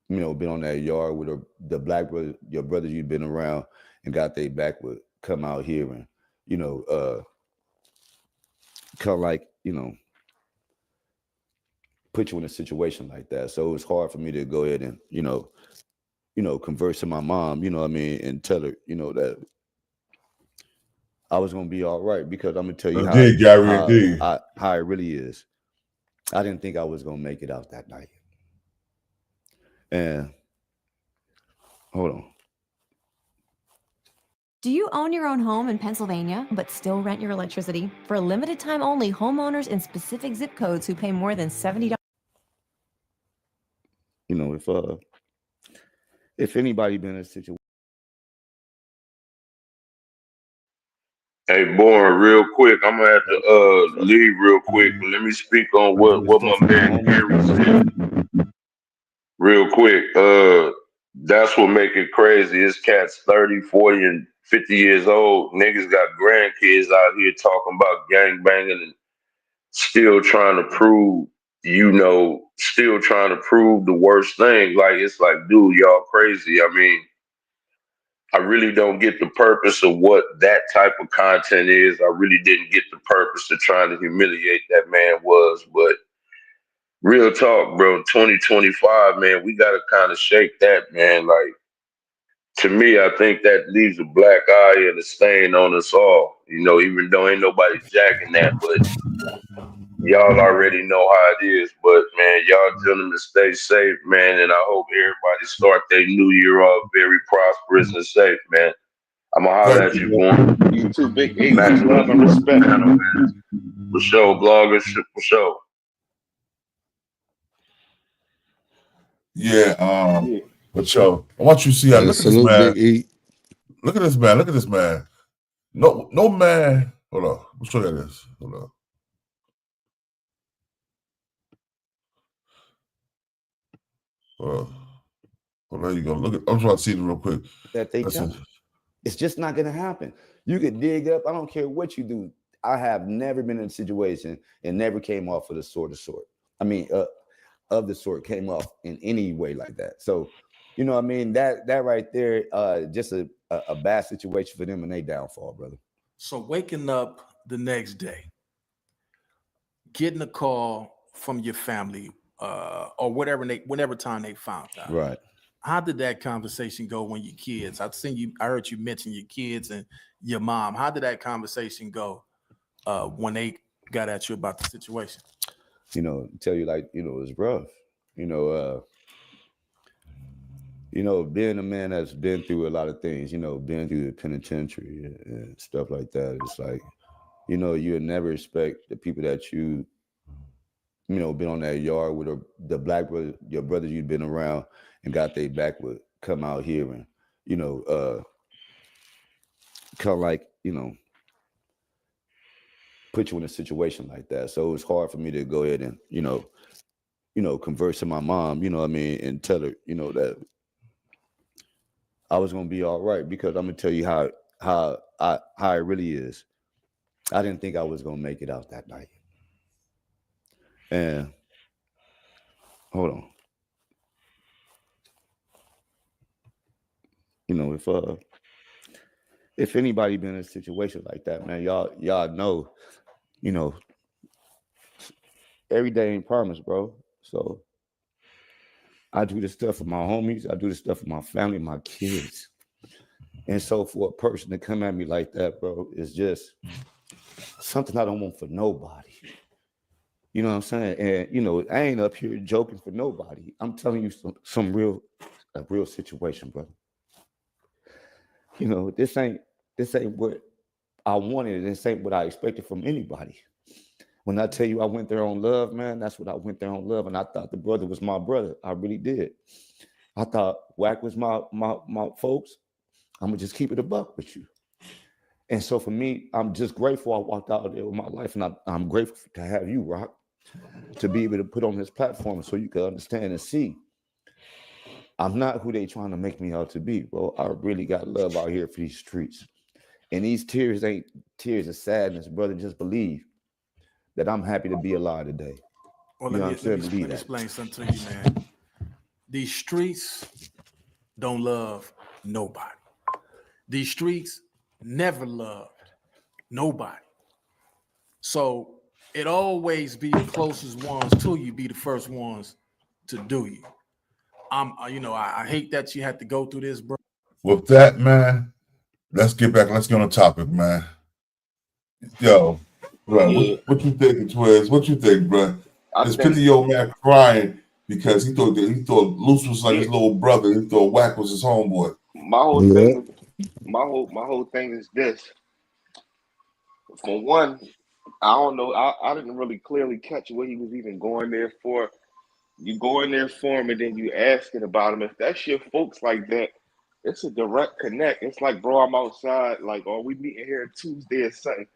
know, been on that yard with the black brother, your brothers you've been around and got their back would come out here and, you know, kind of like, you know, put you in a situation like that. So it was hard for me to go ahead and, you know, converse to my mom, you know what I mean, and tell her, you know, that I was gonna be all right, because I'm gonna tell you how it really is. I didn't think I was gonna make it out that night. And hold on. Do you own your own home in Pennsylvania, but still rent your electricity? For a limited time only, homeowners in specific zip codes who pay more than $70. You know, if anybody been in a situation. Hey, Born, real quick, I'm gonna have to leave real quick, but let me speak on what my man Gary said. Real quick, that's what make it crazy. It's cats 30, 40, and 50 years old. Niggas got grandkids out here talking about gang banging and still trying to prove, you know, still trying to prove the worst thing. Like, it's like, dude, y'all crazy. I mean, I really don't get the purpose of what that type of content is. I really didn't get the purpose of trying to humiliate that man was. But real talk, bro, 2025, man, we got to kind of shake that, man. Like, to me, I think that leaves a black eye and a stain on us all. You know, even though ain't nobody jacking that, but y'all already know how it is. But, man, y'all gentlemen stay safe, man. And I hope everybody start their new year off very prosperous and safe, man. I'm going to holler at you, Born. You too, big H. Love and respect. For sure, bloggers, for sure. Yeah, but yo, I want you to see how look at this man. Look at this man. Look at this man. No man. Hold on. Let's show you this. Hold on. Well, there you go. Look at. I'm trying to see it real quick. That they tell. It's just not gonna happen. You could dig up. I don't care what you do. I have never been in a situation and never came off of the sort. I mean, of the sort came off in any way like that. So, you know what I mean? That right there, just a bad situation for them and they downfall, brother. So waking up the next day, getting a call from your family, or whatever time they found out. Right. How did that conversation go when your kids? I heard you mention your kids and your mom. How did that conversation go when they got at you about the situation? You know, tell you like, you know, it's rough. You know, being a man that's been through a lot of things, you know, been through the penitentiary and stuff like that. It's like, you know, you would never expect the people that you know, been on that yard with the black brother, your brothers you've been around and got their back would come out here and, you know, kind of like, you know, put you in a situation like that. So it was hard for me to go ahead and, you know, converse to my mom, you know what I mean, and tell her, you know, that I was gonna be all right, because I'm gonna tell you how it really is. I didn't think I was gonna make it out that night. And hold on. You know, if anybody been in a situation like that, man, y'all know, you know, every day ain't promised, bro. So I do this stuff for my homies, I do this stuff for my family, my kids. And so for a person to come at me like that, bro, is just something I don't want for nobody. You know what I'm saying? And you know, I ain't up here joking for nobody. I'm telling you some real situation, brother. You know, this ain't what I wanted. This ain't what I expected from anybody. When I tell you I went there on love, man, that's what I went there on love. And I thought the brother was my brother. I really did. I thought Wack was my folks. I'm gonna just keep it a buck with you. And so for me, I'm just grateful I walked out there with my life, and I'm grateful to have you, Rock, to be able to put on this platform so you can understand and see. I'm not who they trying to make me out to be, bro. I really got love out here for these streets. And these tears ain't tears of sadness, brother. Just believe that I'm happy to be alive today. Well, You know let me explain something to you, man. These streets don't love nobody. These streets never loved nobody. So it always be the closest ones to you be the first ones to do you. I hate that you had to go through this, bro. With that, man, let's get on the topic, man. Yo, bro, Yeah. what you think, Twiz? What you think, bro? This think- 50-year-old man crying because he thought Luce was like his little brother. He thought Wack was his homeboy. My whole thing is this. For one, I don't know. I didn't really clearly catch what he was even going there for. You go in there for him and then you asking about him. If that's your folks like that, it's a direct connect. It's like, bro, I'm outside. Like, are we meeting here Tuesday or something?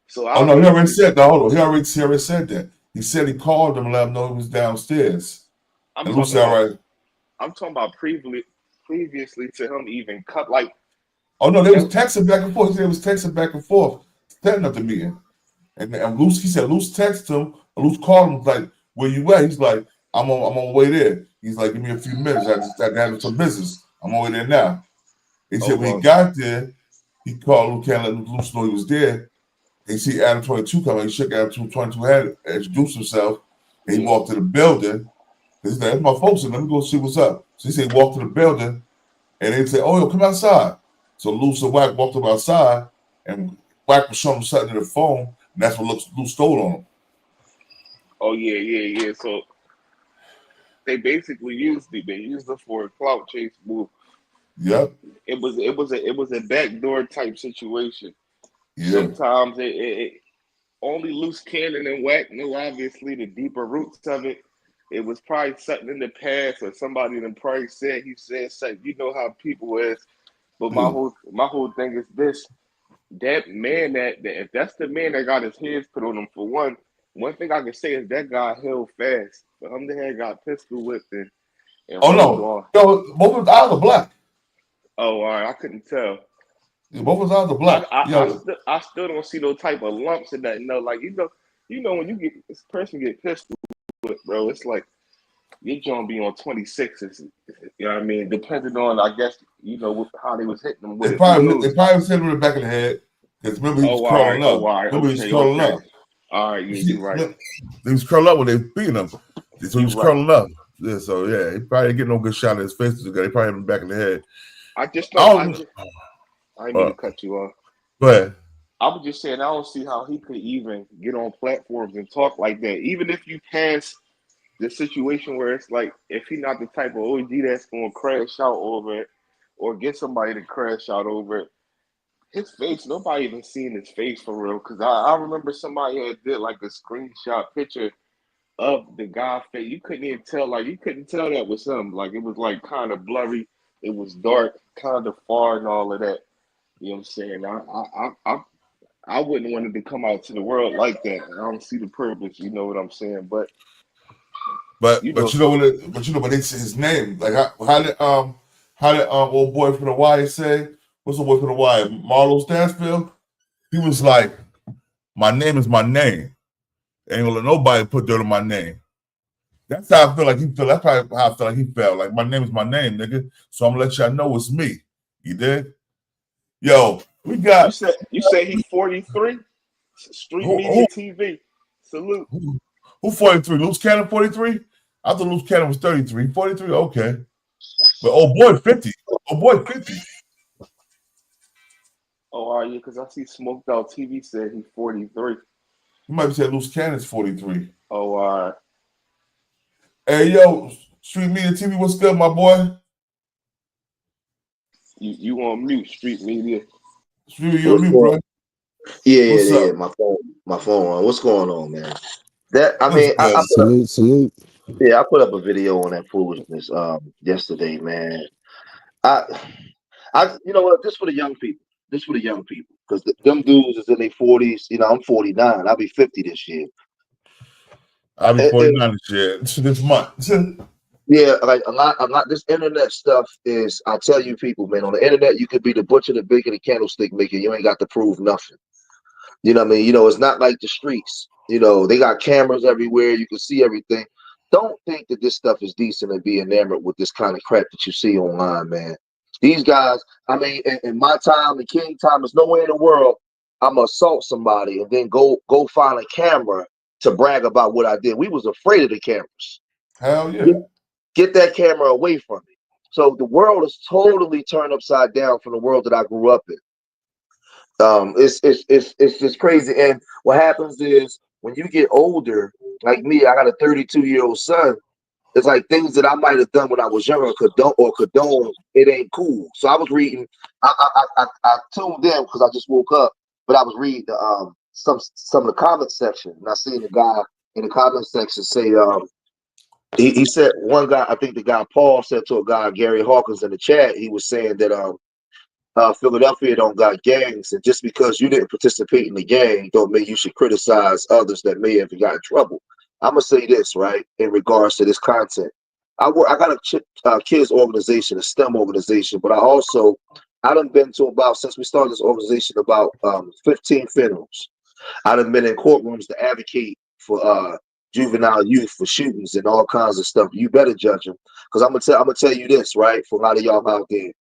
So Oh no, he already said that. Hold on, he already said that. He said he called him and let him know he was downstairs. I'm and Luce, all right. I'm talking about previously to him even cut like. Oh no, they was texting back and forth. He said it was texting back and forth, setting up the meeting. And Luce, he said Luce texted him. And Luce called him like, "Where you at?" He's like, I'm on my way there. He's like, give me a few minutes. I just got to handle some business. I'm on my way there now. He said when he got there, he called Luce Cannon, let Luce know he was there. He see Adam 22 coming. He shook Adam 22 hand, introduced himself, and he walked to the building. He said, that's my folks, and let me go see what's up. So he said he walked to the building, and they said, oh, yo, come outside. So Luce and Wack walked up outside, and Wack was showing him something to the phone, and that's what Luce stole on him. Oh, yeah. So they basically used it for a clout chase move. Yep. It was a backdoor type situation. Yeah. Sometimes it only Luce Cannon and Wack knew obviously the deeper roots of it. It was probably something in the past, or somebody in probably said something. You know how people is. But my whole thing is this: that man that if that's the man that got his hands put on him, for one thing I can say is that guy held fast. For him to have got pistol whipped and oh no, yo, both of them out of black. Oh, all right, I couldn't tell. Both of his eyes are black. I still don't see no type of lumps in that. No, like you know when you get this person get pistol with, bro, it's like your joint be on 26. You know what I mean? Depending on, I guess, how they was hitting them with They it. probably was hitting him in the back of the head. Because remember, he was curling up. Remember, he was curling up. All right, yeah, you're right. He was curling up when they was beating him. So he was curling up. Yeah, so yeah, he probably didn't get no good shot in his face. They probably hit him in the back of the head. I didn't mean to cut you off. Go ahead. I was just saying, I don't see how he could even get on platforms and talk like that. Even if you pass the situation where it's like, if he's not the type of OG that's going to crash out over it or get somebody to crash out over it, his face, nobody even seen his face for real. Because I remember somebody had did like a screenshot picture of the guy's face. You couldn't even tell, you couldn't tell that was him. Like, it was like kind of blurry. It was dark, kind of far and all of that. You know what I'm saying? I wouldn't want it to come out to the world like that. I don't see the purpose. You know what I'm saying? But his name. Like how did old boy from the Y say? What's the boy from the Y? Marlo Stansfield? He was like, "My name is my name. Ain't gonna let nobody put dirt on my name." That's how I feel like he felt. That's probably how I felt like he felt. Like, my name is my name, nigga. So I'm gonna let y'all know it's me. You did? Yo, we got. You say he's 43? Street Media TV. Salute. Who 43? Luce Cannon 43? I thought Luce Cannon was 33. 43? Okay. But old boy 50. Old boy 50. Oh, are you? Because I see Smoked Out TV said he's 43. You might be saying Luce Cannon's 43. Oh, hey, yo, Street Media TV, what's good, my boy? You on mute, Street Media. Street, you on mute, bro. Yeah. My phone on. What's going on, man? Salute. Yeah, I put up a video on that foolishness yesterday, man. You know what? This for the young people. Because them dudes is in their 40s. You know, I'm 49. I'll be 50 this year. I'll be 49 this month. Yeah, like a lot. This internet stuff is. I tell you, people, man. On the internet, you could be the butcher, the baker, the candlestick maker. You ain't got to prove nothing. You know what I mean? You know, it's not like the streets. You know, they got cameras everywhere. You can see everything. Don't think that this stuff is decent and be enamored with this kind of crap that you see online, man. These guys, I mean, in my time, the King time, there's nowhere in the world I'm gonna assault somebody and then go find a camera to brag about what I did. We was afraid of the cameras. Hell yeah. Get that camera away from me. So the world is totally turned upside down from the world that I grew up in. It's just crazy. And what happens is when you get older, like me, I got a 32-year-old son. It's like things that I might have done when I was younger condone. It ain't cool. So I was reading. I tuned in because I just woke up, but I was reading some of the comment section, and I seen the guy in the comment section say he said, one guy, I think the guy Paul said to a guy, Gary Hawkins, in the chat, he was saying that Philadelphia don't got gangs, and just because you didn't participate in the gang don't mean you should criticize others that may have got in trouble. I'm gonna say this, right, in regards to this content. I got a kids organization, a STEM organization, but I done been to about, since we started this organization, about 15 funerals. I done been in courtrooms to advocate for juvenile youth for shootings and all kinds of stuff. You better judge them, because I'm gonna tell you this, right, for a lot of y'all out there.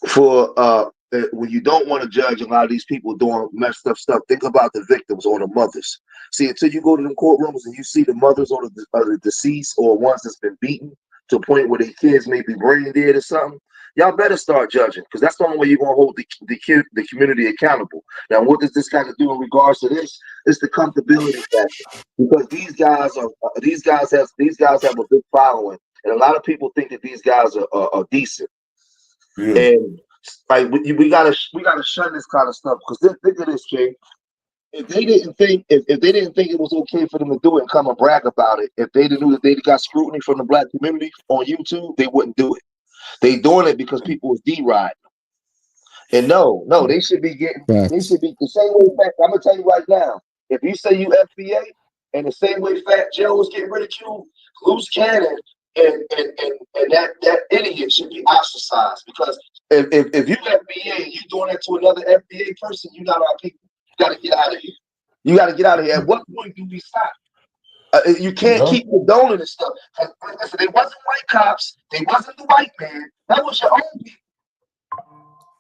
For when you don't want to judge a lot of these people doing messed up stuff, think about the victims or the mothers. See, until you go to them courtrooms and you see the mothers or the deceased or ones that's been beaten to a point where their kids may be brain dead or something, y'all better start judging, because that's the only way you're gonna hold the community accountable. Now, what does this got to do in regards to this? It's the comfortability factor, because these guys have a big following, and a lot of people think that these guys are decent. Yeah. And like we gotta shun this kind of stuff, because think of this, Jay. If they didn't think it was okay for them to do it and come and brag about it, if they knew that they got scrutiny from the black community on YouTube, they wouldn't do it. They doing it because people was deriding them. And no, they should be getting. They should be the same way. I'm gonna tell you right now. If you say you FBA, and the same way Fat Joe is getting ridiculed, Luce Cannon And that idiot should be ostracized, because if you FBA and you doing that to another FBA person, you're not our people. You got to get out of here. You got to get out of here. At what point do we stop? You can't keep condoning this stuff. Listen, they wasn't white cops. They wasn't the white man. That was your own people.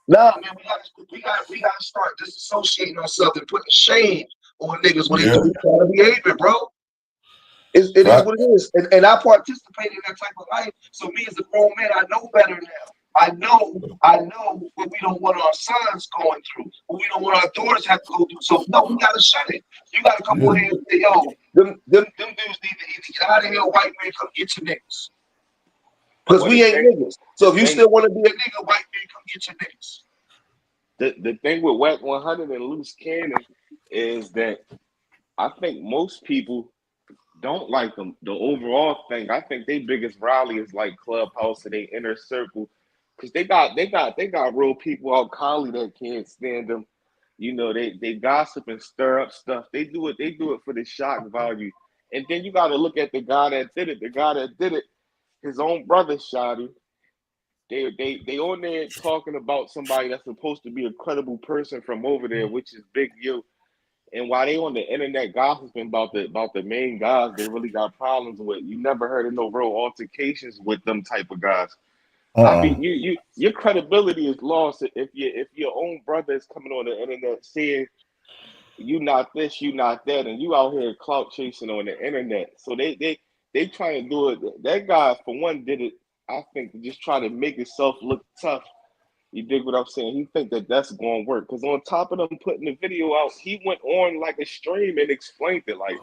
No, man, we got to start disassociating ourselves and putting shame on niggas when they do this kind of behavior, bro. It is what it is. And I participate in that type of life. So me as a grown man, I know better now. I know what we don't want our sons going through, what we don't want our daughters have to go through. So no, we gotta shut it. You gotta come over here and say, yo, them dudes need to either get out of here, white man, come get your niggas. Because we ain't niggas. So if you still want to be a nigga, white man, come get your niggas. The thing with Wack 100 and Luce Cannon is that I think most people don't like them. The overall thing, I think their biggest rally is like Clubhouse and their inner circle, because they got real people out Cali that can't stand them. You know, they gossip and stir up stuff. They do it for the shock value. And then you got to look at the guy that did it. The guy that did it, his own brother shot him. They on there talking about somebody that's supposed to be a credible person from over there, which is Big U. And while they on the internet gossiping about the main guys they really got problems with, you never heard of no real altercations with them type of guys. I mean, your credibility is lost if your own brother is coming on the internet saying you not this, you not that, and you out here clout chasing on the internet. So they trying to do it. That guy, for one, did it, I think, to just try to make himself look tough. You dig what I'm saying? He think that that's going to work. Because on top of them putting the video out, he went on like a stream and explained it. Like,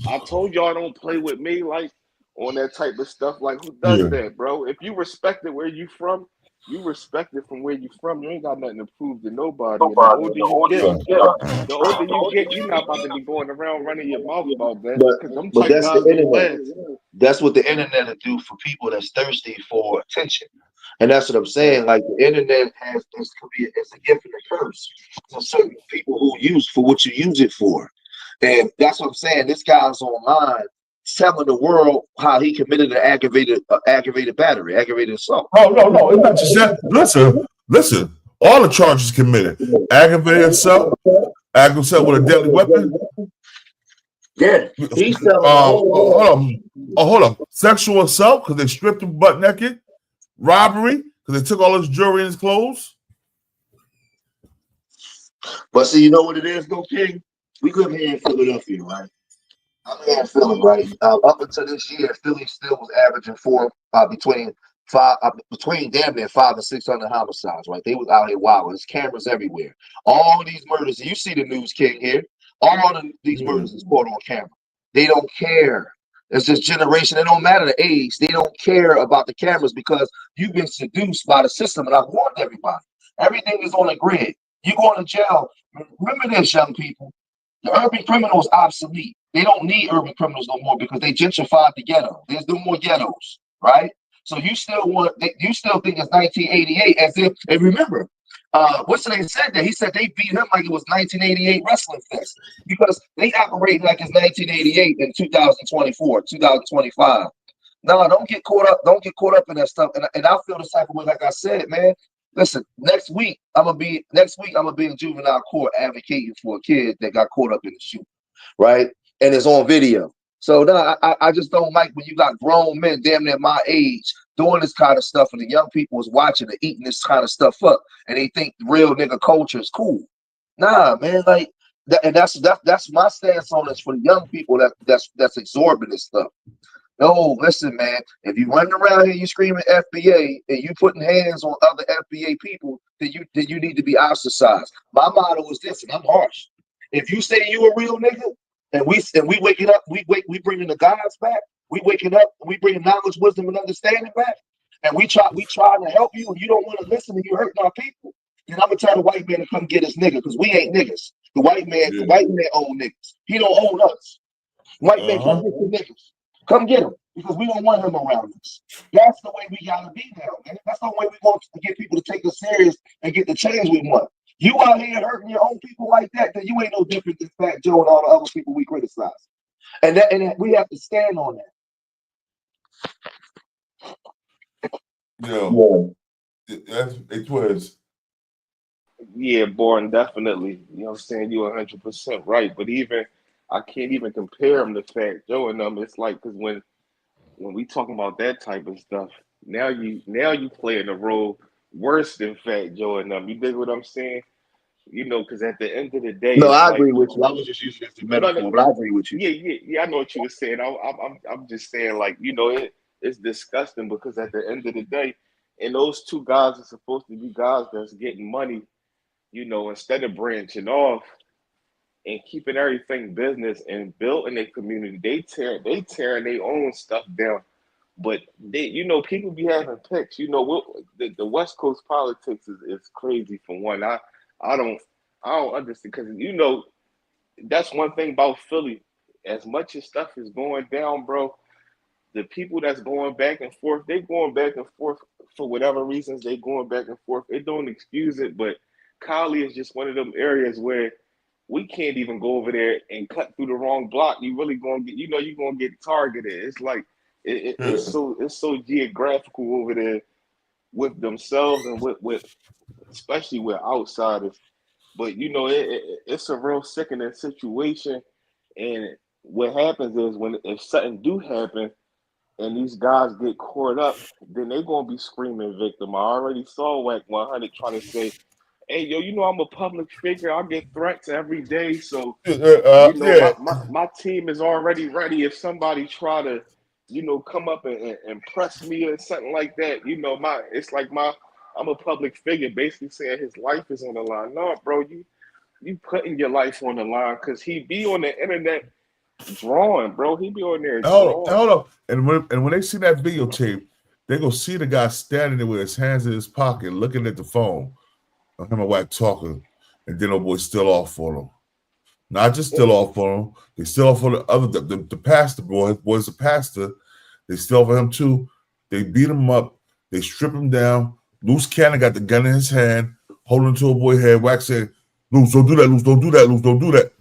I told y'all don't play with me, like, on that type of stuff. Like, who does that, bro? If you respect it where you from, you respect it from where you from. You ain't got nothing to prove to nobody. And the older you get, you're not about to be going around running your mouth about that. Because them But type that's guys the don't last. internet. That's what the internet will do for people that's thirsty for attention. And that's what I'm saying. Like, the internet it's a gift and a curse to certain people who use for what you use it for. And that's what I'm saying. This guy's online telling the world how he committed an aggravated battery, aggravated assault. No, it's not just that. Listen. All the charges committed: aggravated assault, aggravated assault with a deadly weapon. Yeah, he's telling. Hold on. Sexual assault because they stripped him butt naked. Robbery because they took all his jewelry and his clothes. But see, you know what it is, though, King? We live here in Philadelphia, right? I'm here in Philly, right? Up until this year, Philly still was averaging between damn near 500 and 600 homicides, right? They was out here wild. There's cameras everywhere. All these murders, you see the news, King, here. All of these murders is caught on camera. They don't care. It's this generation. It don't matter the age. They don't care about the cameras because you've been seduced by the system. And I've warned everybody. Everything is on a grid. You going to jail. Remember this, young people. The urban criminal is obsolete. They don't need urban criminals no more because they gentrified the ghetto. There's no more ghettos, right? So you still think it's 1988 as if, and remember, what's the name said that? He said they beat him like it was 1988 Wrestling Fest because they operate like it's 1988 in 2024, 2025. No, don't get caught up in that stuff. And I feel the type of way, like I said, man. Listen, next week I'm gonna be in juvenile court advocating for a kid that got caught up in the shooting, right? And it's on video. So no, I just don't like when you got grown men damn near my age doing this kind of stuff, and the young people is watching and eating this kind of stuff up, and they think real nigga culture is cool. Nah, man, like that, and that's my stance on this for the young people that's absorbing this stuff. No, listen, man. If you running around here, you screaming FBA, and you putting hands on other FBA people, then you need to be ostracized. My motto is this, and I'm harsh. If you say you a real nigga, and we waking up, we bringing the gods back. We waking up, and we bringing knowledge, wisdom, and understanding back. And we trying to help you, and you don't want to listen, and you hurting our people. Then I'm gonna tell the white man to come get his nigga, because we ain't niggas. The white man own niggas. He don't own us. White man, come get the niggas. Come get him, because we don't want him around us. That's the way we gotta be now, man. That's the way we want to get people to take us serious and get the change we want. You out here hurting your own people like that, then you ain't no different than Fat Joe and all the other people we criticize. And we have to stand on that. Yo, it was. Yeah, born definitely. You know what I'm saying? You're 100% right. But even I can't even compare them to Fat Joe and them. It's like because when we talking about that type of stuff, now you playing a role worse than Fat Joe and them. You dig what I'm saying? You know, because at the end of the day, No, it's I like agree with you. I was just using it as a no, no, metaphor, but I agree with you. yeah. I know what you were saying. I'm just saying, like, it's disgusting because at the end of the day, and those two guys are supposed to be guys that's getting money. Instead of branching off and keeping everything business and building their community, they tearing their own stuff down. But people be having picks. The West Coast politics is crazy. For one, I don't I don't understand because that's one thing about Philly. As much as stuff is going down, bro, the people that's going back and forth, they going back and forth for whatever reasons they going back and forth. It don't excuse it, but Cali is just one of them areas where we can't even go over there and cut through the wrong block. You really gonna get, you're gonna get targeted. It's like it's so geographical over there with themselves and with especially with outsiders. But it's a real sickening situation. And what happens is if something do happen and these guys get caught up, then they're gonna be screaming victim. I already saw Wack 100 trying to say, "Hey, yo, I'm a public figure. I get threats every day, so Yeah. my team is already ready. If somebody try to, come up and press me or something like that, I'm a public figure, basically saying his life is on the line. No, bro, you putting your life on the line because he be on the internet drawing, bro. He be on there drawing. Hold up. And when they see that videotape, they gonna see the guy standing there with his hands in his pocket, looking at the phone. Him and Wack talking, and then old boy still off for him. Not just still off for him, they still off for the other the pastor boy. Boy's a pastor. They still for him too. They beat him up. They strip him down. Luce Cannon got the gun in his hand, holding to a boy's head. Wack said, "Luce, don't do that. Luce, don't do that. Luce, don't do that."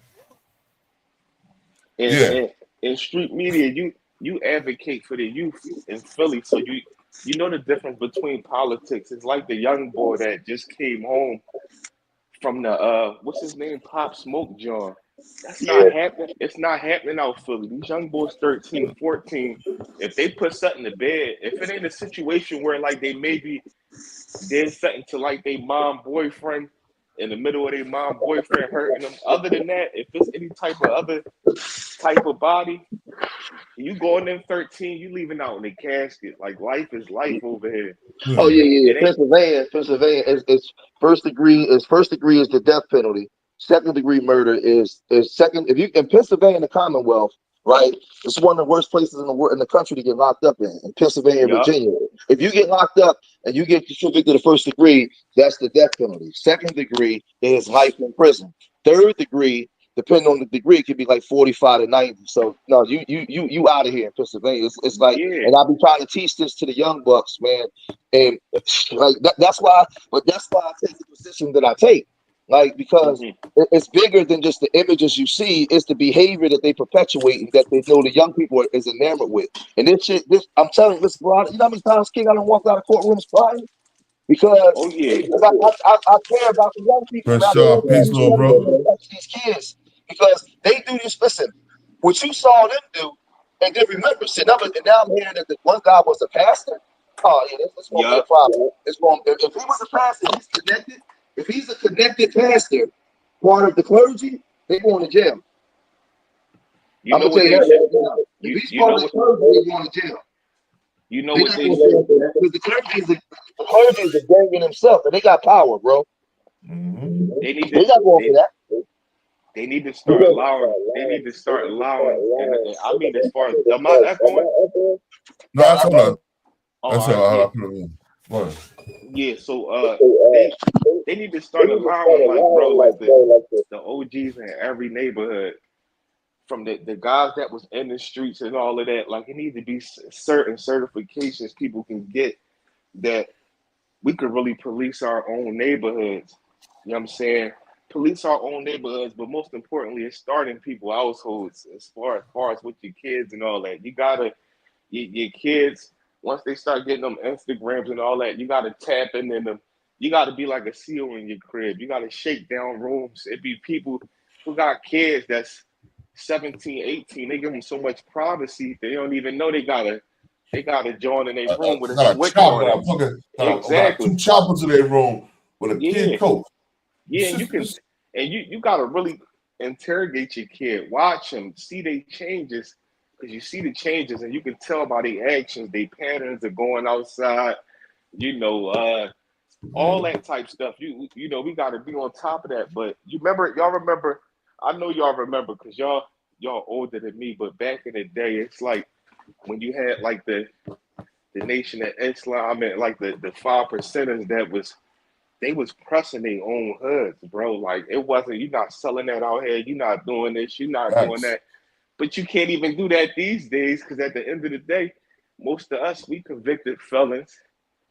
In street media, you advocate for the youth in Philly, so you know the difference between politics. It's like the young boy that just came home from the what's his name, Pop Smoke John. That's not happening. It's not happening out Philly. These young boys 13, 14, if they put something to bed, if it ain't a situation where like they maybe did something to like their mom boyfriend in the middle of their mom boyfriend hurting them. Other than that, if it's any type of other type of body, you going in 13, you leaving out in the casket. Like life is life over here. Oh yeah. Pennsylvania is first degree. First degree is the death penalty. Second degree murder is second. If you in Pennsylvania, in the Commonwealth, right? It's one of the worst places in the country to get locked up in Pennsylvania and Virginia. If you get locked up and you get convicted of first degree, that's the death penalty. Second degree is life in prison. Third degree, depending on the degree, it could be like 45 to 90. So no, you out of here in Pennsylvania. It's like, and I'll be trying to teach this to the young bucks, man. And like that's why I take the position that I take. Like, because it's bigger than just the images you see, it's the behavior that they perpetuate and that they know the young people is enamored with. And this I'm telling you, this bro, you know how many times King I don't walk out of courtrooms crying? Because I care about the young people. For sure. Peace, little bro. These kids, because they do this. Listen, what you saw them do, and then remember, and now I'm hearing that the one guy was a pastor. Oh yeah, it's gonna be a problem. It's going if he was a pastor, he's connected. If he's a connected pastor, part of the clergy, they going to jail. I'm gonna tell you that right now. If he's part of the clergy, they going to jail. You know what they said? Because the clergy is a gang in himself, and they got power, bro. They got going for that. They need to start allowing. They need to start allowing. And I mean, as far as am I echoing? No, that's all. Yeah, so they need to start allowing, like, bro, like the OGs in every neighborhood, from the guys that was in the streets and all of that. Like, it needs to be certain certifications people can get that we could really police our own neighborhoods. You know what I'm saying? Police our own neighborhoods, but most importantly, it's starting people households as far as with your kids and all that. You gotta your kids once they start getting them Instagrams and all that, you gotta tap into them. You gotta be like a seal in your crib. You gotta shake down rooms. It be people who got kids that's 17, 18. They give them so much privacy they don't even know they gotta join in a room with a Got a switch chopper, on it. got Exactly. two choppers in their room with a Yeah. kid coach. Yeah, and you gotta really interrogate your kid, watch them, see their changes, because you see the changes and you can tell by their actions, their patterns of going outside, all that type stuff. You know, we gotta be on top of that. But y'all remember, I know y'all remember because y'all older than me, but back in the day, it's like when you had like the Nation of Islam and like the 5%ers they was pressing their own hoods, bro. Like it wasn't, you're not selling that out here, you're not doing this, you're not doing that. But you can't even do that these days because at the end of the day, most of us, we convicted felons.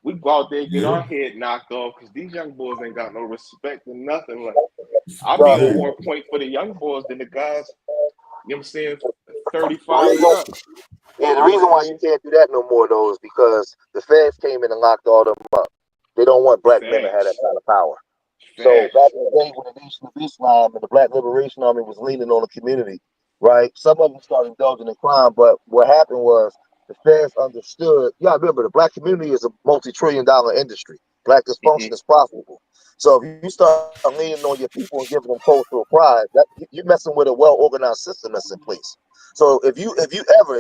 We go out there and get our head knocked off because these young boys ain't got no respect or nothing. Like I'll be on more point for the young boys than the guys, you know what I'm saying, 35 and up. Yeah, the reason why you can't do that no more though is because the feds came in and locked all them up. They don't want black men to have that kind of power. So back in the day when the Nation of Islam and the Black Liberation Army was leaning on the community, right? Some of them started indulging in crime, but what happened was the feds understood. Yeah, remember the black community is a multi-trillion-dollar industry. Black dysfunction is profitable. So if you start leaning on your people and giving them cultural pride, that you're messing with a well-organized system that's in place. So if you in Cali,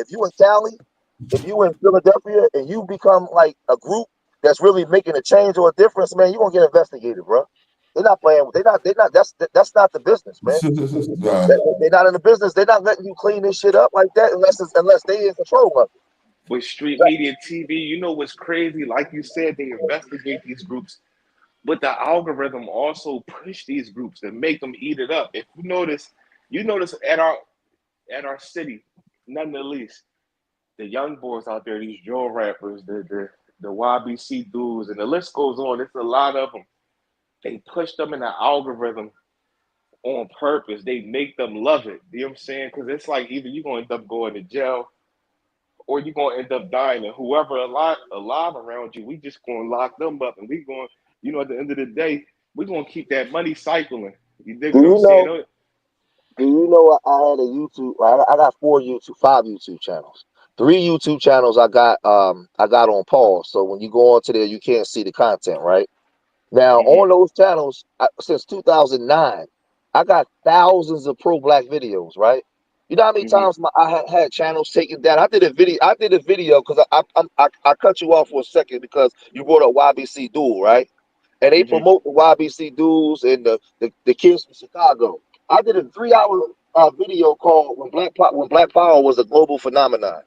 if you in Philadelphia, and you become like a group that's really making a change or a difference, man, you're gonna get investigated, bro. They're not playing. They're not. That's not the business, man. They're not in the business. They're not letting you clean this shit up like that unless they in control of it. With street media TV, you know what's crazy? Like you said, they investigate these groups, but the algorithm also push these groups and make them eat it up. If you notice at our city, none the least, the young boys out there, these drill rappers, the YBC dudes, and the list goes on. It's a lot of them. They push them in the algorithm on purpose. They make them love it. You know what I'm saying? Because it's like either you're going to end up going to jail or you're going to end up dying. And whoever alive around you, we just going to lock them up. And we going, at the end of the day, we're going to keep that money cycling. You dig what I'm saying? Do you know I had a YouTube? I got 5 YouTube channels. 3 YouTube channels I got on pause. So when you go onto there, you can't see the content, right? Now on those channels, since 2009, I got thousands of pro-black videos, right? You know how many times I had channels taken down? I did a video because I cut you off for a second because you brought up YBC Duel, right? And they promote the YBC Duels and the kids from Chicago. I did a 3-hour video called when Black Power was a global phenomenon.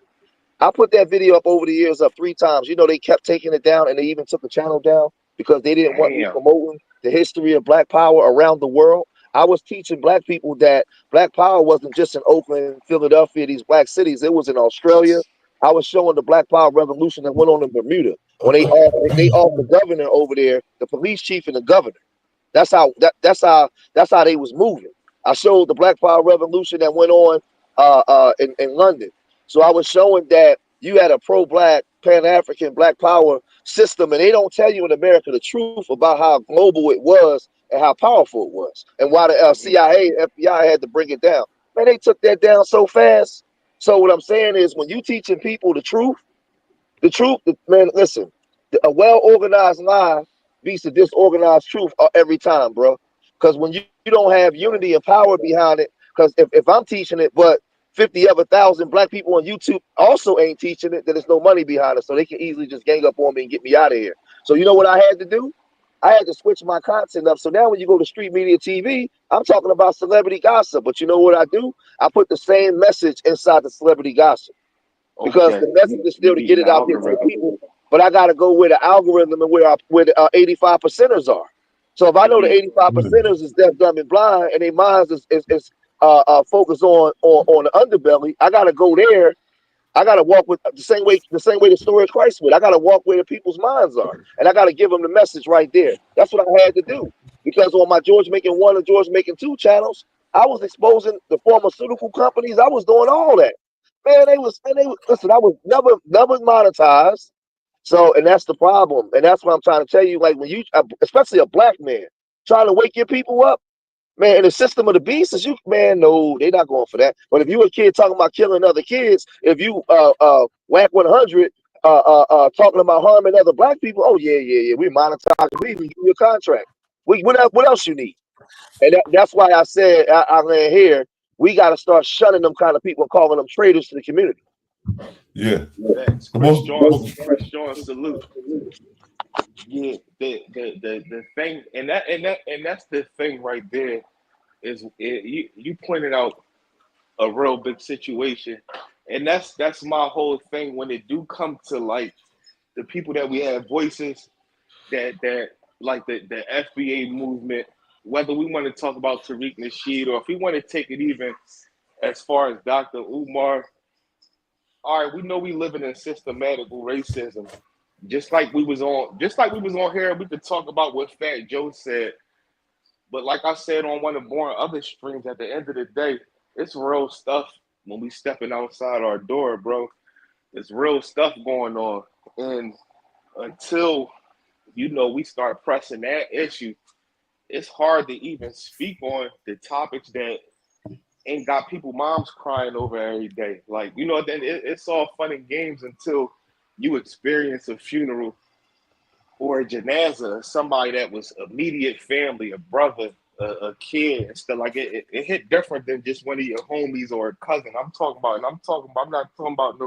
I put that video up over the years up 3 times. You know, they kept taking it down and they even took the channel down because they didn't want me promoting the history of Black Power around the world. I was teaching black people that Black Power wasn't just in Oakland, Philadelphia, these black cities. It was in Australia. I was showing the Black Power revolution that went on in Bermuda when they off the governor over there, the police chief and the governor. That's how they was moving. I showed the Black Power revolution that went on in London. So I was showing that you had a pro-black, Pan-African Black Power system, and they don't tell you in America the truth about how global it was and how powerful it was, and why the CIA, FBI had to bring it down. Man, they took that down so fast. So what I'm saying is, when you teaching people the truth, man, listen, a well-organized lie beats the disorganized truth every time, bro. Because when you don't have unity and power behind it, because if I'm teaching it, but 50 other thousand black people on YouTube also ain't teaching it, then there's no money behind it. So they can easily just gang up on me and get me out of here. So you know what I had to do? I had to switch my content up. So now when you go to Street Media TV, I'm talking about celebrity gossip. But you know what I do? I put the same message inside the celebrity gossip. Because the message is still to get it out there to the people. But I got to go where the algorithm and where the 85%ers are. So if I know the 85%ers is deaf, dumb, and blind, and their minds is focused on the underbelly, I got to go there. I got to walk with the same way the story of Christ would. I got to walk where the people's minds are, and I got to give them the message right there. That's what I had to do, because on my George Making 1 and George Making 2 channels, I was exposing the pharmaceutical companies. I was doing all that. Man, listen, I was never monetized. So, and that's the problem. And that's what I'm trying to tell you. Like when you, especially a black man, trying to wake your people up, man, in the system of the beast is you, man, no, they're not going for that. But if you a kid talking about killing other kids, if you whack 100 talking about harming other black people, oh yeah, we monetize, we give you a contract. What else you need? And that's why I said I land here. We got to start shunning them kind of people and calling them traitors to the community. Yeah. Thanks. Chris John, salute. Yeah, the thing, and that's the thing right there is you pointed out a real big situation, and that's my whole thing when it do come to like the people that we have voices that like the FBA movement, whether we want to talk about Tariq Nasheed or if we want to take it even as far as Dr. Umar. All right, we know we living in systematical racism. Just like we was on here, we could talk about what Fat Joe said. But like I said on one of Born other streams, at the end of the day, it's real stuff when we stepping outside our door, bro. It's real stuff going on. And until, we start pressing that issue, it's hard to even speak on the topics that ain't got people moms crying over every day. Like, then it's all fun and games until you experience a funeral or a janaza, somebody that was immediate family, a brother, a kid, and stuff like it. It hit different than just one of your homies or a cousin. I'm not talking about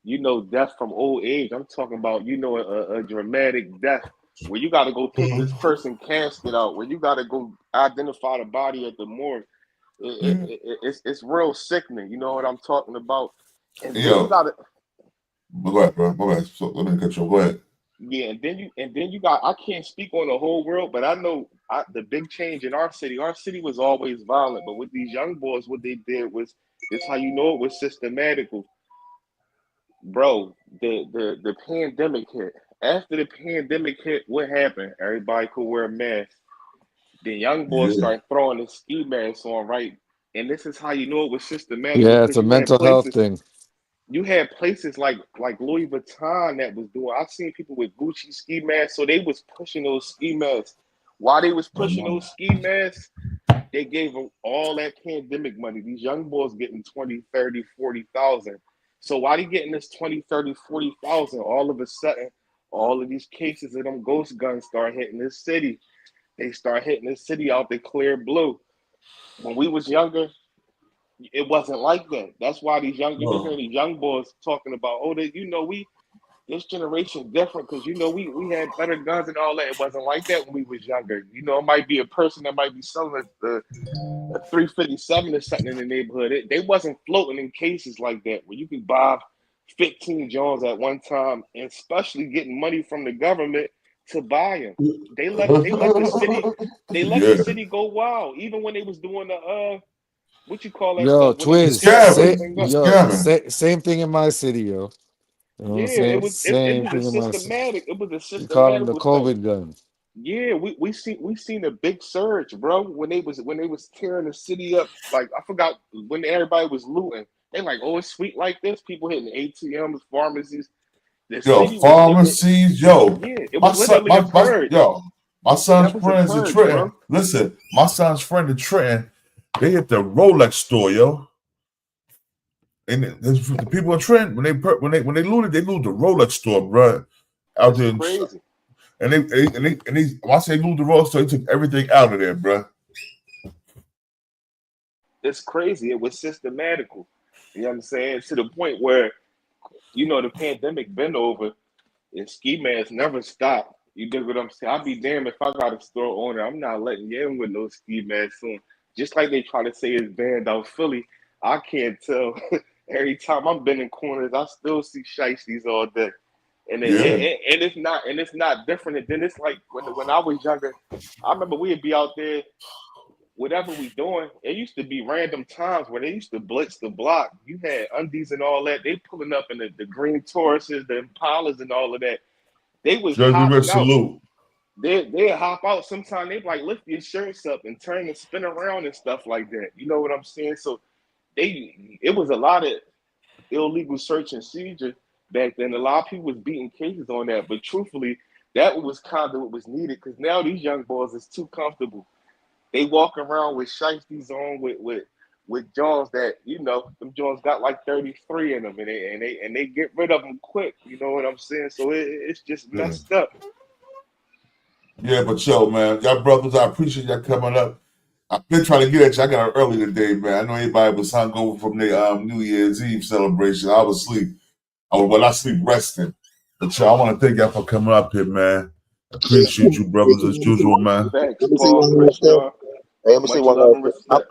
no, death from old age. I'm talking about, a dramatic death where you got to go pick this person casket out, where you got to go identify the body at the morgue. It's real sickening. You know what I'm talking about? And then you got to. Go ahead, bro. Go ahead. So let me cut you. Go ahead. Yeah, and then you got. I can't speak on the whole world, but I know the big change in our city. Our city was always violent, but with these young boys, what they did was it's how you know it was systematical, bro. The pandemic hit. After the pandemic hit, what happened? Everybody could wear masks. The young boys start throwing the ski masks on, right? And this is how you know it was systematic Yeah, because it's a mental health thing. You had places like Louis Vuitton that was doing. I've seen people with Gucci ski masks, so they was pushing those ski masks. While they was pushing those ski masks, they gave them all that pandemic money. These young boys getting 20, 30, 40,000. So while they getting this 20, 30, 40,000, all of a sudden, all of these cases of them ghost guns start hitting this city. They start hitting this city out the clear blue. When we was younger, it wasn't like that. That's why these young, you be hearing these young boys talking about, this generation different because we had better guns and all that. It wasn't like that when we was younger. It might be a person that might be selling a 357 or something in the neighborhood. They wasn't floating in cases like that where you could buy 15 Jones at one time, and especially getting money from the government to buy them. They let the city go wild. Even when they was doing the what you call that Yo, stuff? twins. Same thing in my city, yo. You know what I'm saying? It was Same thing in my city. systematic. It was a We systematic. call them the COVID gun. Yeah, we seen a big surge, bro. When they was tearing the city up, like I forgot when everybody was looting. They like, oh, it's sweet like this. People hitting ATMs, pharmacies. Pharmacies, it was literally a purge. My son's friends in Trenton. Bro. Listen, my son's friend in Trenton, they hit the Rolex store, yo. And the people in Trenton, when they looted the Rolex store, bro. Out there, crazy. And they when I say looted the Rolex store, they took everything out of there, bro. It's crazy. It was systematical. You know what I'm saying? To the point where, the pandemic been over, and ski masks never stop. You dig what I'm saying? I'll be damned if I got a store owner. I'm not letting you in with no ski masks soon. Just like they try to say it's banned out Philly, I can't tell. Every time I'm bending corners, I still see shiesties all day. And it's not different. And then it's like when I was younger, I remember we'd be out there, whatever we doing. It used to be random times where they used to blitz the block. You had undies and all that. They pulling up in the green Tauruses, the Impalas, and all of that. They was hopping out. They'd hop out. Sometimes they'd like lift your shirts up and turn and spin around and stuff like that. You know what I'm saying? So it was a lot of illegal search and seizure back then. A lot of people was beating cases on that, but truthfully, that was kind of what was needed because now these young boys is too comfortable. They walk around with shiesties on with Jones that, you know, them Jones got like 33 in them, and they get rid of them quick. You know what I'm saying? So it's just messed up. Yeah, but yo, man, y'all brothers, I appreciate y'all coming up. I've been trying to get at you. I got up early today, man. I know everybody was hungover from their New Year's Eve celebration. I was asleep. I sleep resting. But yo, I want to thank y'all for coming up here, man. Appreciate you, brothers, as usual, man. Let me see one more thing. Hey, let me see one more thing.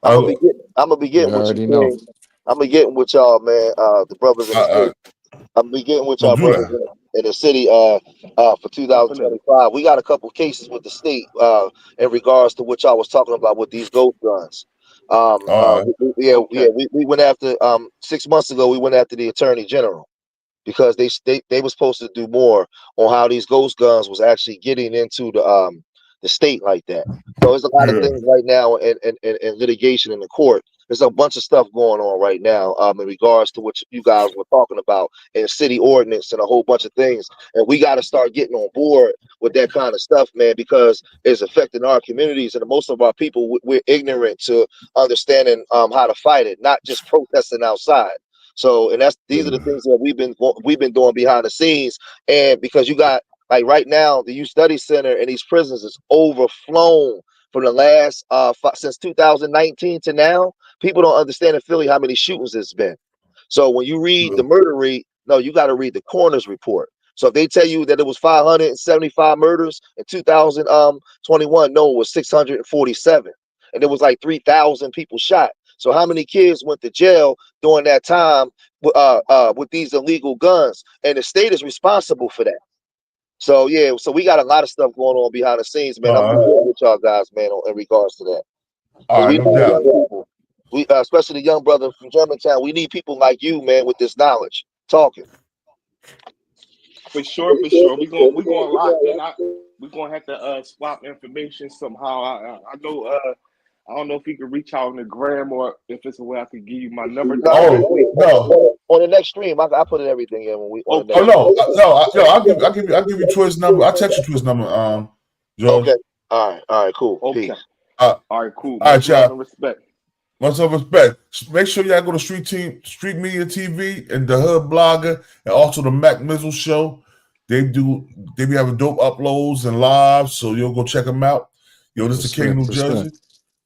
I'm gonna be getting with you, man. I'm gonna get with y'all, man. The brothers in the city. I'm gonna be getting with y'all brothers in the city. For 2025, we got a couple cases with the state in regards to what y'all was talking about with these ghost guns. We went after 6 months ago. We went after the attorney general because they were supposed to do more on how these ghost guns was actually getting into the state like that. So there's a lot of things right now in litigation in the court. There's a bunch of stuff going on right now in regards to what you guys were talking about in city ordinance and a whole bunch of things. And we got to start getting on board with that kind of stuff, man, because it's affecting our communities. And most of our people, we're ignorant to understanding how to fight it, not just protesting outside. So, and these are the things that we've been doing behind the scenes. And because you got, like right now, the Youth Study Center and these prisons is overflown from the last since 2019 to now. People don't understand in Philly how many shootings it's been. So when you read the murder rate, no, you got to read the coroner's report. So if they tell you that it was 575 murders in 2021, no, it was 647, and there was like 3,000 people shot. So how many kids went to jail during that time with these illegal guns? And the state is responsible for that. So yeah, so we got a lot of stuff going on behind the scenes, man. I'm good with y'all guys, man, in regards to that. We especially the young brother from Germantown, we need people like you, man, with this knowledge, talking. For sure. We're gonna lock in. We're gonna have to swap information somehow. I know I don't know if you can reach out on the gram or if it's a way I could give you my number. On the next stream, I put everything in when we. I'll give you Troy's number. I'll text you Troy's number. Joe. Okay. All right, cool. Okay. Peace. All right, cool. All right, y'all. Respect. Much of respect. Make sure y'all go to Street Media TV and the Hood Blogger and also the Mac Mizzle Show. They be having dope uploads and lives, so you'll go check them out. Yo, this is King of New Jersey.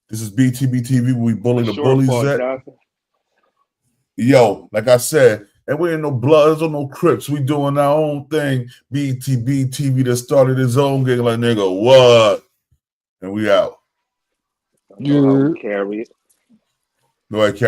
This is Btbtv. We bully the bullies at. Yo, like I said, and we ain't no Bloods or no Crips. We doing our own thing. Btbtv that started his own gang like nigga. What? And we out. I know how we carry it. No, I can't.